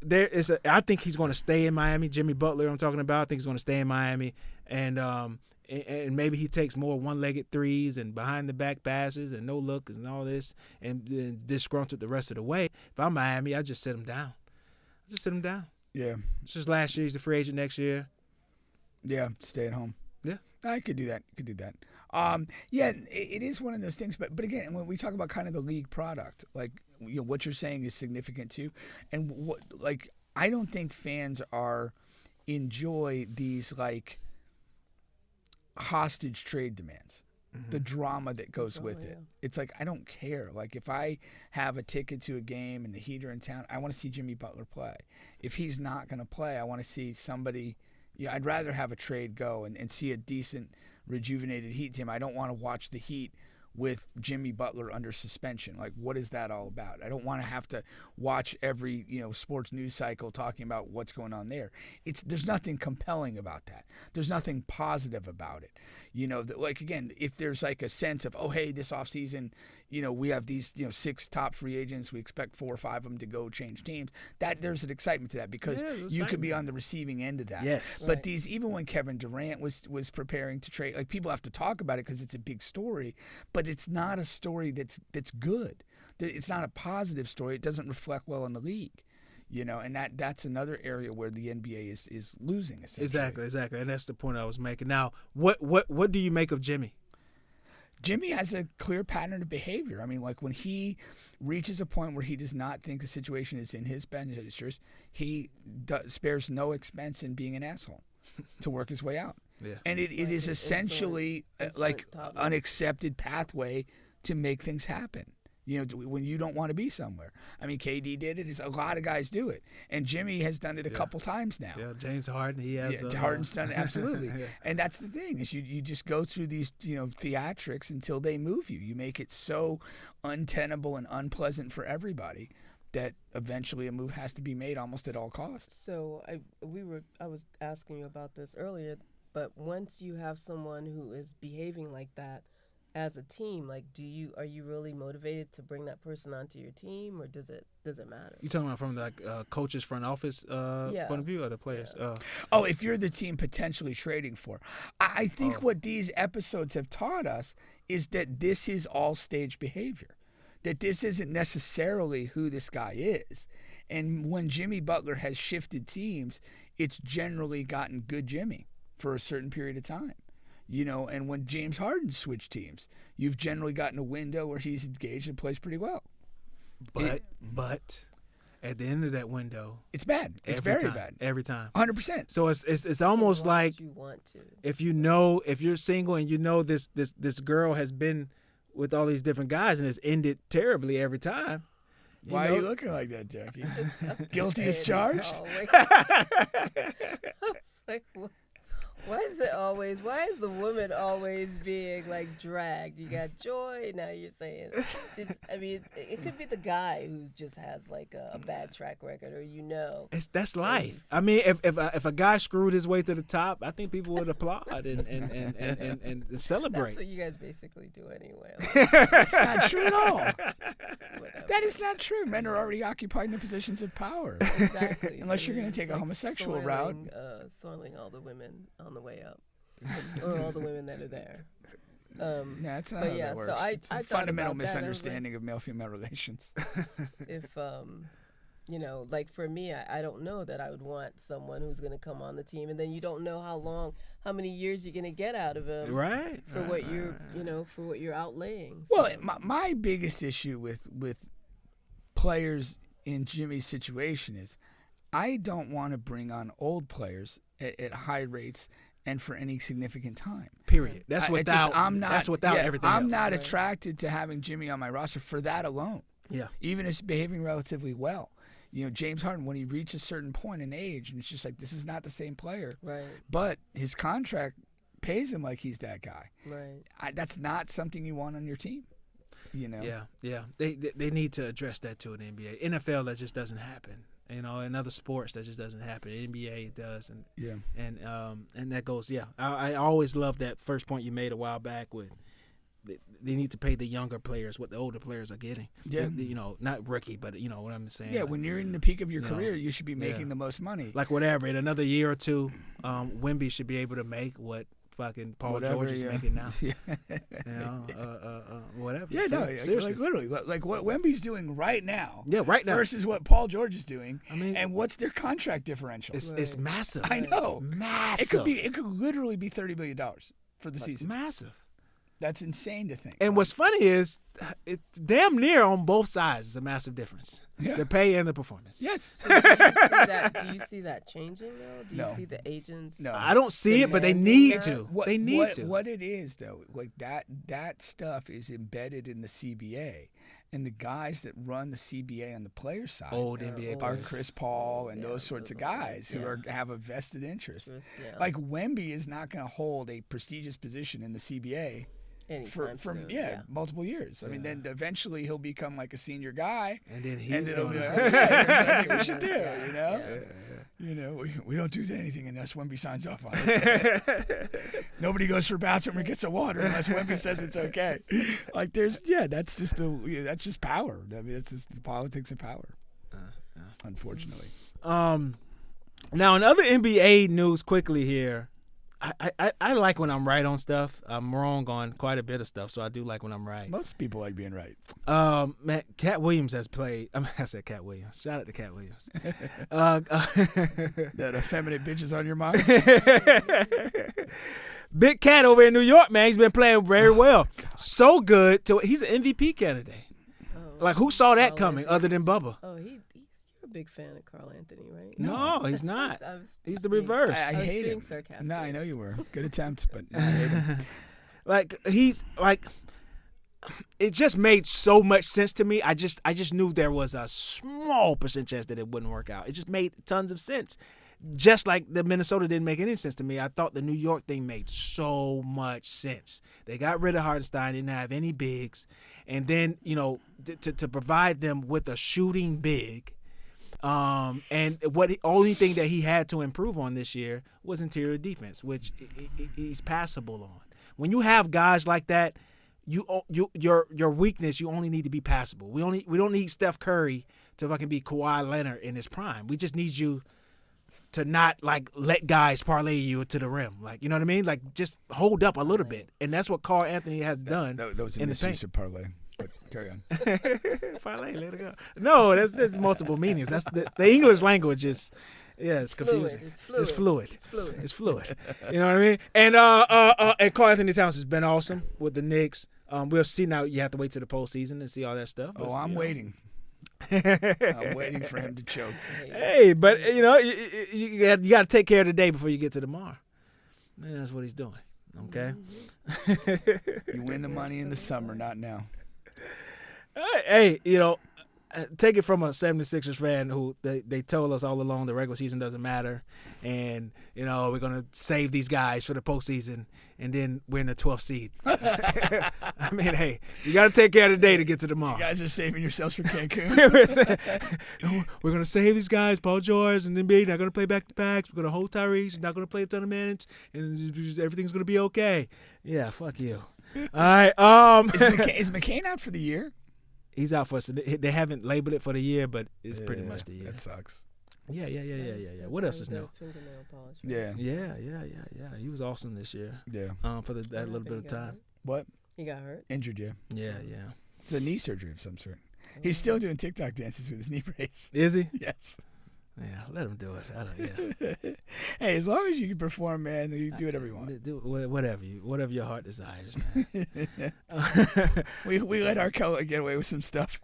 I think he's going to stay in Miami. Jimmy Butler, I'm talking about, I think he's going to stay in Miami. And maybe he takes more one-legged threes and behind-the-back passes and no look and all this and disgruntled the rest of the way. If I'm Miami, I just sit him down. Yeah. It's just last year. He's the free agent next year. Yeah, stay at home. Yeah. I could do that. It is one of those things. But again, when we talk about kind of the league product, like what you're saying is significant too. And I don't think fans enjoy these like hostage trade demands, the drama that goes with it. It's like, I don't care. Like if I have a ticket to a game and the Heat are in town, I want to see Jimmy Butler play. If he's not going to play, I want to see somebody. I'd rather have a trade go and see a decent rejuvenated Heat team. I don't want to watch the Heat with Jimmy Butler under suspension. Like, what is that all about? I don't want to have to watch every sports news cycle talking about what's going on there. There's nothing compelling about that. There's nothing positive about it. Like again, if there's like a sense of, oh hey, this offseason, we have these 6 top free agents. We expect 4 or 5 of them to go change teams. That there's an excitement to that because you could be on the receiving end of that. Yes. But even when Kevin Durant was preparing to trade, like people have to talk about it because it's a big story, but it's not a story that's good. It's not a positive story. It doesn't reflect well on the league. And that's another area where the NBA is losing. Exactly, and that's the point I was making. Now, what do you make of Jimmy? Jimmy has a clear pattern of behavior. I mean, like when he reaches a point where he does not think the situation is in his best interest, he spares no expense in being an asshole to work his way out. Yeah. And it is essentially like an accepted pathway to make things happen. When you don't want to be somewhere. I mean, KD did it. A lot of guys do it. And Jimmy has done it a couple times now. Yeah, James Harden, he has. Harden's done it, absolutely. And that's the thing, is you just go through these, theatrics until they move you. You make it so untenable and unpleasant for everybody that eventually a move has to be made almost at all costs. So I was asking you about this earlier, but once you have someone who is behaving like that, as a team, like, are you really motivated to bring that person onto your team, or does it matter? You talking about from the coaches front office point of view, or the players? Oh, if you're the team potentially trading for. I think what these episodes have taught us is that this is all stage behavior, that this isn't necessarily who this guy is. And when Jimmy Butler has shifted teams, it's generally gotten good Jimmy for a certain period of time. You know, and when James Harden switched teams, you've generally gotten a window where he's engaged and plays pretty well. But at the end of that window, it's bad. It's very bad. Every time. 100%. So it's almost like you want to. if you're single and you know this girl has been with all these different guys and it's ended terribly every time. Why are you looking like that, Jackie? Guilty as charged? I was like, what? Why is the woman always being like dragged? You got Joy, now you're saying it could be the guy who just has like a bad track record, or that's life. I mean, if a guy screwed his way to the top, I think people would applaud and celebrate. That's what you guys basically do anyway. That's not true at all. Whatever. That is not true. Men are already occupying the positions of power. Exactly. Unless you're going to take a homosexual route. Soiling all the women on the way up, or all the women that are there. No, that's not how that works. So it's a fundamental misunderstanding of male-female relations. If like for me, I don't know that I would want someone who's going to come on the team, and then you don't know how many years you're going to get out of him, right? For what for what you're outlaying. Well, my biggest issue with players in Jimmy's situation is, I don't want to bring on old players at high rates and for any significant time. Period. That's without everything else. I'm not attracted to having Jimmy on my roster for that alone. Yeah. Even if he's behaving relatively well. You know, James Harden, when he reaches a certain point in age, and it's just like, this is not the same player. Right. But his contract pays him like he's that guy. Right. That's not something you want on your team. You know. Yeah. They need to address that too in the NBA. NFL, that just doesn't happen. You know, in other sports, that just doesn't happen. In NBA, it does, and that goes. Yeah, I always love that first point you made a while back with. They need to pay the younger players what the older players are getting. Yeah, not rookie, but you know what I'm saying. Yeah, when you're in the peak of your career, you should be making the most money. Like whatever, in another year or two, Wemby should be able to make what fucking Paul George is making now. Yeah. Whatever. Yeah, no, seriously. like literally, like what Wemby's doing right now. Yeah, right now. Versus what Paul George is doing. I mean, and what's their contract differential? It's massive. I know, massive. It could literally be $30 billion for the season. Massive. That's insane to think. And what's funny is, it's damn near on both sides. It's a massive difference. Yeah. The pay and the performance. Yes. So do you see that changing though? Do you see the agents? No. I don't see it, but they need to. They need to. What it is though, like that stuff is embedded in the CBA, and the guys that run the CBA on the player side, old NBA are players. Chris Paul and those sorts of guys who have a vested interest. Yeah. Like Wemby is not going to hold a prestigious position in the CBA. For multiple years. I mean, then eventually he'll become like a senior guy, and then it'll be like, okay, what we should do, you know? Yeah. You know, we don't do anything unless Wemby signs off on it. Nobody goes for a bathroom or gets a water unless Wemby says it's okay. Like that's just power. I mean, that's just the politics of power. Unfortunately. Now in other NBA news, quickly here. I like when I'm right on stuff. I'm wrong on quite a bit of stuff, so I do like when I'm right. Most people like being right. Man, Cat Williams has played. I said Cat Williams. Shout out to Cat Williams. That effeminate bitch is on your mind? Big Cat over in New York, man. He's been playing very well. So good. He's an MVP candidate. Like, who saw that coming other than Bubba? Oh, you're a big fan of Carl Anthony, right? No, he's not. He's the reverse. I hate him. Sarcastic. No, I know you were. Good attempt, but I hate him. It just made so much sense to me. I just knew there was a small percent chance that it wouldn't work out. It just made tons of sense. Just like the Minnesota didn't make any sense to me. I thought the New York thing made so much sense. They got rid of Hartenstein, didn't have any bigs. And then, to provide them with a shooting big, and only thing that he had to improve on this year was interior defense, which he's passable on. When you have guys like that, your weakness, you only need to be passable. We don't need Steph Curry to fucking be Kawhi Leonard in his prime. We just need you to not like let guys parlay you to the rim. Like, you know what I mean? Like, just hold up a little bit. And that's what Carl Anthony has done. That was a in the paint. misuse of parlay. But carry on. Parlay, let it go. No, there's multiple meanings. That's the English language is it's confusing. It's fluid. It's fluid. You know what I mean? And Carl Anthony Towns has been awesome with the Knicks. We'll see now. You have to wait till the postseason and see all that stuff. Oh, I'm waiting. I'm waiting for him to choke. Hey, but you got to take care of the day before you get to tomorrow. And that's what he's doing. Okay. You win the money in the summer, not now. Hey, take it from a 76ers fan who they told us all along the regular season doesn't matter, and we're gonna save these guys for the postseason, and then we're in the 12th seed. I mean, hey, you got to take care of the day to get to tomorrow. You guys are saving yourselves for Cancun. We're gonna save these guys, Paul George and Embiid. Not gonna play back to backs. We're gonna hold Tyrese. He's not gonna play a ton of minutes, and everything's gonna be okay. Yeah, fuck you. All right. Is McCain out for the year? He's out for us. They haven't labeled it for the year, but it's pretty much the year. That sucks. Yeah. What else is new? Fingernail polish. Yeah. He was awesome this year. Yeah. For that little bit of time. What? He got hurt. Injured, yeah. Yeah. It's a knee surgery of some sort. He's still doing TikTok dances with his knee brace. Is he? Yes. Yeah, let him do it. Hey, as long as you can perform, man, you do whatever you want. Do whatever your heart desires, man. we let our color get away with some stuff.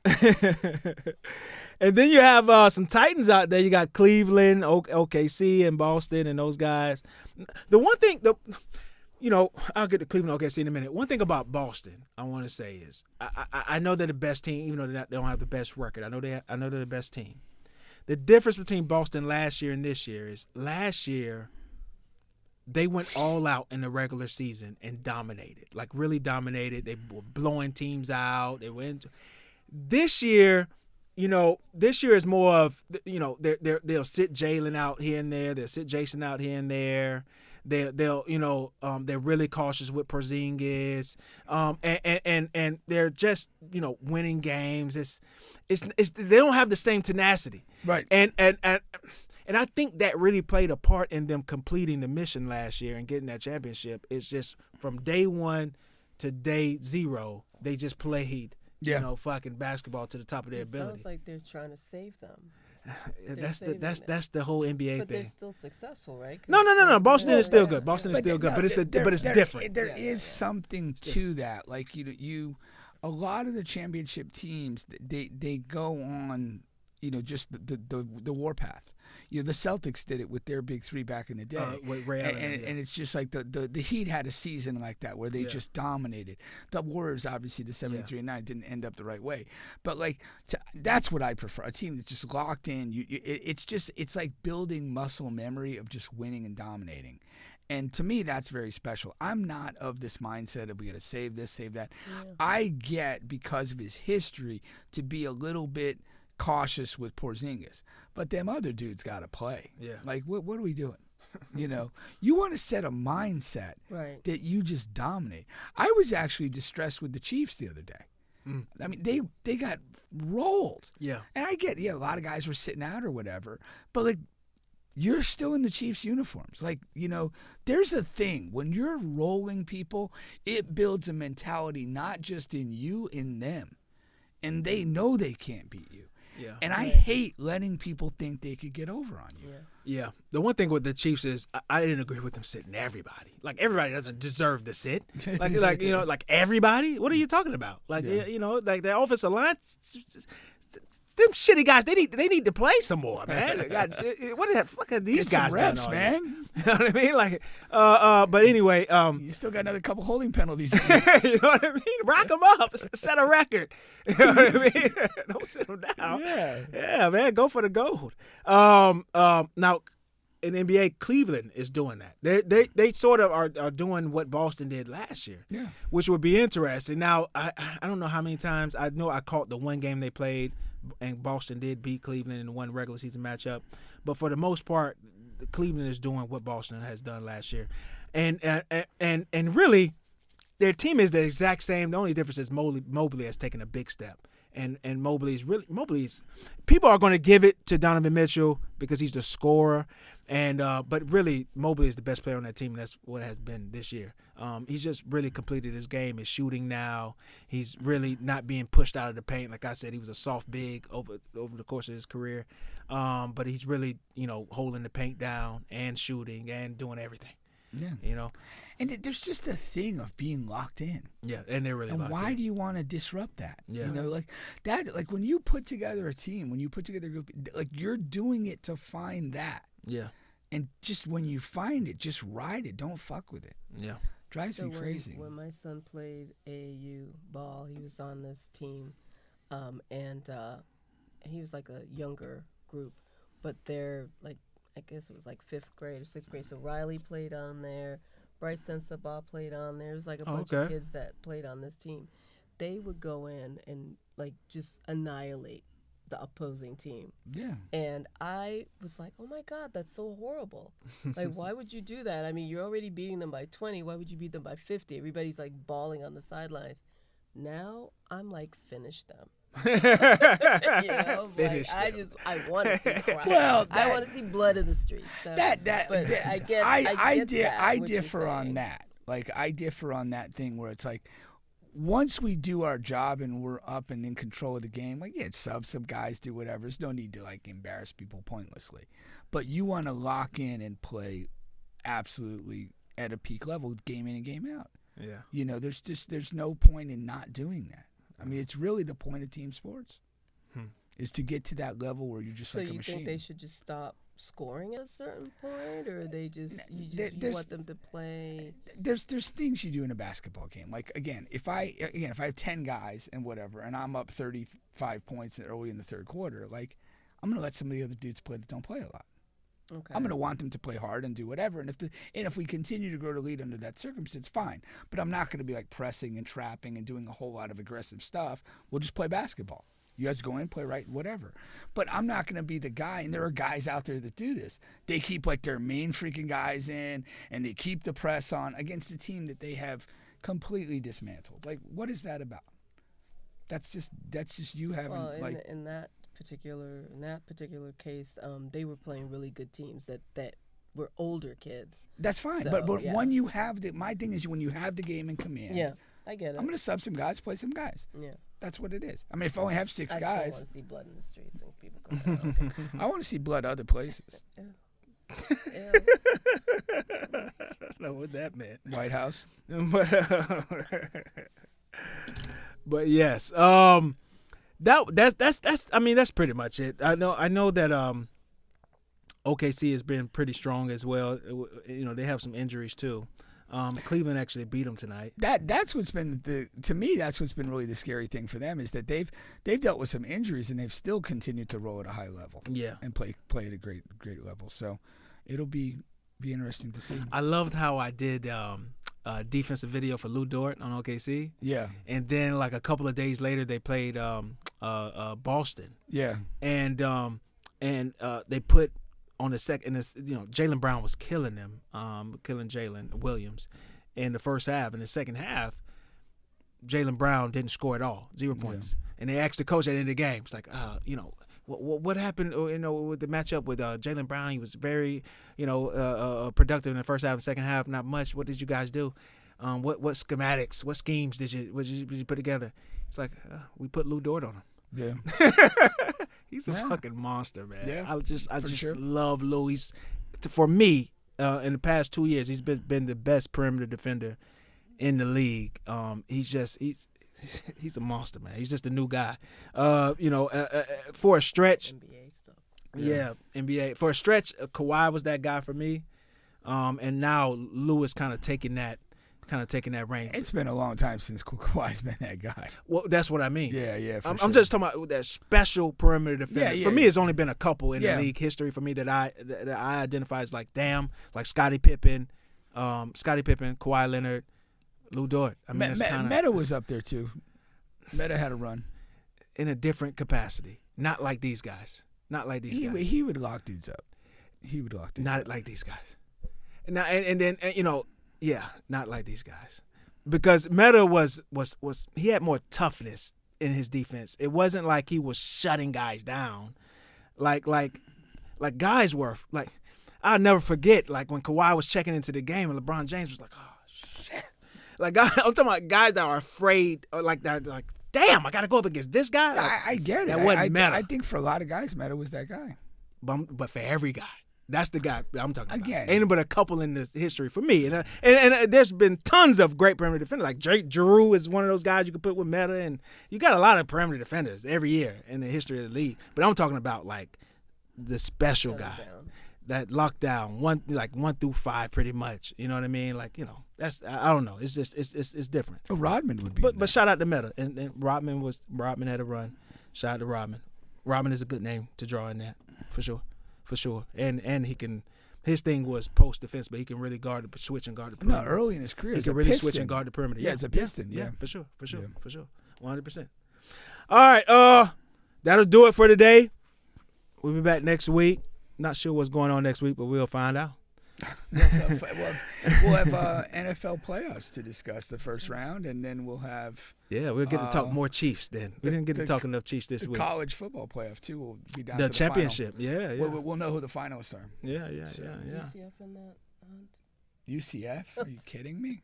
And then you have some Titans out there. You got Cleveland, OKC, and Boston, and those guys. The one thing, I'll get to Cleveland, OKC in a minute. One thing about Boston, I want to say is, I know they're the best team, even though they don't have the best record. I know they're the best team. The difference between Boston last year and this year is last year they went all out in the regular season and dominated, like really dominated. They were blowing teams out. They went. This year, is more of they'll sit Jalen out here and there. They'll sit Jason out here and there. They're really cautious with Porzingis, and they're just winning games. It's they don't have the same tenacity, right? And I think that really played a part in them completing the mission last year and getting that championship. It's just from day one to day zero, they just played fucking basketball to the top of their ability. Sounds like they're trying to save them. That's the whole NBA thing. But they're still successful, right? No. Boston is still good. Boston is still good, but it's different. There is something to that. Like a lot of the championship teams, they go on, just the warpath. The Celtics did it with their big three back in the day, and it's just like the Heat had a season like that where they just dominated. The Warriors, obviously, the 73-9 didn't end up the right way, but that's what I prefer. A team that's just locked in. It's like building muscle memory of just winning and dominating. And to me, that's very special. I'm not of this mindset of we got to save this, save that. Yeah. I get, because of his history, to be a little bit cautious with Porzingis. But them other dudes got to play. Yeah. Like, what are we doing? You want to set a mindset that you just dominate. I was actually distressed with the Chiefs the other day. I mean, they got rolled. Yeah. And I get, a lot of guys were sitting out or whatever. But, you're still in the Chiefs uniforms. There's a thing. When you're rolling people, it builds a mentality not just in you, in them. And they know they can't beat you. Yeah. And I hate letting people think they could get over on you. Yeah. The one thing with the Chiefs is I didn't agree with them sitting everybody. Like, everybody doesn't deserve to sit. Like everybody? What are you talking about? Their offensive line, them shitty guys, they need to play some more, man. God, what the fuck are these guys reps, doing, man? You know what I mean? But anyway, you still got another couple holding penalties. You know what I mean? Rock them up, set a record. You know what I mean? Don't sit them down. Yeah, man, go for the gold. Now, in the NBA, Cleveland is doing that. They sort of are doing what Boston did last year, which would be interesting. Now, I don't know how many times. I know I caught the one game they played, and Boston did beat Cleveland in one regular season matchup. But for the most part, Cleveland is doing what Boston has done last year. And really, their team is the exact same. The only difference is Mobley has taken a big step. And Mobley's people are going to give it to Donovan Mitchell because he's the scorer, but really Mobley is the best player on that team. And that's what it has been this year. He's just really completed his game. He's shooting now. He's really not being pushed out of the paint. Like I said, he was a soft big over the course of his career, but he's really holding the paint down and shooting and doing everything. Yeah, and there's just a thing of being locked in. Yeah, and they're really. And why do you want to disrupt that? Yeah, like that. Like when you put together a team, when you put together a group, like you're doing it to find that. Yeah. And just when you find it, just ride it. Don't fuck with it. Yeah. Drives me crazy. When my son played AAU ball, he was on this team, and he was like a younger group, but they're like, I guess it was like 5th grade or 6th grade. So Riley played on there. Bryce Sensabaugh played on there. It was like a bunch of kids that played on this team. They would go in and like just annihilate the opposing team. Yeah. And I was like, oh my God, that's so horrible. Like, why would you do that? I mean, you're already beating them by 20. Why would you beat them by 50? Everybody's like bawling on the sidelines. Now I'm like, finish them. Finish I want to see crime. Well, I want to see blood in the streets. So, I differ on that. Like I differ on that thing where it's like, once we do our job and we're up and in control of the game, like some guys do whatever. There's no need to like embarrass people pointlessly, but you want to lock in and play absolutely at a peak level, game in and game out. Yeah. There's no point in not doing that. I mean, it's really the point of team sports is to get to that level where you're just like a machine. So you think they should just stop scoring at a certain point, or they you want them to play? There's things you do in a basketball game. Like if I have 10 guys and whatever, and I'm up 35 points early in the third quarter, like I'm gonna let some of the other dudes play that don't play a lot. Okay. I'm going to want them to play hard and do whatever. And if we continue to grow the lead under that circumstance, fine. But I'm not going to be like pressing and trapping and doing a whole lot of aggressive stuff. We'll just play basketball. You guys go in, play right, whatever. But I'm not going to be the guy, and there are guys out there that do this. They keep like their main freaking guys in, and they keep the press on against a team that they have completely dismantled. Like, what is that about? That's just you having in that particular case, they were playing really good teams that were older kids. That's fine, So, but when you have my thing is when you have the game in command. Yeah, I get it. I'm gonna sub some guys, play some guys. Yeah, that's what it is. I mean, if I only have 6 I guys, still want to see blood in the streets and people going. I want to see blood other places. Yeah. I don't know what that meant. White House. But yes, that's I mean that's pretty much it. I know that OKC has been pretty strong as well. They have some injuries too. Cleveland actually beat them tonight. That's what's been to me that's what's been really the scary thing for them is that they've dealt with some injuries and they've still continued to roll at a high level. Yeah, and play at a great level. So it'll be interesting to see. I loved how I did defensive video for Lou Dort on OKC. Yeah. And then like a couple of days later they played Boston. Yeah. And they put on the second, Jaylen Brown was killing them, killing Jalen Williams in the first half. In the second half, Jaylen Brown didn't score at all, 0 points. Yeah. And they asked the coach at the end of the game, it's like, what happened, with the matchup with Jaylen Brown? He was very, productive in the first half and second half, not much. What did you guys do? What schematics, what schemes did you put together? It's like, we put Lou Dort on him. Yeah. He's a fucking monster, man. Yeah, I just sure. love Lou. For me, in the past 2 years, he's been the best perimeter defender in the league. He's a monster, man. He's just a new guy. For a stretch, NBA stuff. Yeah, NBA. For a stretch, Kawhi was that guy for me. And now Lou is kind of taking that reign. It's been a long time since Kawhi's been that guy. Well, that's what I mean. Yeah. I'm just talking about that special perimeter defender. Yeah, for me, it's only been a couple in the league history for me that I identify as like Scottie Pippen, Kawhi Leonard, Lou Dort. I mean, Meta was up there too. Meta had a run in a different capacity, not like these guys. He would lock dudes up. Not like these guys. Now and then. Yeah, not like these guys. because Meta was he had more toughness in his defense. It wasn't like he was shutting guys down, like guys were like. I'll never forget like when Kawhi was checking into the game and LeBron James was like, oh shit, like I'm talking about guys that are afraid, or like that, like damn, I got to go up against this guy. Like, I get it. That wasn't Meta. I think for a lot of guys, Meta was that guy. But for every guy. That's the guy I'm talking about. Again. Ain't but a couple in this history for me. And there's been tons of great perimeter defenders. Like Drake Drew is one of those guys you can put with Meta. And you got a lot of perimeter defenders every year in the history of the league. But I'm talking about, like, the special guy. That lockdown, 1 through 5 pretty much. You know what I mean? Like, you know, that's, I don't know. It's just, it's different. Rodman would be. But shout out to Meta. And Rodman had a run. Shout out to Rodman. Rodman is a good name to draw in that, for sure. For sure, and he can. His thing was post defense, but he can really switch and guard the perimeter. No, early in his career, he can really switch and guard the perimeter. Yeah, it's a piston. Yeah, for sure, 100%. All right, that'll do it for today. We'll be back next week. Not sure what's going on next week, but we'll find out. We'll have NFL playoffs to discuss the first round, and then we'll have. Yeah, we'll get to talk more Chiefs then. We didn't get to talk enough Chiefs this week. College football playoff too will be down the to the championship. Final. Yeah. We'll know who the finalists are. Yeah. UCF in that hunt? UCF? Are you kidding me?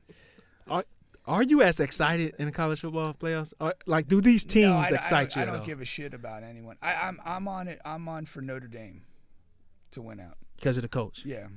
Are you as excited in the college football playoffs? Like, do these teams excite you? I don't give a shit about anyone. I'm on it. I'm on for Notre Dame to win out because of the coach. Yeah.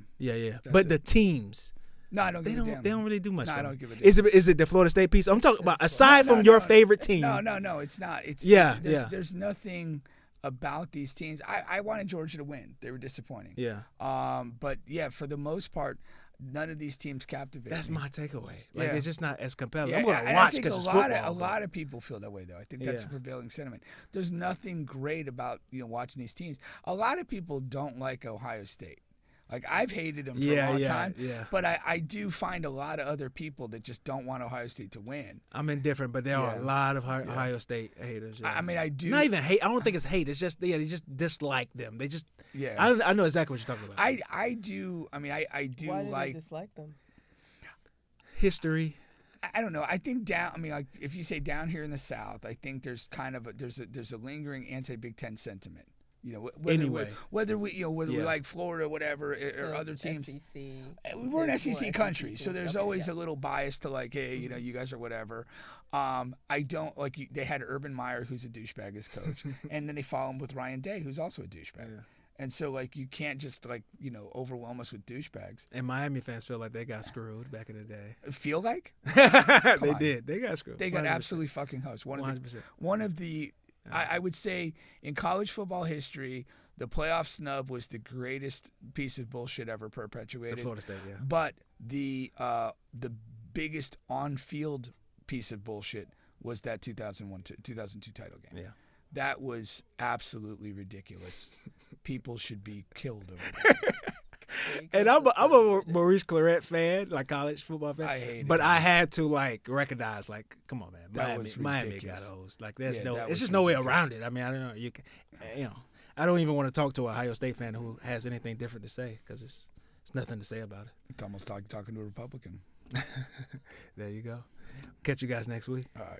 But the teams. No, I don't give a damn. They don't really do much. No, I don't give a damn. Is it the Florida State piece? I'm talking about aside from your favorite team. No, it's not. There's nothing about these teams. I wanted Georgia to win. They were disappointing. Yeah. But yeah, for the most part, none of these teams captivate. That's me. my takeaway. Like, it's just not as compelling. Yeah, I'm going to watch because it's football. A lot of people feel that way, though. I think that's the prevailing sentiment. There's nothing great about watching these teams. A lot of people don't like Ohio State. Like, I've hated them for a long time, but I do find a lot of other people that just don't want Ohio State to win. I'm indifferent, but there are a lot of Ohio State haters. I mean, I do. Not even hate. I don't think it's hate. It's just they just dislike them. They just I know exactly what you're talking about. I do. I mean, I do. Why do like they dislike them? History. I don't know. I think like if you say down here in the South, I think there's kind of there's a lingering anti-Big Ten sentiment. Whether we like Florida or whatever or other teams. SEC. We're an SEC country, so there's always a little bias to like, hey, you guys are whatever. I don't like. They had Urban Meyer, who's a douchebag as coach, and then they follow him with Ryan Day, who's also a douchebag. Yeah. And so, like, you can't just, like, overwhelm us with douchebags. And Miami fans feel like they got screwed back in the day. Feel like? They did. They got screwed. They got absolutely fucking hosed. 100%. I would say in college football history, the playoff snub was the greatest piece of bullshit ever perpetuated. The Florida State, yeah. But the biggest on-field piece of bullshit was that 2002 title game. Yeah. That was absolutely ridiculous. People should be killed over that. And I'm a Maurice Claret fan, like college football fan. I hate it. But I had to like recognize, like, come on, man, Miami got those. Like, there's it's just no way around it. I mean, I don't know. I don't even want to talk to an Ohio State fan who has anything different to say because it's nothing to say about it. It's almost like talking to a Republican. There you go. Catch you guys next week. All right.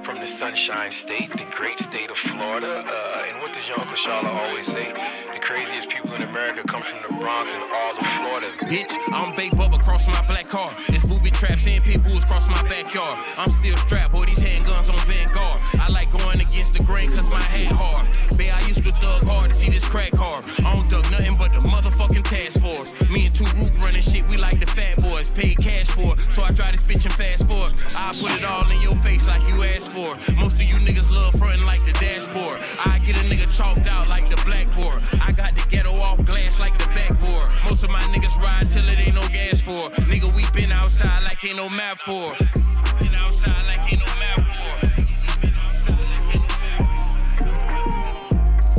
From the Sunshine State, the great state of Florida, and what does your Uncle Charlotte always say? The craziest people in America come from the Bronx and all of Florida. Bitch, I'm Big Bubba cross my black car. It's booby traps and pit bulls cross my backyard. I'm still strapped, boy, these handguns on Vanguard. I like going against the grain cause my head hard. Bae, I used to thug hard to see this crack hard. I don't thug nothing but the motherfucking task force. Me and 2 Root running shit, we like the fat boys. Paid cash for it, so I drive this bitch and fast forward. I put it all in your face like you asked for. Most of you niggas love frontin' like the dashboard. I get a nigga chalked out like the blackboard. I got the ghetto off glass like the backboard. Most of my niggas ride till it ain't no gas for. Nigga, we been outside like ain't no map for. Been outside like ain't no map for.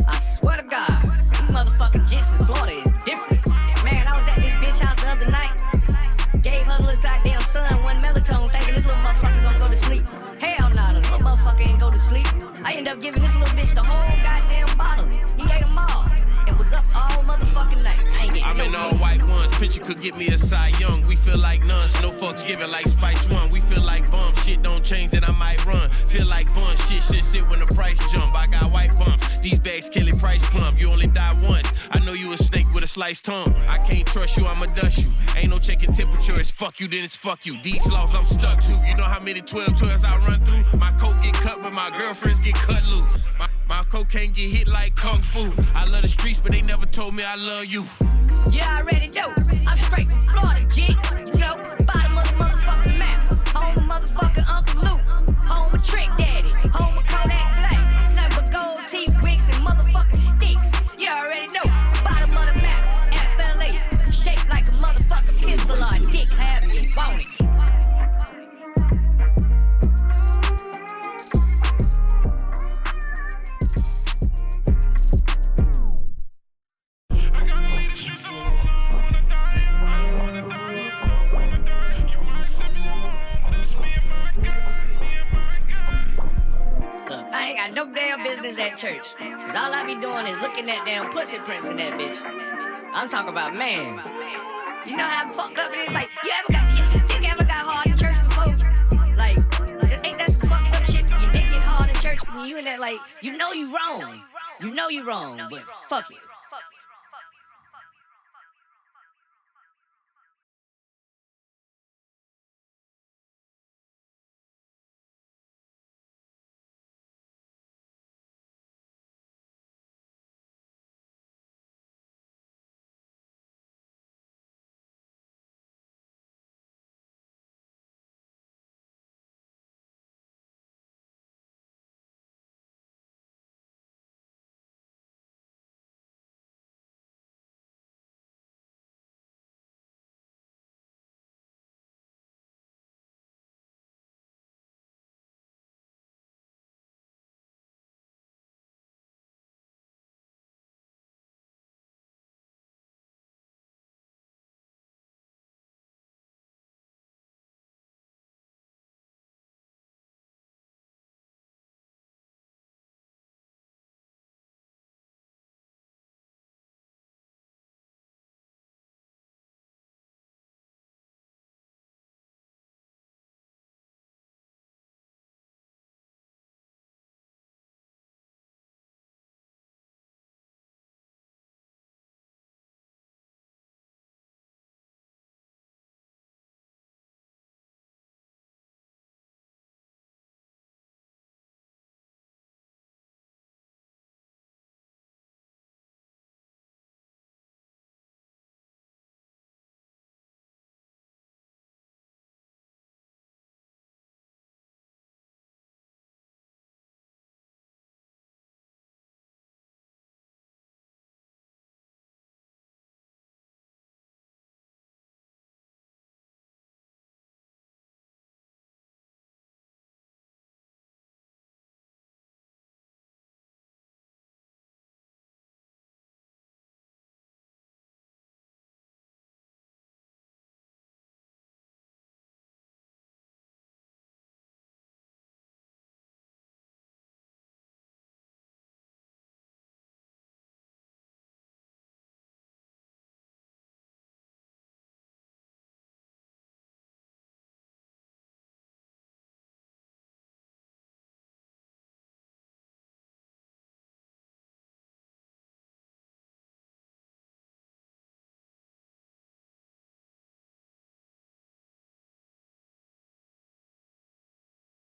I swear to God, these motherfucking gyps in Florida is different. Man, I was at this bitch house the other night. Gave her little goddamn son 1 melatonin, thinking this little motherfucker gonna go to sleep. Hell nah, the little motherfucker ain't go to sleep. I ended up giving this little bitch the whole goddamn bottle. He ate them all and was up all motherfucking night. I ain't getting in all white ones. Picture could get me a Cy Young. We feel like nuns, no fucks given like Spice One. We feel like bums, shit don't change, then I might run. Feel like bun, shit sit when the price jump. I got white bumps, these bags kill it, price plump. You only die once. I know you a snake with a sliced tongue. I can't trust you, I'ma dust you. Ain't no checking temperature, it's fuck you, then it's fuck you. These laws I'm stuck to. You know how many 12-12s I run through? My coat get cut, but my girlfriends get cut loose. My cocaine get hit like kung fu. I love the streets, but they never told me I love you. Yeah, I already know. I'm straight from Florida, G. You know, bottom of the motherfucking map. Home of motherfucking Uncle Luke. Home of Trick Daddy. Home of Kodak Black. Nothing but gold teeth, wigs, and motherfucking sticks. You already know. Bottom of the map. FLA. Shaped like a motherfucking pistol or a dick. Have you want it? I ain't got no damn business at church. Cause all I be doing is looking at damn pussy prints in that bitch. I'm talking about, man. You know how fucked up it is? Like, you ever got hard in church before? Like, ain't that some fucked up shit? Your dick get hard in church and you in that like, you know you wrong. You know you wrong, but fuck it.